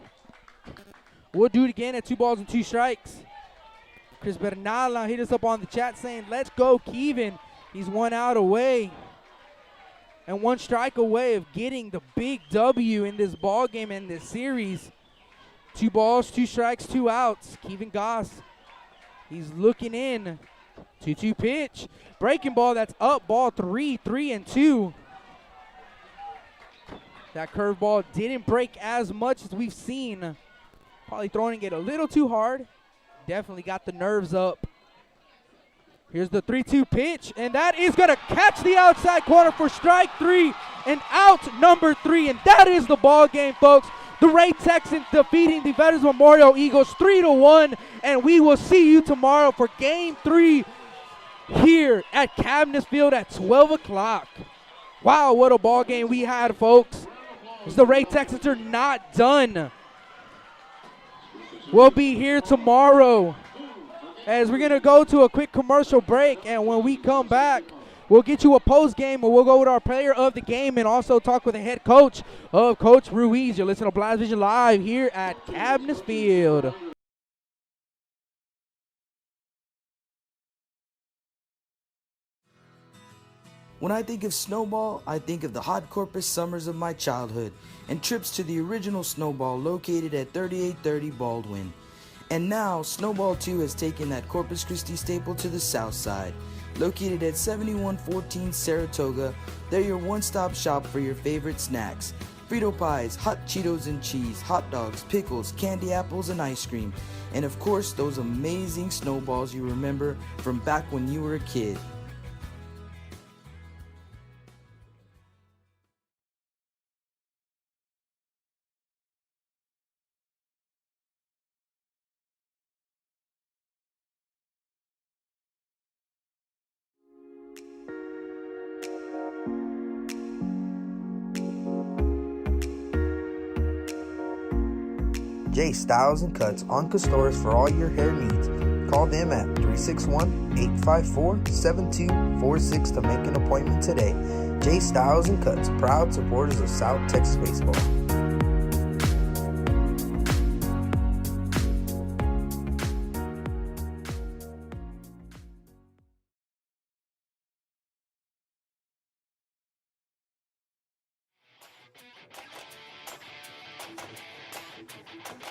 We'll do it again at 2 balls and 2 strikes. Chris Bernal hit us up on the chat saying, let's go, Kevin. He's 1 out away and 1 strike away of getting the big W in this ball game and this series. 2 balls, 2 strikes, 2 outs. Kevin Goss, he's looking in. 2-2 pitch. Breaking ball, that's up, ball 3, 3-2. That curveball didn't break as much as we've seen. Probably throwing it a little too hard. Definitely got the nerves up. Here's the 3-2 pitch, and that is going to catch the outside corner for strike 3 and out number 3. And that is the ball game, folks. The Ray Texans defeating the Veterans Memorial Eagles 3-1, and we will see you tomorrow for Game 3 here at Cabinets Field at 12 o'clock. Wow, what a ball game we had, folks. The Ray Texans are not done. We'll be here tomorrow as we're going to go to a quick commercial break, and when we come back, we'll get you a post game, and we'll go with our player of the game and also talk with the head coach of Coach Ruiz. You're listening to Blast Vision Live here at Cabinets Field.
When I think of Snowball, I think of the hot Corpus summers of my childhood and trips to the original Snowball located at 3830 Baldwin. And now, Snowball 2 has taken that Corpus Christi staple to the south side. Located at 7114 Saratoga, they're your one-stop shop for your favorite snacks. Frito pies, hot Cheetos and cheese, hot dogs, pickles, candy apples, and ice cream. And of course, those amazing snowballs you remember from back when you were a kid.
J Styles and Cuts on Castores for all your hair needs. Call them at 361-854-7246 to make an appointment today. J Styles and Cuts, proud supporters of South Texas baseball.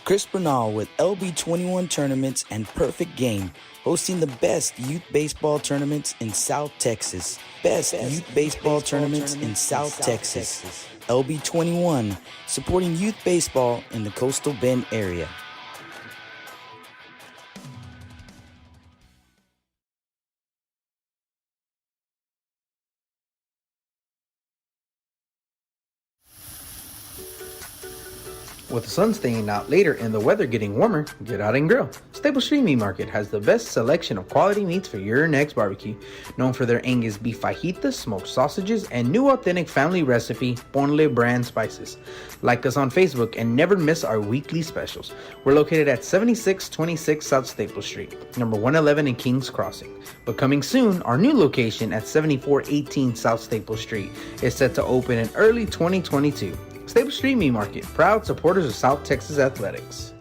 Chris Bernal with LB21 Tournaments and Perfect Game, hosting the best youth baseball tournaments in South Texas. Best youth baseball tournaments in South Texas. LB21, supporting youth baseball in the Coastal Bend area.
With the sun staying out later and the weather getting warmer, get out and grill. Stable Street Meat Market has the best selection of quality meats for your next barbecue. Known for their Angus beef fajitas, smoked sausages, and new authentic family recipe, Ponle brand spices. Like us on Facebook and never miss our weekly specials. We're located at 7626 South Staple Street, number 111 in Kings Crossing. But coming soon, our new location at 7418 South Staple Street is set to open in early 2022. Stable Street Meat Market, proud supporters of South Texas athletics.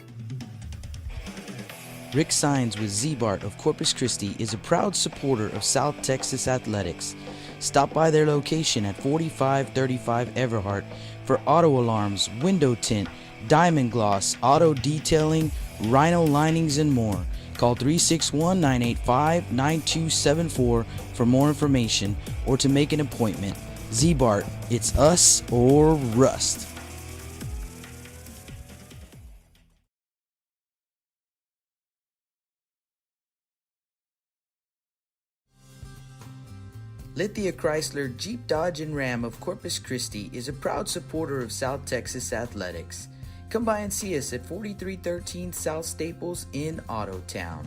Rick Sines with Z-Bart of Corpus Christi is a proud supporter of South Texas athletics. Stop by their location at 4535 Everhart for auto alarms, window tint, diamond gloss, auto detailing, rhino linings, and more. Call 361-985-9274 for more information or to make an appointment. Z-Bart, it's us or rust. Lithia Chrysler Jeep Dodge and Ram of Corpus Christi is a proud supporter of South Texas athletics. Come by and see us at 4313 South Staples in Ottotown.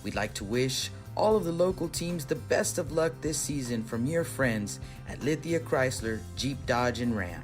We'd like to wish all of the local teams the best of luck this season from your friends at Lithia Chrysler Jeep Dodge and Ram.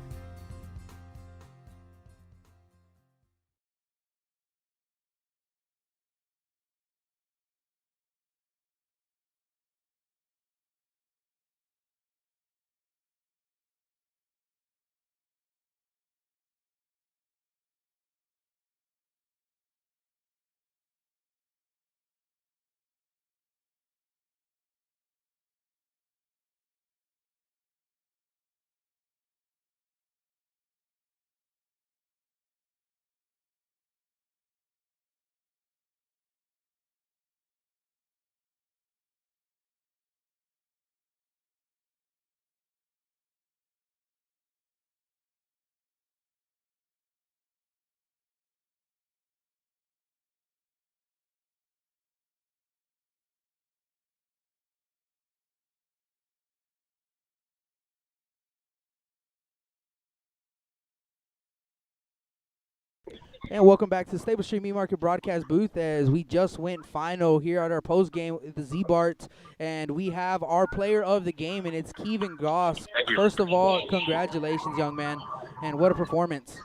And welcome back to the Stable Street Meat Market broadcast booth as we just went final here at our post game with the Z-Barts, and we have our player of the game, and it's Kevin Goss. First of all, congratulations, young man, and what a performance.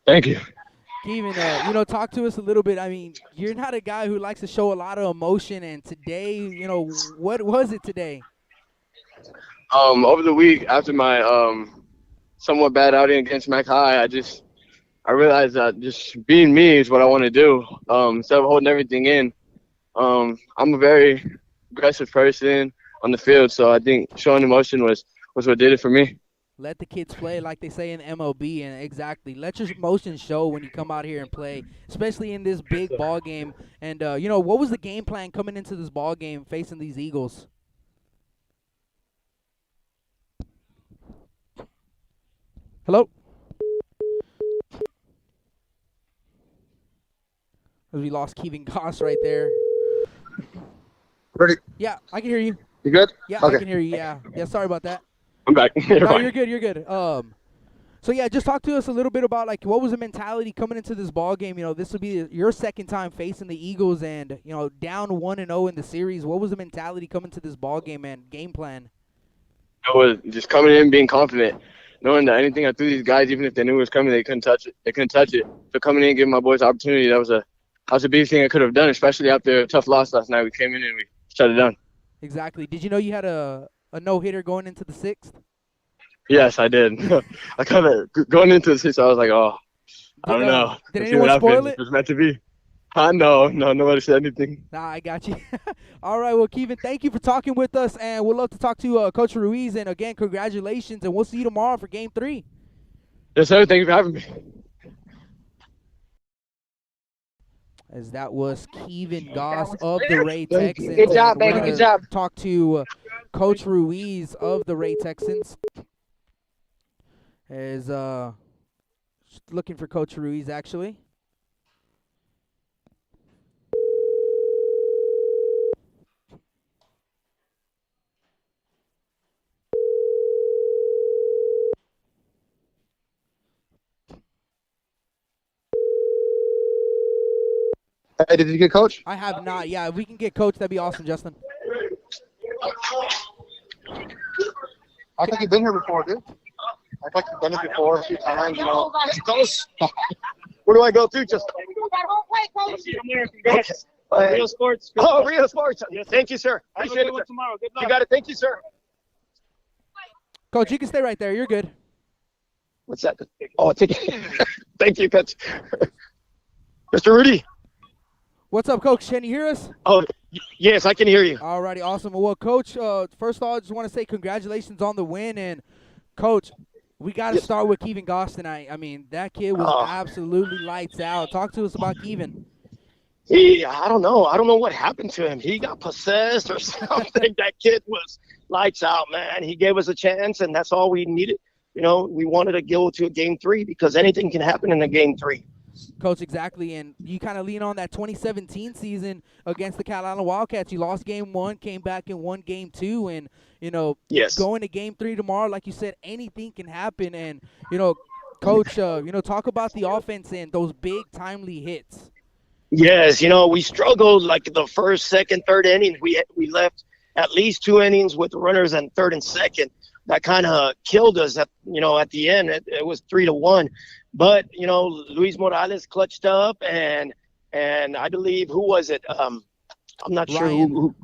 Thank you.
Kevin, talk to us a little bit. I mean, you're not a guy who likes to show a lot of emotion, and today, what was it today?
Over the week after my somewhat bad outing against Mac High, I realized that just being me is what I want to do. Instead of holding everything in, I'm a very aggressive person on the field, so I think showing emotion was what did it for me.
Let the kids play, like they say in MLB, and exactly. Let your emotions show when you come out here and play, especially in this big ball game. And, what was the game plan coming into this ball game facing these Eagles? Hello? We lost Kevin Goss right there.
Ready?
Yeah, I can hear you.
You good?
Yeah,
okay.
I can hear you. Yeah, sorry about that.
I'm back.
No, you're good. You're good. So yeah, just talk to us a little bit about what was the mentality coming into this ball game. This will be your second time facing the Eagles, and down 1-0 in the series. What was the mentality coming to this ball game and game plan?
It was just coming in, being confident, knowing that anything I threw these guys, even if they knew it was coming, they couldn't touch it. So coming in, giving my boys opportunity, that was a big thing I could have done, especially after a tough loss last night. We came in and we shut it down.
Exactly. Did you know you had a no-hitter going into the sixth?
Yes, I did. I kind of going into the sixth, I was like, I don't know.
Did
Let's
anyone spoil it?
It was meant to be. No, nobody said anything.
Nah, I got you. All right, well, Kevin, thank you for talking with us, and we'd love to talk to Coach Ruiz. And again, congratulations, and we'll see you tomorrow for Game 3.
Yes, sir. Thank you for having me.
As that was Kevin Goss of the Ray Texans.
Good job, baby. Good job.
Talk to Coach Ruiz of the Ray Texans. Is looking for Coach Ruiz, actually.
Hey, did you get Coach?
I have not. Yeah, if we can get Coach, that'd be awesome, Justin.
I think you've been here before, dude. I think you've done it before a few times,
Where do I go through, Justin?
Real Sports.
Oh, Real Sports. Thank you, sir. Appreciate it, sir.
Tomorrow. Good luck.
You got it. Thank you, sir.
Coach, you can stay right there. You're good.
What's that? Oh, take it. Thank you, Coach. Mr. Rudy.
What's up, Coach? Can you hear us?
Oh, yes, I can hear you.
Alrighty, awesome. Well, Coach, first of all, I just want to say congratulations on the win. And, Coach, we got to start with Kevin Goss tonight. I mean, that kid was absolutely lights out. Talk to us about Kevin.
I don't know. I don't know what happened to him. He got possessed or something. That kid was lights out, man. He gave us a chance, and that's all we needed. You know, we wanted to go to a game 3 because anything can happen in a game 3.
Coach, exactly, and you kind of lean on that 2017 season against the Carolina Wildcats. You lost game 1, came back and won game 2, and, you know, going to game 3 tomorrow, like you said, anything can happen. And, you know, Coach, you know, talk about the offense and those big, timely hits.
Yes, you know, we struggled like the first, second, third inning. We left at least 2 innings with runners in third and second. That kind of killed us at the end. It was 3-1. But, you know, Luis Morales clutched up, and I believe, who was it? I'm not sure who.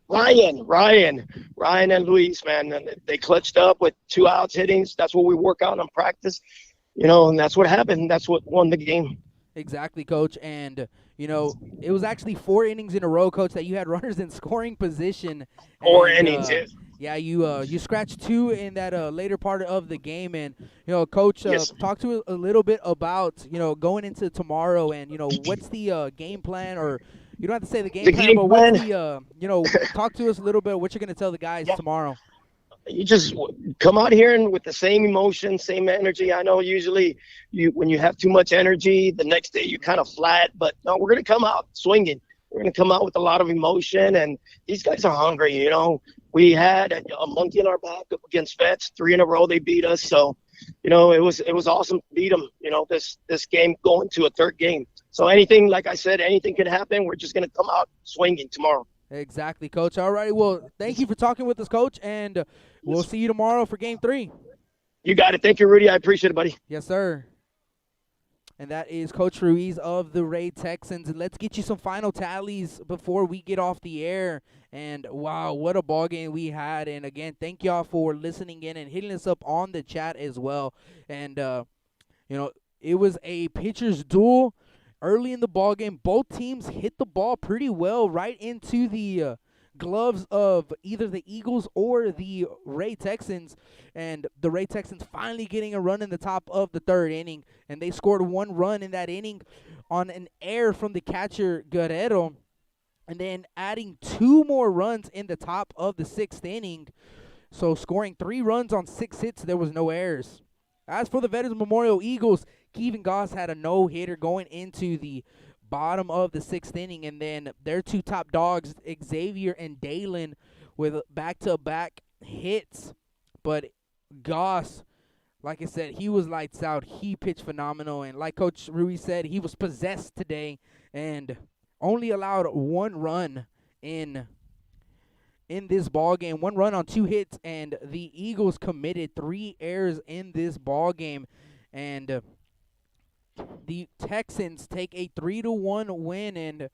Ryan and Luis, man. And they clutched up with 2 outs hittings. That's what we work out on practice, you know, and that's what happened. That's what won the game.
Exactly, Coach. And, you know, it was actually 4 innings in a row, Coach, that you had runners in scoring position.
4 innings, yes.
Yeah, you scratched 2 in that later part of the game. And, you know, Coach, talk to us a little bit about, you know, going into tomorrow and, you know, what's the game plan, or you don't have to say the game plan, but what's the, you know, talk to us a little bit what you're going to tell the guys tomorrow.
You just come out here and with the same emotion, same energy. I know usually when you have too much energy, the next day you're kind of flat, but no, we're going to come out swinging. We're going to come out with a lot of emotion, and these guys are hungry, you know. We had a monkey in our back up against Vets, 3 in a row. They beat us. So, you know, it was awesome to beat them, you know, this game going to a 3rd game. So anything, like I said, anything can happen. We're just going to come out swinging tomorrow.
Exactly, Coach. All right. Well, thank you for talking with us, Coach, and we'll see you tomorrow for game 3.
You got it. Thank you, Rudy. I appreciate it, buddy.
Yes, sir. And that is Coach Ruiz of the Ray Texans. And let's get you some final tallies before we get off the air. And, wow, what a ball game we had. And, again, thank y'all for listening in and hitting us up on the chat as well. And, you know, it was a pitcher's duel early in the ball game. Both teams hit the ball pretty well right into the gloves of either the Eagles or the Ray Texans, and the Ray Texans finally getting a run in the top of the 3rd inning, and they scored 1 run in that inning on an error from the catcher Guerrero, and then adding 2 more runs in the top of the 6th inning, so scoring 3 runs on 6 hits. There was no errors. As for the Veterans Memorial Eagles, Kevin Goss had a no-hitter going into the bottom of the 6th inning, and then their 2 top dogs, Xavier and Dalen, with back-to-back hits. But Goss, like I said, he was lights out. He pitched phenomenal, and like Coach Ruiz said, he was possessed today and only allowed 1 run in this ball game. 1 run on 2 hits, and the Eagles committed 3 errors in this ball game, and the Texans take a 3-1 win, and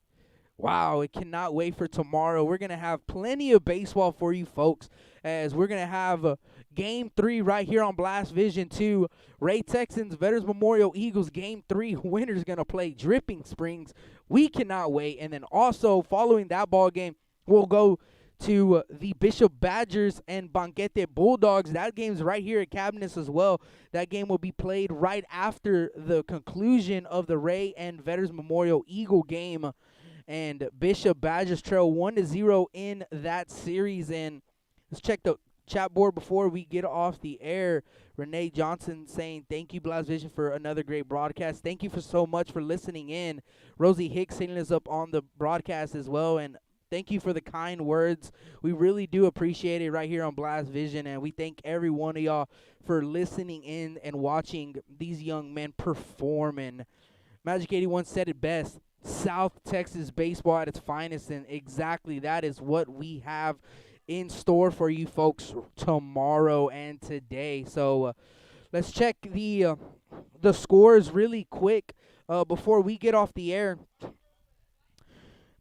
wow, I cannot wait for tomorrow. We're going to have plenty of baseball for you folks, as we're going to have Game 3 right here on Blast Vision 2. Ray Texans, Veterans Memorial Eagles, Game 3 winner's going to play Dripping Springs. We cannot wait. And then also following that ball game, we'll go to the Bishop Badgers and Banquete Bulldogs. That game's right here at Cabinets as well. That game will be played right after the conclusion of the Ray and Veterans Memorial Eagle game. And Bishop Badgers trail 1-0 in that series. And let's check the chat board before we get off the air. Renee Johnson saying, thank you, Blast Vision, for another great broadcast. Thank you for so much for listening in. Rosie Hicks hitting us up on the broadcast as well. And thank you for the kind words. We really do appreciate it right here on Blast Vision, and we thank every one of y'all for listening in and watching these young men perform. And Magic 81 said it best, South Texas baseball at its finest, and exactly that is what we have in store for you folks tomorrow and today. So let's check the scores really quick before we get off the air.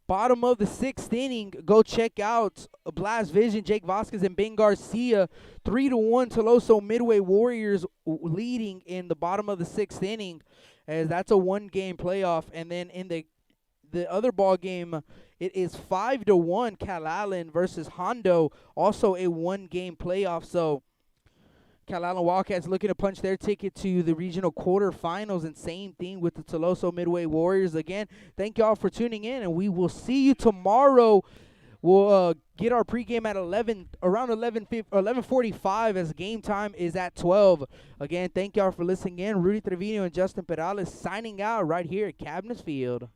Bottom of the 6th inning, go check out Blast Vision, Jake Vasquez and Ben Garcia, 3-1 Toloso Midway Warriors leading in the bottom of the 6th inning, as that's a 1-game playoff. And then in the the other ball game, it is 5-1 Calallen versus Hondo, also a one-game playoff. So Calallen Wildcats looking to punch their ticket to the regional quarterfinals, and same thing with the Toloso Midway Warriors. Again, thank y'all for tuning in, and we will see you tomorrow. We'll get our pregame at around 11:45, as game time is at 12. Again, thank y'all for listening in. Rudy Trevino and Justin Perales signing out right here at Cabinets Field.